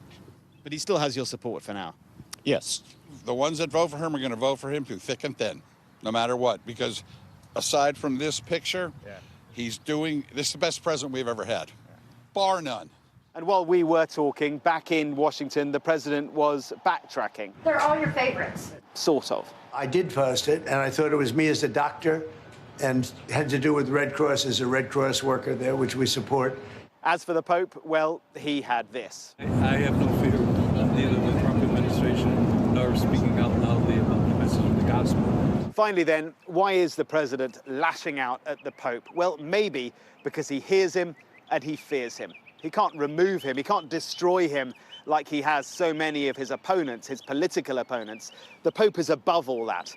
But he still has your support for now. Yes. The ones that vote for him are going to vote for him through thick and thin, no matter what. Because aside from this picture, this is the best president we've ever had, bar none. And while we were talking, back in Washington, the president was backtracking. They're all your favorites. Sort of. I did post it, and I thought it was me as a doctor, and had to do with Red Cross as a Red Cross worker there, which we support. As for the Pope, well, he had this. I have no fear of neither the Trump administration nor speaking out loudly about the message of the gospel. Finally then, why is the president lashing out at the Pope? Well, maybe because he hears him and he fears him. He can't remove him, he can't destroy him like he has so many of his opponents, his political opponents. The Pope is above all that.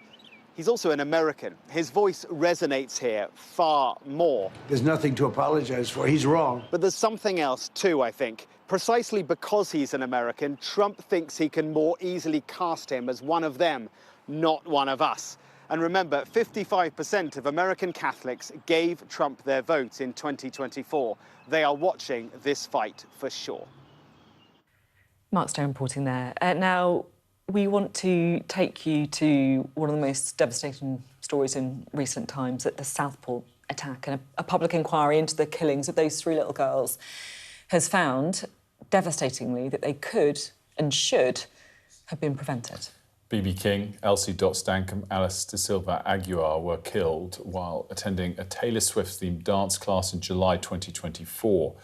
He's also an American. His voice resonates here far more. There's nothing to apologize for. He's wrong. But there's something else too, I think. Precisely because he's an American, Trump thinks he can more easily cast him as one of them, not one of us. And remember, 55% of American Catholics gave Trump their vote in 2024. They are watching this fight for sure. Mark Stone reporting there. Now, we want to take you to one of the most devastating stories in recent times, at the Southport attack. And a public inquiry into the killings of those 3 little girls has found, devastatingly, that they could and should have been prevented. B.B. King, Elsie Dot-Stankham, Alice De Silva Aguiar were killed while attending a Taylor Swift-themed dance class in July 2024.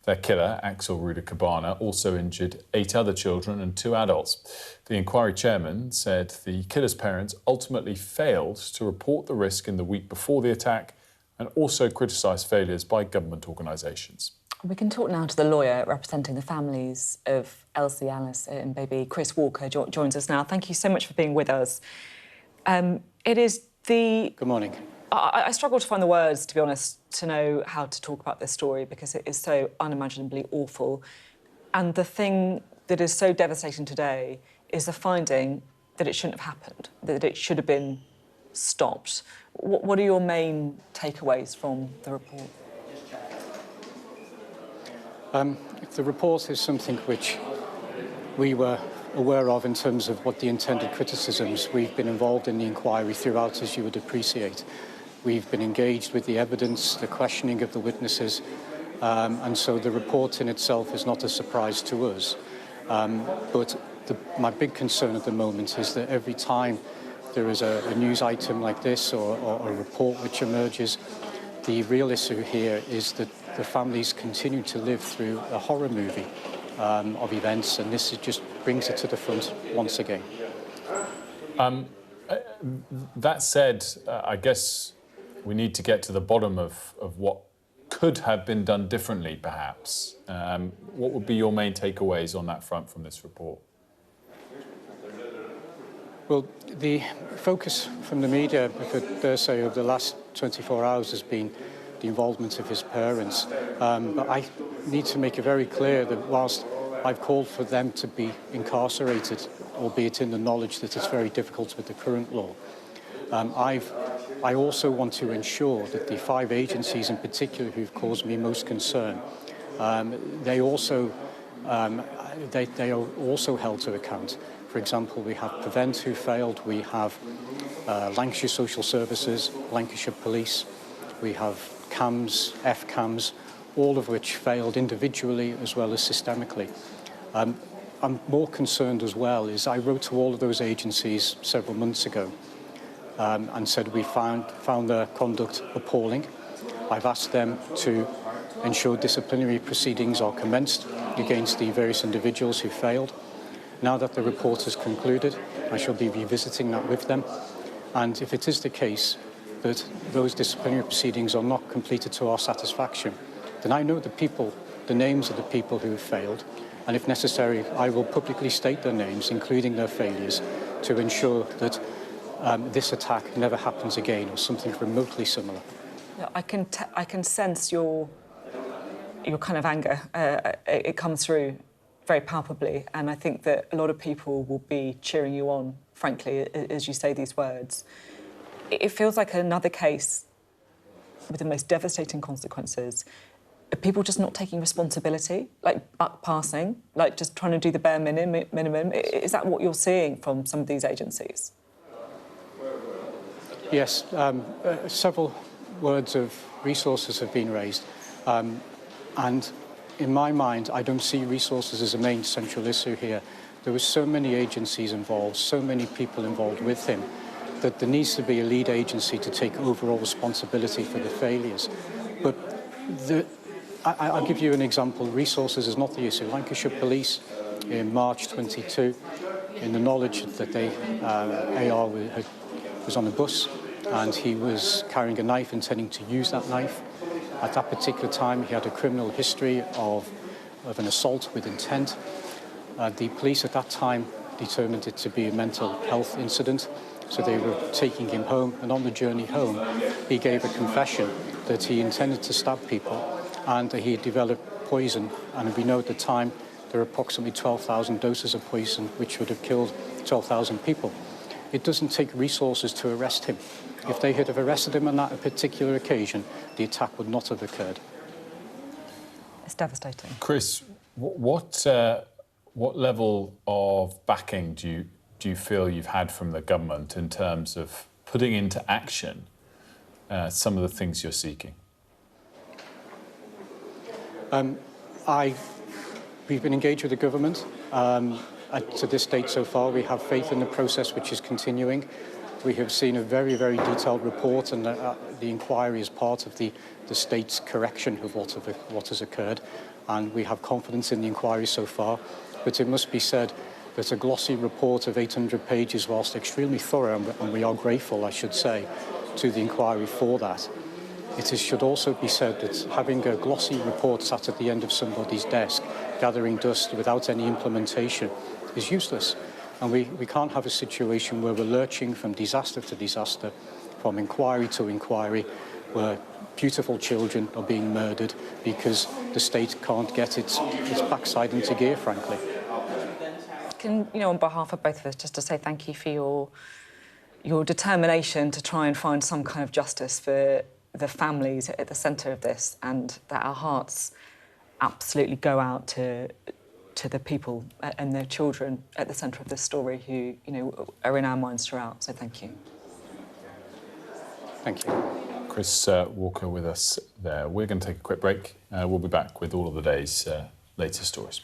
Their killer, Axel Ruda Cabana, also injured 8 other children and 2 adults. The inquiry chairman said the killer's parents ultimately failed to report the risk in the week before the attack and also criticised failures by government organisations. We can talk now to the lawyer representing the families of Elsie, Alice and baby. Chris Walker joins us now. Thank you so much for being with us. It is the... Good morning. I struggle to find the words, to be honest, to know how to talk about this story because it is so unimaginably awful. And the thing that is so devastating today is the finding that it shouldn't have happened, that it should have been stopped. What are your main takeaways from the report? The report is something which we were aware of in terms of what the intended criticisms. We've been involved in the inquiry throughout, as you would appreciate. We've been engaged with the evidence, the questioning of the witnesses, and so the report in itself is not a surprise to us. But my big concern at the moment is that every time there is a news item like this or a report which emerges, the real issue here is that the families continue to live through a horror movie of events, and this just brings it to the front once again. That said, I guess we need to get to the bottom of what could have been done differently, perhaps. What would be your main takeaways on that front from this report? Well, the focus from the media, if I dare say, over the last 24 hours has been the involvement of his parents. But I need to make it very clear that whilst I've called for them to be incarcerated, albeit in the knowledge that it's very difficult with the current law, I also want to ensure that the 5 agencies in particular who've caused me most concern, they are also held to account. For example, we have Prevent, who failed. We have Lancashire Social Services, Lancashire Police. We have CAMS, FCAMS, all of which failed individually as well as systemically. I'm more concerned as well is I wrote to all of those agencies several months ago and said we found their conduct appalling. I've asked them to ensure disciplinary proceedings are commenced against the various individuals who failed. Now that the report has concluded, I shall be revisiting that with them. And if it is the case that those disciplinary proceedings are not completed to our satisfaction, then I know the names of the people who have failed, and if necessary, I will publicly state their names, including their failures, to ensure that this attack never happens again or something remotely similar. Yeah, I can sense your kind of anger. It comes through very palpably, and I think that a lot of people will be cheering you on, frankly, as you say these words. It feels like another case with the most devastating consequences. Are people just not taking responsibility, like buck passing, like just trying to do the bare minimum? Is that what you're seeing from some of these agencies? Yes, several words of resources have been raised. And in my mind, I don't see resources as a main central issue here. There were so many agencies involved, so many people involved with him, that there needs to be a lead agency to take overall responsibility for the failures. But I'll give you an example. Resources is not the issue. Lancashire Police, in March 22, in the knowledge that AR was on a bus and he was carrying a knife, intending to use that knife. At that particular time, he had a criminal history of an assault with intent. The police at that time determined it to be a mental health incident, so they were taking him home, and on the journey home, he gave a confession that he intended to stab people and that he had developed poison. And we know at the time there were approximately 12,000 doses of poison, which would have killed 12,000 people. It doesn't take resources to arrest him. If they had have arrested him on that particular occasion, the attack would not have occurred. It's devastating. Chris, what level of backing do you feel you've had from the government in terms of putting into action some of the things you're seeking? We've been engaged with the government. To this date so far, we have faith in the process which is continuing. We have seen a very, very detailed report, and the inquiry is part of the state's correction of what has occurred. And we have confidence in the inquiry so far. But it must be said that a glossy report of 800 pages, whilst extremely thorough, and we are grateful, I should say, to the inquiry for that, should also be said that having a glossy report sat at the end of somebody's desk, gathering dust without any implementation, is useless. And we can't have a situation where we're lurching from disaster to disaster, from inquiry to inquiry, where beautiful children are being murdered because the state can't get its backside into gear, frankly. Can, on behalf of both of us, just to say thank you for your determination to try and find some kind of justice for the families at the centre of this, and that our hearts absolutely go out to the people and their children at the centre of this story who, are in our minds throughout. So thank you. Thank you. Chris Walker with us there. We're going to take a quick break. We'll be back with all of the day's latest stories.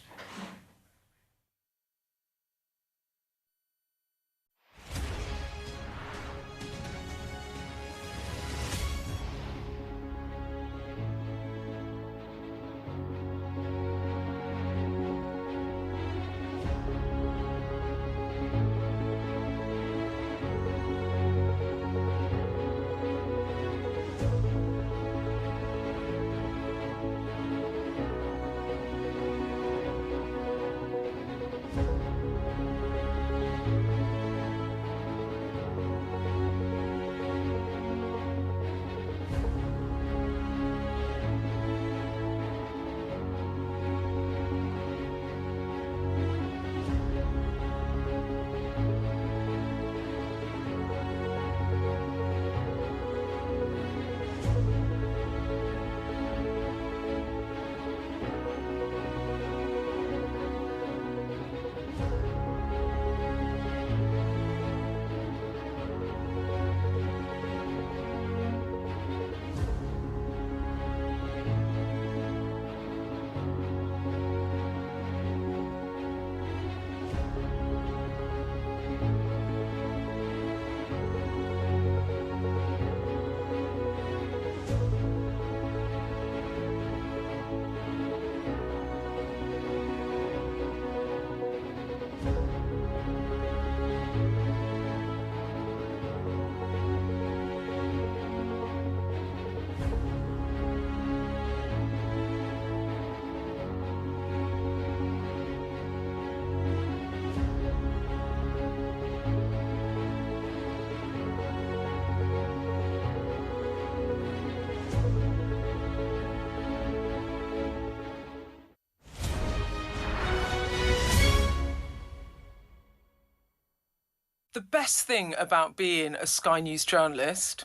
The best thing about being a Sky News journalist...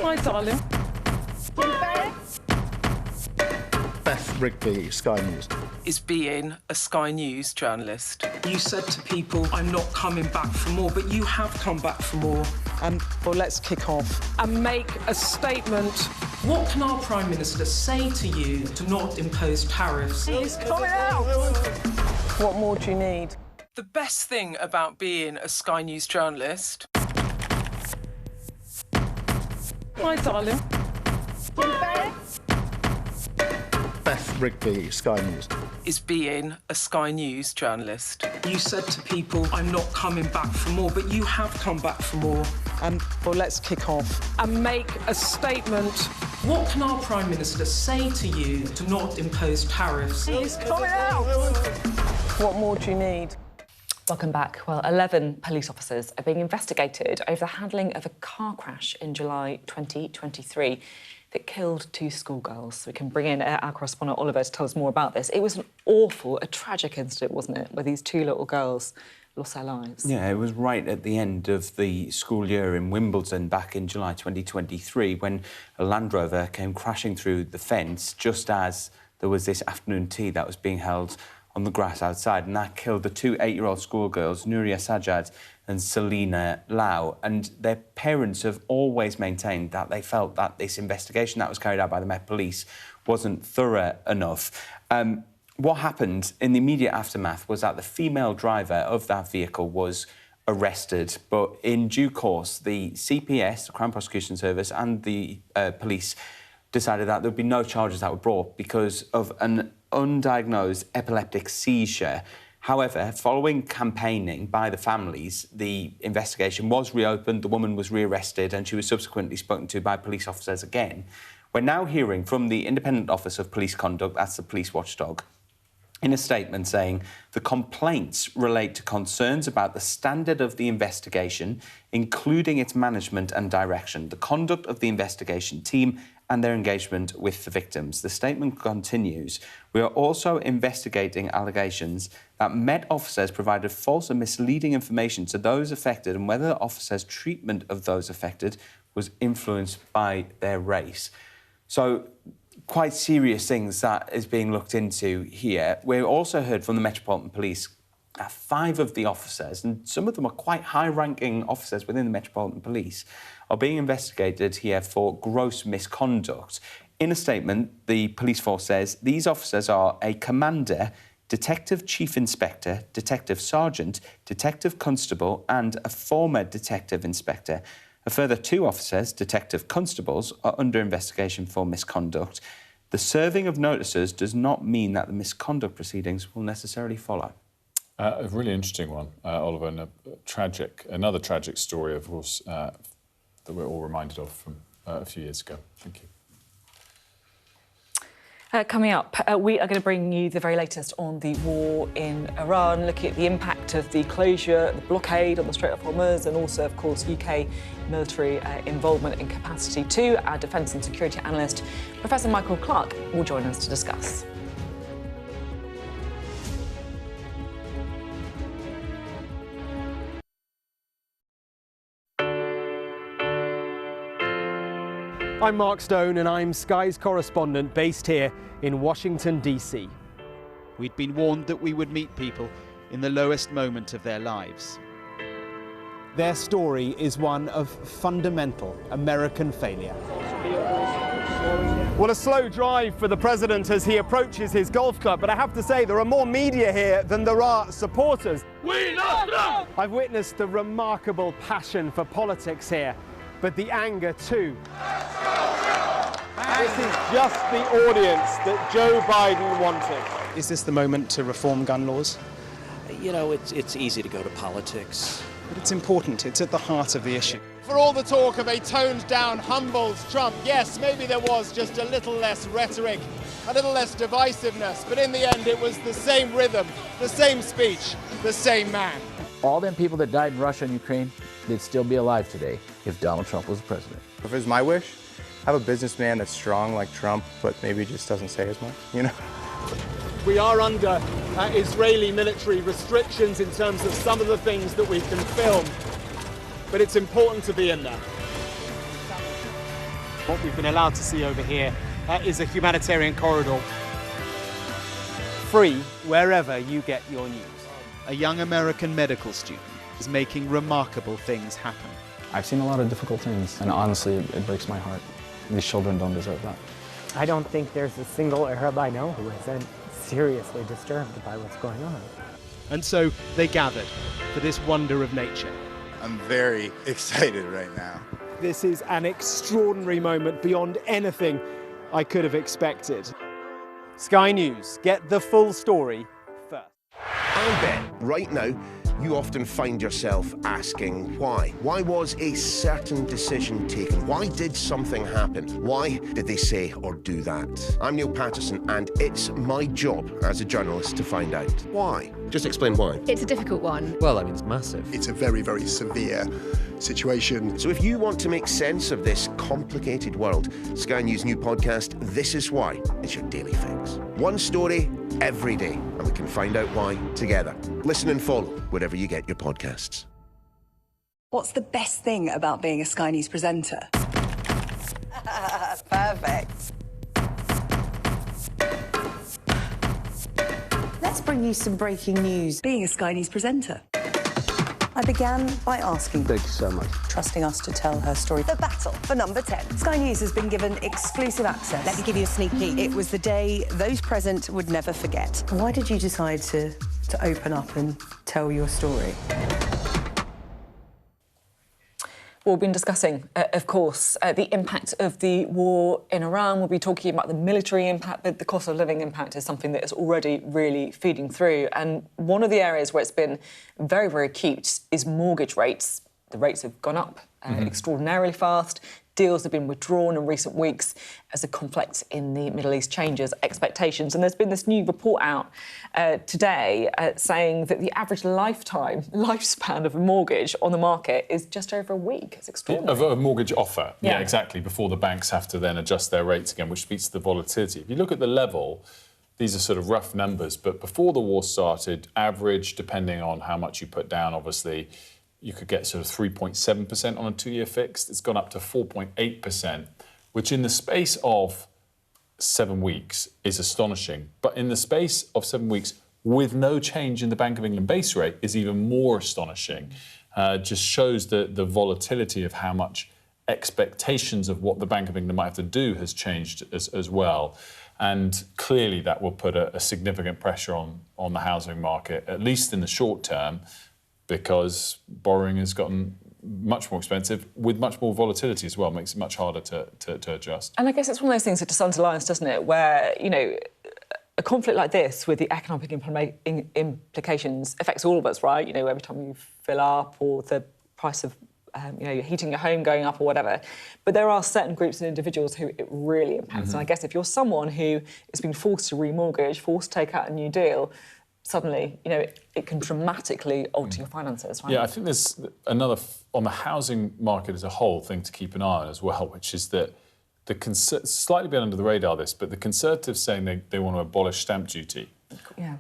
My darling. Beth Rigby, Sky News. Is being a Sky News journalist. You said to people, I'm not coming back for more, but you have come back for more. Well, let's kick off. And make a statement. What can our Prime Minister say to you to not impose tariffs? He's coming out! What more do you need? The best thing about being a Sky News journalist... My darling. Beth Rigby, Sky News. Is being a Sky News journalist. You said to people, I'm not coming back for more, but you have come back for more. Well, let's kick off. And make a statement. What can our Prime Minister say to you to not impose tariffs? He's coming out! What more do you need? Welcome back. Well, 11 police officers are being investigated over the handling of a car crash in July 2023 that killed 2 schoolgirls. We can bring in our correspondent Oliver to tell us more about this. It was a tragic incident, wasn't it, where these 2 little girls lost their lives. Yeah, it was right at the end of the school year in Wimbledon back in July 2023 when a Land Rover came crashing through the fence just as there was this afternoon tea that was being held on the grass outside, and that killed the two 8-year-old schoolgirls, Nuria Sajjad and Selina Lau. And their parents have always maintained that they felt that this investigation that was carried out by the Met Police wasn't thorough enough. What happened in the immediate aftermath was that the female driver of that vehicle was arrested, but in due course, the CPS, the Crown Prosecution Service, and the police decided that there would be no charges that were brought because of an undiagnosed epileptic seizure. However, following campaigning by the families, the investigation was reopened, the woman was rearrested, and she was subsequently spoken to by police officers again. We're now hearing from the Independent Office of Police Conduct, that's the police watchdog, in a statement saying the complaints relate to concerns about the standard of the investigation, including its management and direction, the conduct of the investigation team and their engagement with the victims. The statement continues, we are also investigating allegations that Met officers provided false and misleading information to those affected and whether the officers' treatment of those affected was influenced by their race. So, quite serious things that is being looked into here. We also heard from the Metropolitan Police that 5 of the officers, and some of them are quite high-ranking officers within the Metropolitan Police, are being investigated here for gross misconduct. In a statement, the police force says these officers are a commander, detective chief inspector, detective sergeant, detective constable, and a former detective inspector. A further 2 officers, detective constables, are under investigation for misconduct. The serving of notices does not mean that the misconduct proceedings will necessarily follow. A really interesting one, Oliver, and another tragic story, of course, that we're all reminded of from a few years ago. Thank you. Coming up, we are going to bring you the very latest on the war in Iran, looking at the impact of the closure, the blockade on the Strait of Hormuz, and also, of course, UK military involvement and capacity too. Our defence and security analyst, Professor Michael Clark, will join us to discuss. I'm Mark Stone and I'm Sky's correspondent based here in Washington, D.C. We'd been warned that we would meet people in the lowest moment of their lives. Their story is one of fundamental American failure. Well, a slow drive for the president as he approaches his golf club, but I have to say there are more media here than there are supporters. We love Trump! I've witnessed the remarkable passion for politics here, but the anger too. This is just the audience that Joe Biden wanted. Is this the moment to reform gun laws? You know, it's easy to go to politics. But it's important, it's at the heart of the issue. For all the talk of a toned-down, humbled Trump, yes, maybe there was just a little less rhetoric, a little less divisiveness, but in the end it was the same rhythm, the same speech, the same man. All them people that died in Russia and Ukraine, they'd still be alive today if Donald Trump was president. If it was my wish, have a businessman that's strong like Trump, but maybe just doesn't say as much, you know? We are under Israeli military restrictions in terms of some of the things that we can film, but it's important to be in there. What we've been allowed to see over here is a humanitarian corridor, free wherever you get your news. A young American medical student is making remarkable things happen. I've seen a lot of difficult things, and honestly, it breaks my heart. These children don't deserve that. I don't think there's a single Arab I know who isn't seriously disturbed by what's going on. And so they gathered for this wonder of nature. I'm very excited right now. This is an extraordinary moment beyond anything I could have expected. Sky News, get the full story first. I bet right now you often find yourself asking why. Why was a certain decision taken? Why did something happen? Why did they say or do that? I'm Neil Patterson, and it's my job as a journalist to find out why. Just explain why. It's a difficult one. Well, I mean, it's massive. It's a very, very severe situation. So if you want to make sense of this complicated world, Sky News' new podcast, This Is Why, is your daily fix. One story every day, and we can find out why together. Listen and follow wherever you get your podcasts. What's the best thing about being a Sky News presenter? Perfect. Let's bring you some breaking news. Being a Sky News presenter. I began by asking, thank you so much, trusting us to tell her story. The battle for number 10. Sky News has been given exclusive access. Let me give you a sneak peek. It was the day those present would never forget. Why did you decide to open up and tell your story? We've been discussing, of course, the impact of the war in Iran. We'll be talking about the military impact, but the cost of living impact is something that is already really feeding through. And one of the areas where it's been very, very acute is mortgage rates. The rates have gone up extraordinarily fast. Deals have been withdrawn in recent weeks as the conflict in the Middle East changes expectations. And there's been this new report out today saying that the average lifespan of a mortgage on the market is just over a week. It's extraordinary. Of a mortgage offer, yeah, exactly, before the banks have to then adjust their rates again, which speaks to the volatility. If you look at the level, these are sort of rough numbers, but before the war started, average, depending on how much you put down, obviously, you could get sort of 3.7% on a 2-year fixed. It's gone up to 4.8%, which in the space of 7 weeks is astonishing. But in the space of 7 weeks, with no change in the Bank of England base rate, is even more astonishing. Just shows the volatility of how much expectations of what the Bank of England might have to do has changed as well. And clearly that will put a significant pressure on the housing market, at least in the short term, because borrowing has gotten much more expensive with much more volatility as well, makes it much harder to adjust. And I guess it's one of those things that just underlines, doesn't it, where, you know, a conflict like this with the economic implications affects all of us, right? You know, every time you fill up or the price of you're heating your home going up or whatever. But there are certain groups and individuals who it really impacts. And I guess if you're someone who has been forced to remortgage, forced to take out a new deal, suddenly, you know, it can dramatically alter your finances, right? Yeah, I think there's another, on the housing market as a whole, thing to keep an eye on as well, which is that slightly been under the radar this, but the Conservatives saying they want to abolish stamp duty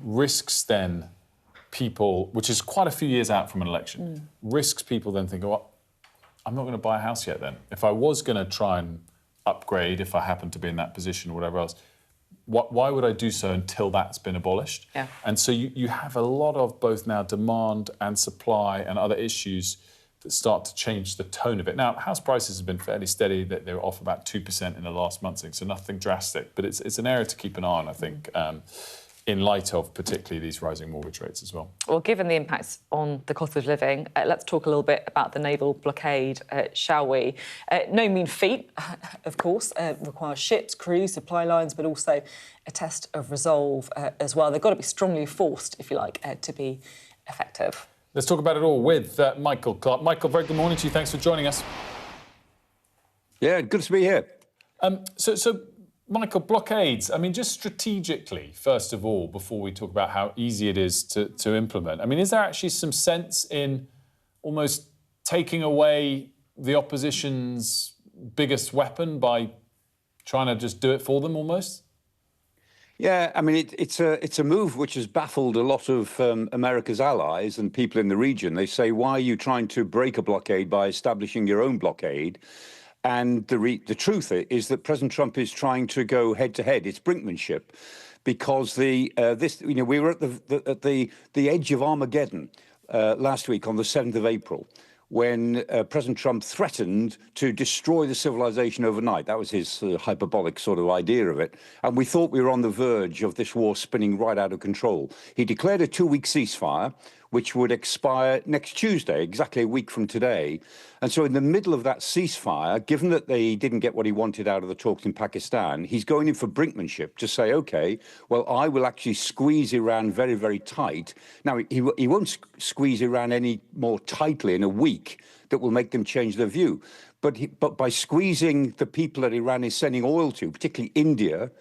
risks then people, which is quite a few years out from an election, risks people then thinking, well, I'm not going to buy a house yet then. If I was going to try and upgrade, if I happen to be in that position or whatever else, why would I do so until that's been abolished? Yeah. And so you have a lot of both now demand and supply and other issues that start to change the tone of it. Now, house prices have been fairly steady. They were off about 2% in the last month, so nothing drastic. But it's an area to keep an eye on, I think, in light of particularly these rising mortgage rates as well. Well, given the impacts on the cost of living, let's talk a little bit about the naval blockade, shall we? No mean feat, of course. Requires ships, crews, supply lines, but also a test of resolve as well. They've got to be strongly forced, if you like, to be effective. Let's talk about it all with Michael Clark. Michael, very good morning to you. Thanks for joining us. Yeah, good to be here. So Michael, blockades, I mean, just strategically, first of all, before we talk about how easy it is to implement, I mean, is there actually some sense in almost taking away the opposition's biggest weapon by trying to just do it for them almost? Yeah, I mean, it's a move which has baffled a lot of America's allies and people in the region. They say, why are you trying to break a blockade by establishing your own blockade? And the truth is that President Trump is trying to go head-to-head. It's brinkmanship, because we were at the edge of Armageddon last week on the 7th of April, when President Trump threatened to destroy the civilization overnight. That was his hyperbolic sort of idea of it. And we thought we were on the verge of this war spinning right out of control. He declared a 2-week ceasefire, which would expire next Tuesday, exactly a week from today. And so in the middle of that ceasefire, given that they didn't get what he wanted out of the talks in Pakistan, he's going in for brinkmanship to say, OK, well, I will actually squeeze Iran very, very tight. Now, he won't squeeze Iran any more tightly in a week that will make them change their view. But by squeezing the people that Iran is sending oil to, particularly India,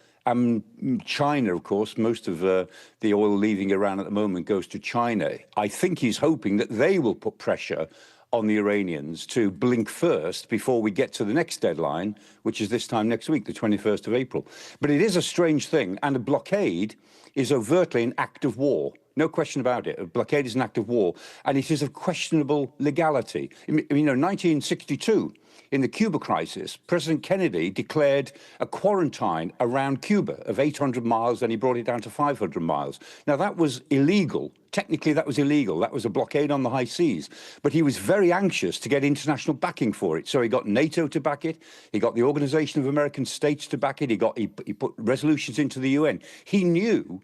China, of course, most of the oil leaving Iran at the moment goes to China. I think he's hoping that they will put pressure on the Iranians to blink first before we get to the next deadline, which is this time next week, the 21st of April. But it is a strange thing, and a blockade is overtly an act of war. No question about it. A blockade is an act of war, and it is of questionable legality. You know, 1962, in the Cuba crisis, President Kennedy declared a quarantine around Cuba of 800 miles, and he brought it down to 500 miles. Now, that was illegal. Technically, that was illegal. That was a blockade on the high seas. But he was very anxious to get international backing for it. So he got NATO to back it. He got the Organization of American States to back it. He put resolutions into the UN. He knew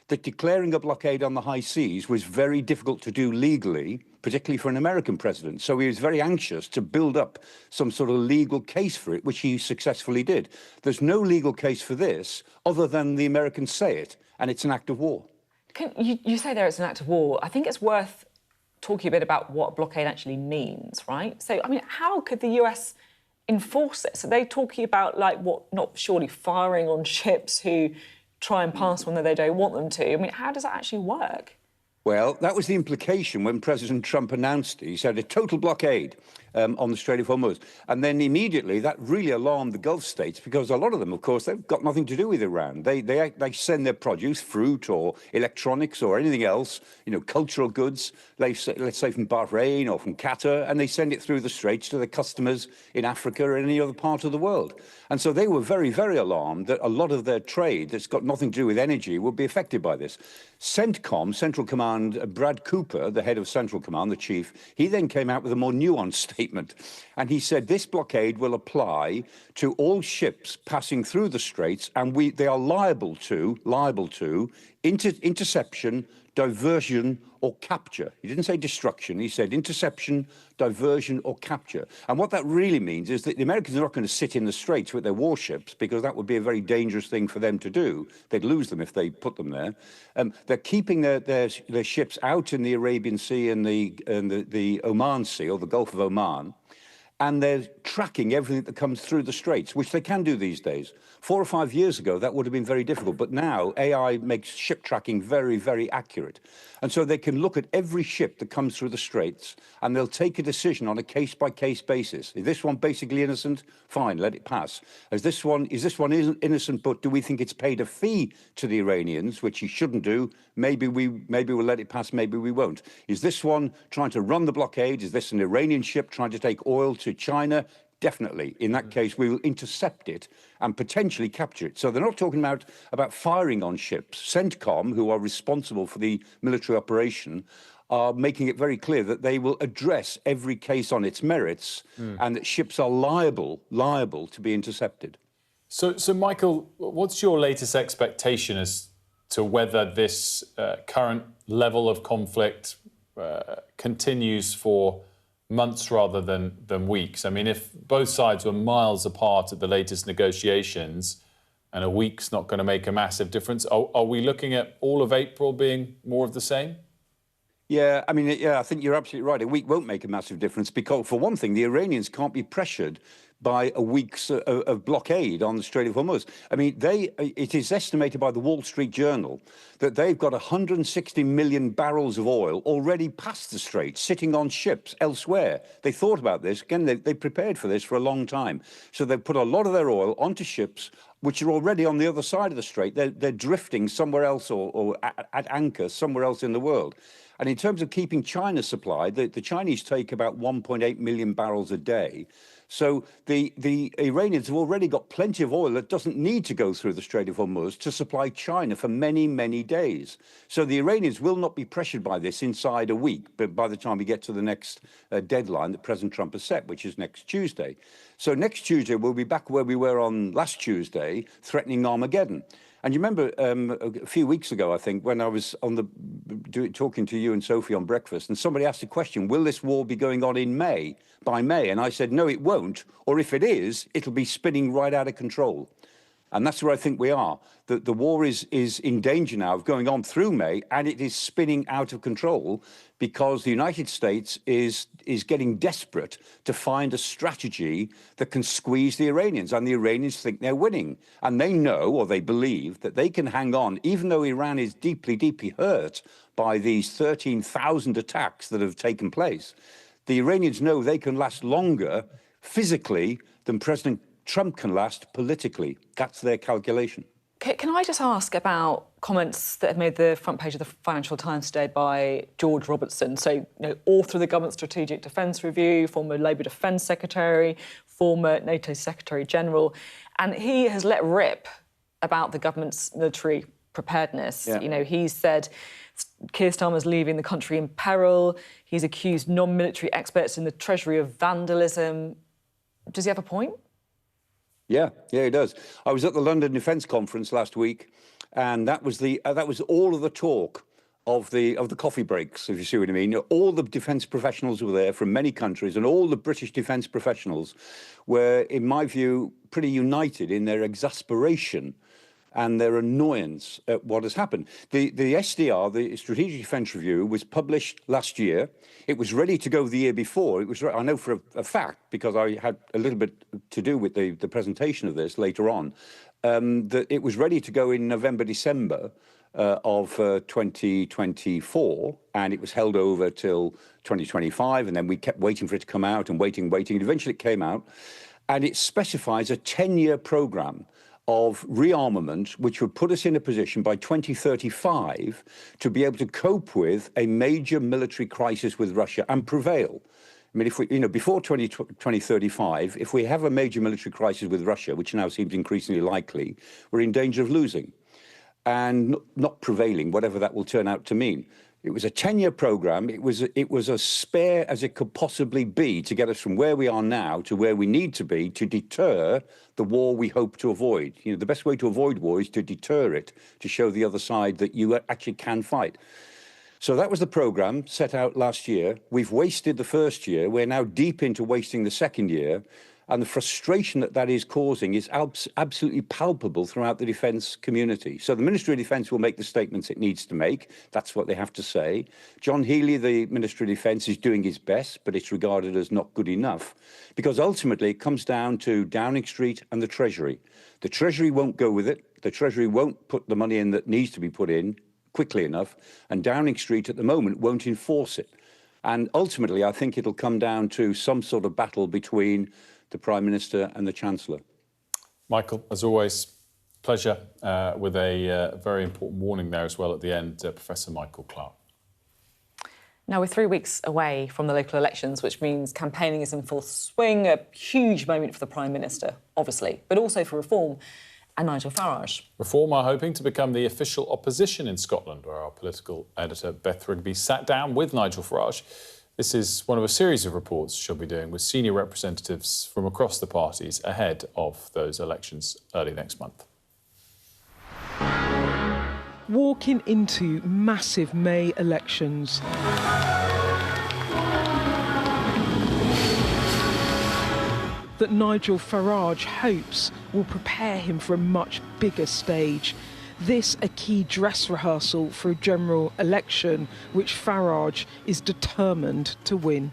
that declaring a blockade on the high seas was very difficult to do legally, particularly for an American president. So he was very anxious to build up some sort of legal case for it, which he successfully did. There's no legal case for this other than the Americans say it, and it's an act of war. You say there it's an act of war. I think it's worth talking a bit about what blockade actually means, right? So, I mean, how could the US enforce this? Are they talking about, like, what, not surely firing on ships who try and pass when they don't want them to? I mean, how does that actually work? Well, that was the implication when President Trump announced it. He said a total blockade on the Strait of Hormuz. And then immediately that really alarmed the Gulf states, because a lot of them, of course, they've got nothing to do with Iran. They send their produce, fruit or electronics or anything else, you know, cultural goods, let's say from Bahrain or from Qatar, and they send it through the straits to their customers in Africa or any other part of the world. And so they were very, very alarmed that a lot of their trade that's got nothing to do with energy would be affected by this. CENTCOM, Central Command, Brad Cooper, the head of Central Command, the chief, he then came out with a more nuanced statement. And he said this blockade will apply to all ships passing through the straits, and they are liable to interception, diversion or capture. He didn't say destruction, he said interception, diversion or capture. And what that really means is that the Americans are not going to sit in the straits with their warships, because that would be a very dangerous thing for them to do. They'd lose them if they put them there. They're keeping their ships out in the Arabian Sea and the Oman Sea, or the Gulf of Oman, and they're tracking everything that comes through the straits, which they can do these days. 4 or 5 years ago, that would have been very difficult, but now AI makes ship tracking very, very accurate. And so they can look at every ship that comes through the straits, and they'll take a decision on a case-by-case basis. Is this one basically innocent? Fine, let it pass. Is this one innocent, but do we think it's paid a fee to the Iranians, which he shouldn't do? Maybe we'll let it pass, maybe we won't. Is this one trying to run the blockade? Is this an Iranian ship trying to take oil to China? Definitely. In that case, we will intercept it and potentially capture it. So they're not talking about firing on ships. CENTCOM, who are responsible for the military operation, are making it very clear that they will address every case on its merits, and that ships are liable to be intercepted. So Michael, what's your latest expectation as to whether this current level of conflict continues for months rather than weeks? I mean, if both sides were miles apart at the latest negotiations and a week's not going to make a massive difference, are we looking at all of April being more of the same? Yeah, I mean, I think you're absolutely right. A week won't make a massive difference because, for one thing, the Iranians can't be pressured by a week's of blockade on the Strait of Hormuz. I mean, it is estimated by the Wall Street Journal that they've got 160 million barrels of oil already past the Strait, sitting on ships elsewhere. They thought about this. Again, they prepared for this for a long time. So they've put a lot of their oil onto ships which are already on the other side of the Strait. They're drifting somewhere else or at anchor somewhere else in the world. And in terms of keeping China supplied, the Chinese take about 1.8 million barrels a day. So the Iranians have already got plenty of oil that doesn't need to go through the Strait of Hormuz to supply China for many, many days. So the Iranians will not be pressured by this inside a week, but by the time we get to the next deadline that President Trump has set, which is next Tuesday. So next Tuesday, we'll be back where we were on last Tuesday, threatening Armageddon. And you remember a few weeks ago, I think, when I was on talking to you and Sophie on breakfast, and somebody asked the question, will this war be going on in May, by May? And I said, no, it won't. Or if it is, it'll be spinning right out of control. And that's where I think we are. The war is in danger now of going on through May, and it is spinning out of control because the United States is getting desperate to find a strategy that can squeeze the Iranians. And the Iranians think they're winning. And they know, or they believe, that they can hang on, even though Iran is deeply, deeply hurt by these 13,000 attacks that have taken place. The Iranians know they can last longer physically than President Trump can last politically. That's their calculation. Can I just ask about comments that have made the front page of the Financial Times today by George Robertson, so author of the government Strategic Defence Review, former Labour Defence Secretary, former NATO Secretary General, and he has let rip about the government's military preparedness. Yeah. He's said Keir Starmer's leaving the country in peril. He's accused non-military experts in the Treasury of vandalism. Does he have a point? Yeah, he does. I was at the London Defence Conference last week, and that was all of the talk of the coffee breaks, if you see what I mean. All the defence professionals were there from many countries, and all the British defence professionals were, in my view, pretty united in their exasperation and their annoyance at what has happened. The SDR, the Strategic Defence Review, was published last year. It was ready to go the year before. It was, I know for a fact, because I had a little bit to do with the presentation of this later on, that it was ready to go in November, December of 2024, and it was held over till 2025, and then we kept waiting for it to come out and waiting, and eventually it came out, and it specifies a 10-year programme of rearmament, which would put us in a position by 2035 to be able to cope with a major military crisis with Russia and prevail. I mean, if we, before 2035, if we have a major military crisis with Russia, which now seems increasingly likely, we're in danger of losing and not prevailing, whatever that will turn out to mean. It was a 10-year programme. It was as spare as it could possibly be to get us from where we are now to where we need to be to deter the war we hope to avoid. The best way to avoid war is to deter it, to show the other side that you actually can fight. So that was the programme set out last year. We've wasted the first year. We're now deep into wasting the second year. And the frustration that is causing is absolutely palpable throughout the defence community. So the Ministry of Defence will make the statements it needs to make. That's what they have to say. John Healey, the Ministry of Defence, is doing his best, but it's regarded as not good enough. Because ultimately it comes down to Downing Street and the Treasury. The Treasury won't go with it. The Treasury won't put the money in that needs to be put in quickly enough. And Downing Street at the moment won't enforce it. And ultimately, I think it'll come down to some sort of battle between the Prime Minister and the Chancellor. Michael, as always, pleasure, with a very important warning there as well at the end, Professor Michael Clark. Now, we're 3 weeks away from the local elections, which means campaigning is in full swing, a huge moment for the Prime Minister, obviously, but also for Reform and Nigel Farage. Reform are hoping to become the official opposition in Scotland, where our political editor Beth Rigby sat down with Nigel Farage. This is one of a series of reports she'll be doing with senior representatives from across the parties ahead of those elections early next month. Walking into massive May elections. That Nigel Farage hopes will prepare him for a much bigger stage. This a key dress rehearsal for a general election, which Farage is determined to win.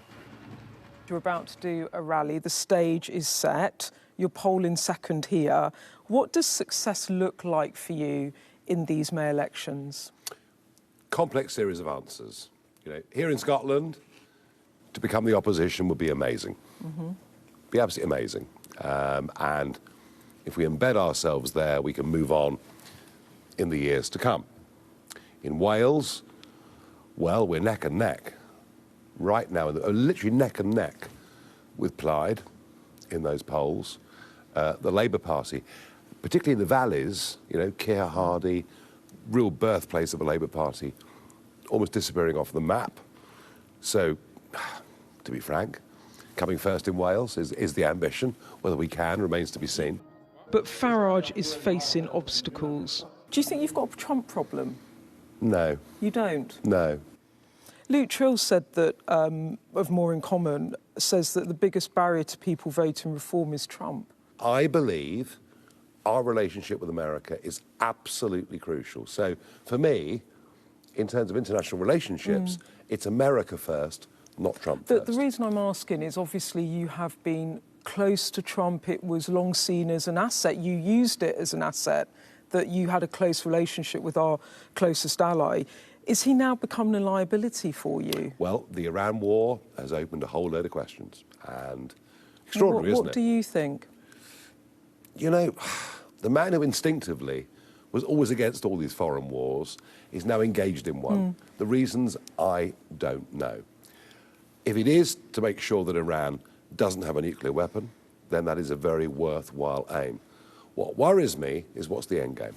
You're about to do a rally, the stage is set, you're polling second here. What does success look like for you in these May elections? Complex series of answers. Here in Scotland, to become the opposition would be amazing. Be absolutely amazing. And if we embed ourselves there, we can move on in the years to come. In Wales, well, we're neck and neck right now, literally neck and neck with Plaid in those polls. The Labour Party, particularly in the valleys, Keir Hardie, real birthplace of the Labour Party, almost disappearing off the map. So, to be frank, coming first in Wales is the ambition. Whether we can remains to be seen. But Farage is facing obstacles. Do you think you've got a Trump problem? No. You don't? No. Luke Trill said that, of More in Common, says that the biggest barrier to people voting Reform is Trump. I believe our relationship with America is absolutely crucial. So, for me, in terms of international relationships, it's America first, not Trump first. The reason I'm asking is, obviously, you have been close to Trump. It was long seen as an asset. You used it as an asset, that you had a close relationship with our closest ally. Is he now becoming a liability for you? Well, the Iran war has opened a whole load of questions, and extraordinary, isn't it? What do you think? You know, the man who instinctively was always against all these foreign wars is now engaged in one. The reasons, I don't know. If it is to make sure that Iran doesn't have a nuclear weapon, then that is a very worthwhile aim. What worries me is what's the end game?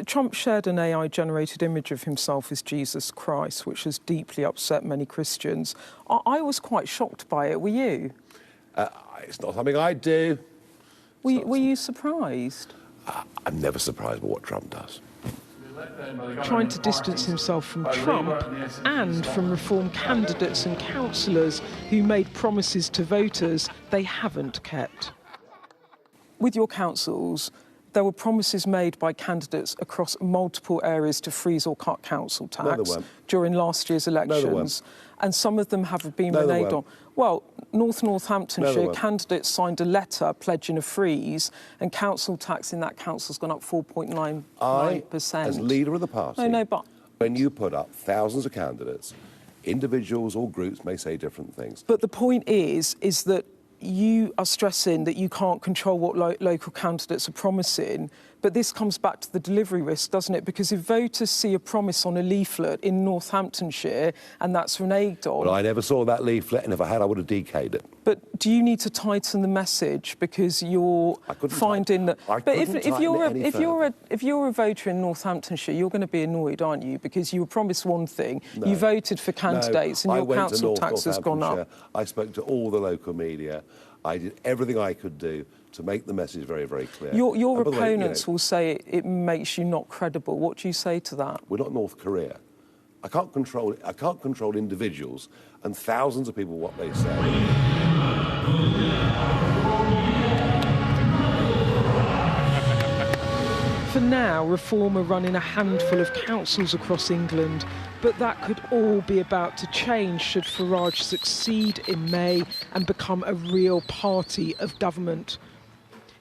Trump shared an AI-generated image of himself as Jesus Christ, which has deeply upset many Christians. I was quite shocked by it. Were you? It's not something I do. Were you surprised? I'm never surprised by what Trump does. Trying to distance himself from Trump and from Reform candidates and councillors who made promises to voters they haven't kept. With your councils, there were promises made by candidates across multiple areas to freeze or cut council tax during last year's elections, and some of them have been reneged on. Well, Northamptonshire candidates signed a letter pledging a freeze, and council tax in that council's gone up 4.99%. As leader of the party, but when you put up thousands of candidates, individuals or groups may say different things. But the point is that you are stressing that you can't control what local candidates are promising, but this comes back to the delivery risk, doesn't it? Because if voters see a promise on a leaflet in Northamptonshire and that's reneged on... Well, I never saw that leaflet, and if I had, I would have decayed it. But do you need to tighten the message because you're finding that... But if you're a voter in Northamptonshire, you're going to be annoyed, aren't you? Because you were promised one thing, you voted for candidates, and your council tax has gone up. I spoke to all the local media. I did everything I could do to make the message very, very clear. Your opponents will say it makes you not credible. What do you say to that? We're not North Korea. I can't control individuals and thousands of people what they say. For now, Reform are running a handful of councils across England, but that could all be about to change should Farage succeed in May and become a real party of government.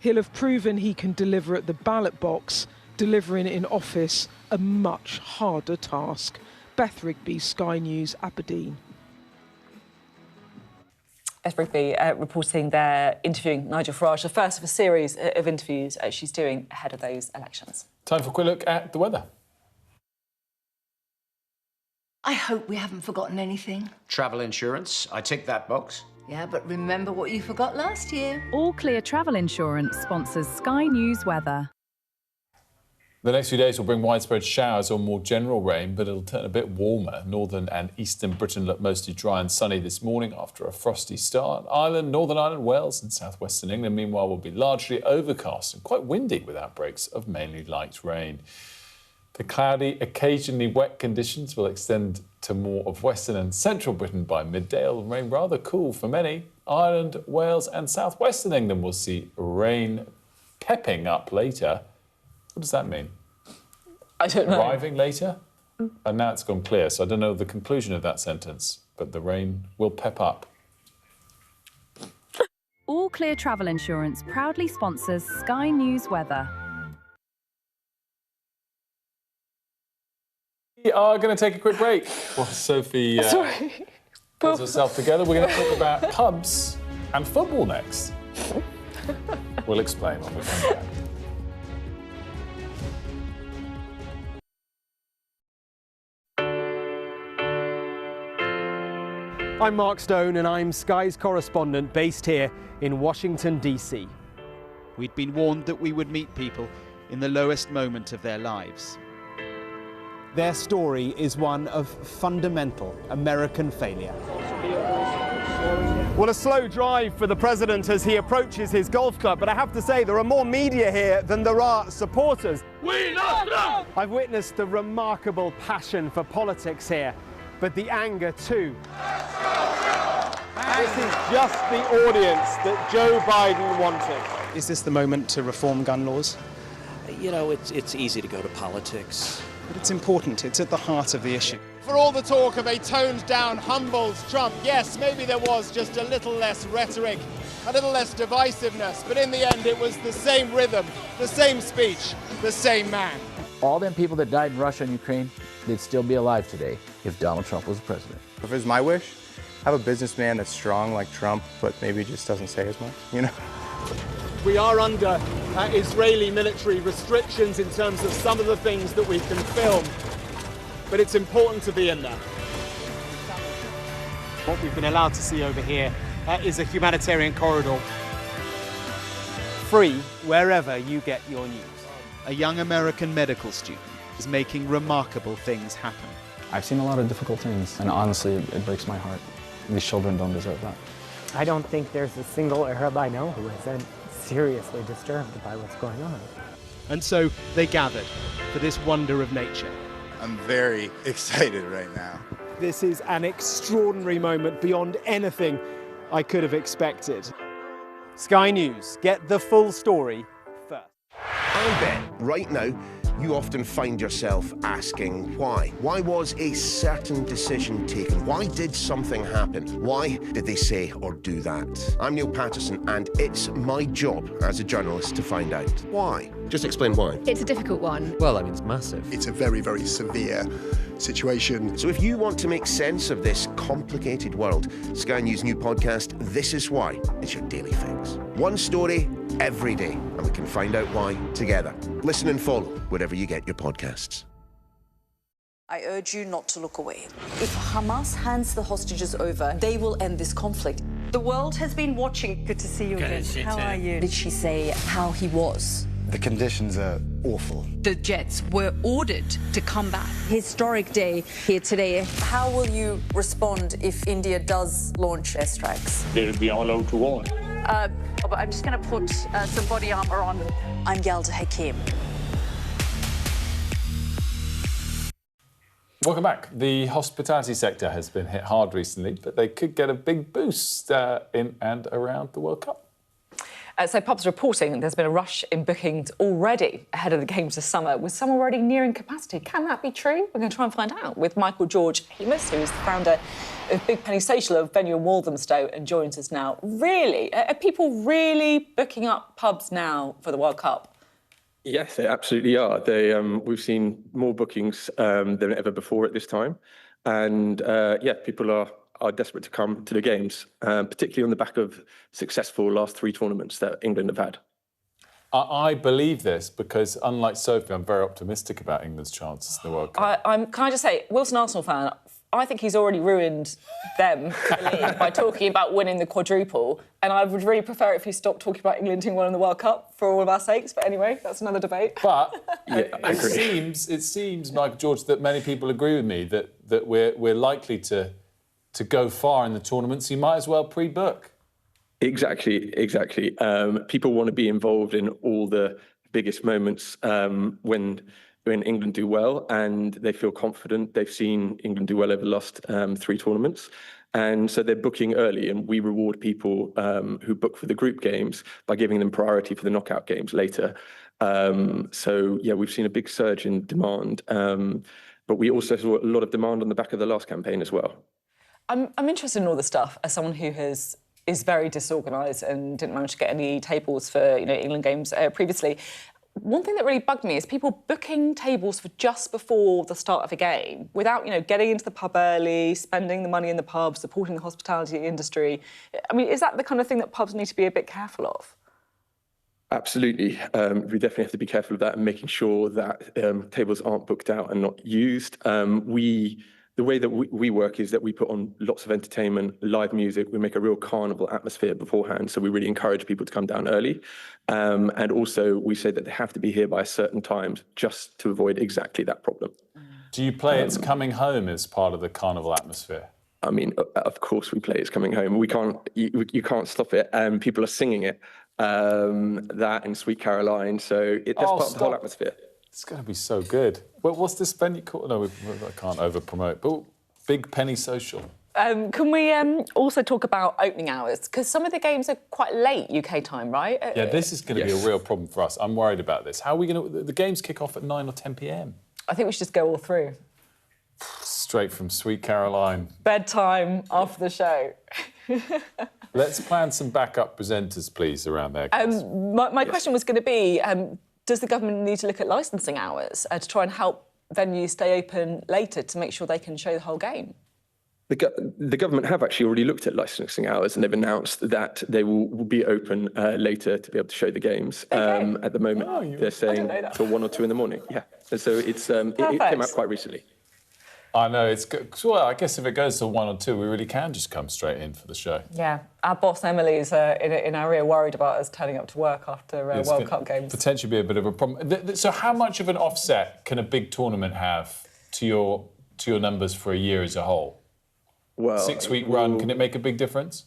He'll have proven he can deliver at the ballot box, delivering in office a much harder task. Beth Rigby, Sky News, Aberdeen. Beth Rigby reporting there, interviewing Nigel Farage, the first of a series of interviews she's doing ahead of those elections. Time for a quick look at the weather. I hope we haven't forgotten anything. Travel insurance, I tick that box. Yeah, but remember what you forgot last year. All Clear Travel Insurance sponsors Sky News weather. The next few days will bring widespread showers or more general rain, but it'll turn a bit warmer. Northern and eastern Britain look mostly dry and sunny this morning after a frosty start. Ireland, Northern Ireland, Wales and southwestern England, meanwhile, will be largely overcast and quite windy with outbreaks of mainly light rain. The cloudy, occasionally wet conditions will extend to more of western and central Britain by midday. It'll remain rather cool for many. Ireland, Wales and southwestern England will see rain pepping up later. What does that mean? I don't know. Arriving later? And now it's gone clear, so I don't know the conclusion of that sentence, but the rain will pep up. All Clear Travel Insurance proudly sponsors Sky News weather. We are going to take a quick break while Sophie pulls herself together. We're going to talk about pubs and football next. We'll explain when we come back. I'm Mark Stone and I'm Sky's correspondent based here in Washington, D.C. We'd been warned that we would meet people in the lowest moment of their lives. Their story is one of fundamental American failure. Well, a slow drive for the president as he approaches his golf club, but I have to say there are more media here than there are supporters. We love Trump! I've witnessed the remarkable passion for politics here, but the anger too. This is just the audience that Joe Biden wanted. Is this the moment to reform gun laws? You know, it's easy to go to politics. But it's important. It's at the heart of the issue. For all the talk of a toned-down, humbled Trump, yes, maybe there was just a little less rhetoric, a little less divisiveness, but in the end it was the same rhythm, the same speech, the same man. All them people that died in Russia and Ukraine, they'd still be alive today if Donald Trump was president. If it was my wish, have a businessman that's strong like Trump, but maybe just doesn't say as much, you know? We are under Israeli military restrictions in terms of some of the things that we can film, but it's important to be in there. What we've been allowed to see over here is a humanitarian corridor. Free wherever you get your news. A young American medical student is making remarkable things happen. I've seen a lot of difficult things, and honestly, it breaks my heart. These children don't deserve that. I don't think there's a single Arab I know who isn't seriously disturbed by what's going on. And so they gathered for this wonder of nature. I'm very excited right now. This is an extraordinary moment beyond anything I could have expected. Sky News, get the full story first. I bet right now you often find yourself asking why. Why was a certain decision taken? Why did something happen? Why did they say or do that? I'm Neil Patterson, and it's my job as a journalist to find out why. Just explain why. It's a difficult one. Well, I mean, it's massive. It's a very, very severe situation. So if you want to make sense of this complicated world, Sky News' new podcast, This Is Why, is your daily fix. One story every day, and we can find out why together. Listen and follow wherever you get your podcasts. I urge you not to look away. If Hamas hands the hostages over, they will end this conflict. The world has been watching. Good to see you again. How are you? Did she say how he was? The conditions are awful. The jets were ordered to come back. Historic day here today. How will you respond if India does launch airstrikes? They'll be all out to war. I'm just going to put some body armor on. I'm Yalda Hakim. Welcome back. The hospitality sector has been hit hard recently, but they could get a big boost in and around the World Cup. So pubs reporting there's been a rush in bookings already ahead of the games this summer, with some already nearing capacity. Can that be true? We're going to try and find out with Michael George Hemus, who's the founder of Big Penny Social, a venue in Walthamstow, and joins us now. Really? Are people really booking up pubs now for the World Cup? Yes, they absolutely are. We've seen more bookings than ever before at this time. And people are desperate to come to the games, particularly on the back of successful last 3 tournaments that England have had. I believe this because, unlike Sophie, I'm very optimistic about England's chances in the World Cup. Can I just say, Wilson Arsenal fan, I think he's already ruined them by talking about winning the quadruple, and I would really prefer it if he stopped talking about England being one in the World Cup for all of our sakes. But anyway, that's another debate. But it seems, Michael George, that many people agree with me that we're likely to go far in the tournament, so you might as well pre-book. Exactly. People want to be involved in all the biggest moments when England do well, and they feel confident. They've seen England do well over the last 3 tournaments, and so they're booking early, and we reward people who book for the group games by giving them priority for the knockout games later. We've seen a big surge in demand, but we also saw a lot of demand on the back of the last campaign as well. I'm interested in all this stuff as someone who is very disorganised and didn't manage to get any tables for England games previously. One thing that really bugged me is people booking tables for just before the start of a game without getting into the pub early, spending the money in the pub, supporting the hospitality industry. I mean, is that the kind of thing that pubs need to be a bit careful of? Absolutely. We definitely have to be careful of that and making sure that tables aren't booked out and not used. The way that we work is that we put on lots of entertainment, live music. We make a real carnival atmosphere beforehand, so we really encourage people to come down early. And also, we say that they have to be here by a certain time just to avoid exactly that problem. Do you play It's Coming Home as part of the carnival atmosphere? I mean, of course we play It's Coming Home. You can't stop it. People are singing it, that and Sweet Caroline, so that's part of the whole atmosphere. It's going to be so good. Well, what's this venue called? No, I can't over-promote, but Big Penny Social. Can we also talk about opening hours? Because some of the games are quite late UK time, right? Yeah, this is going to be a real problem for us. I'm worried about this. How are we going to... The games kick off at 9 or 10 p.m. I think we should just go all through. Straight from Sweet Caroline. Bedtime after the show. Let's plan some backup presenters, please, around there. My question was going to be... does the government need to look at licensing hours to try and help venues stay open later to make sure they can show the whole game? The government have actually already looked at licensing hours, and they've announced that they will be open later to be able to show the games. At the moment, they're saying till 1 or 2 in the morning. Yeah, and so it came out quite recently. I know, it's good. Well, I guess if it goes to 1 or 2, we really can just come straight in for the show. Yeah, our boss Emily is in our ear worried about us turning up to work after World Cup games. Potentially be a bit of a problem. So how much of an offset can a big tournament have to your numbers for a year as a whole? Well, 6-week run, can it make a big difference?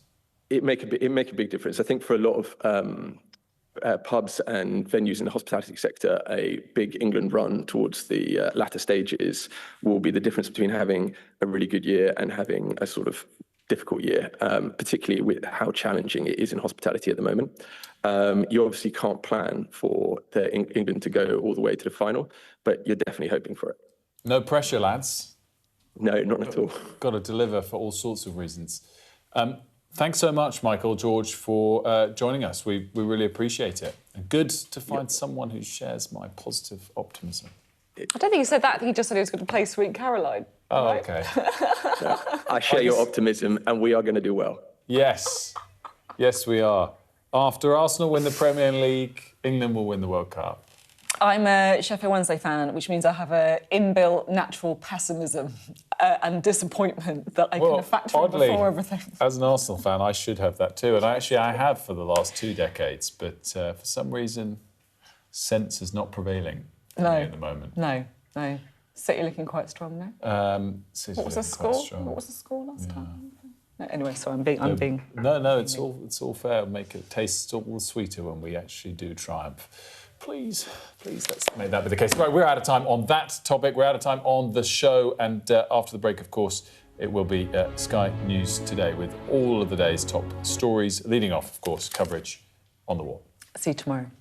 It make a big difference. I think for a lot of pubs and venues in the hospitality sector, a big England run towards the latter stages will be the difference between having a really good year and having a sort of difficult year, particularly with how challenging it is in hospitality at the moment. You obviously can't plan for England to go all the way to the final, but you're definitely hoping for it. No pressure, lads. No, not at all. Got to deliver for all sorts of reasons. Thanks so much, Michael, George, for joining us. We really appreciate it. And good to find someone who shares my positive optimism. I don't think he said that. I think he just said he was going to play Sweet Caroline. Oh, right? OK. I share your optimism, and we are going to do well. Yes. Yes, we are. After Arsenal win the Premier League, England will win the World Cup. I'm a Sheffield Wednesday fan, which means I have an inbuilt natural pessimism and disappointment that I can factor in before everything. As an Arsenal fan, I should have that too. And I have for the last 2 decades. But for some reason, sense is not prevailing at the moment. No. City looking quite strong now. What was the score? What was the score last time? No, anyway, sorry, I'm being. No, it's all fair. Make it taste all sweeter when we actually do triumph. Please, let's make that be the case. Right, we're out of time on that topic. We're out of time on the show. And after the break, of course, it will be Sky News Today with all of the day's top stories, leading off, of course, coverage on the wall. See you tomorrow.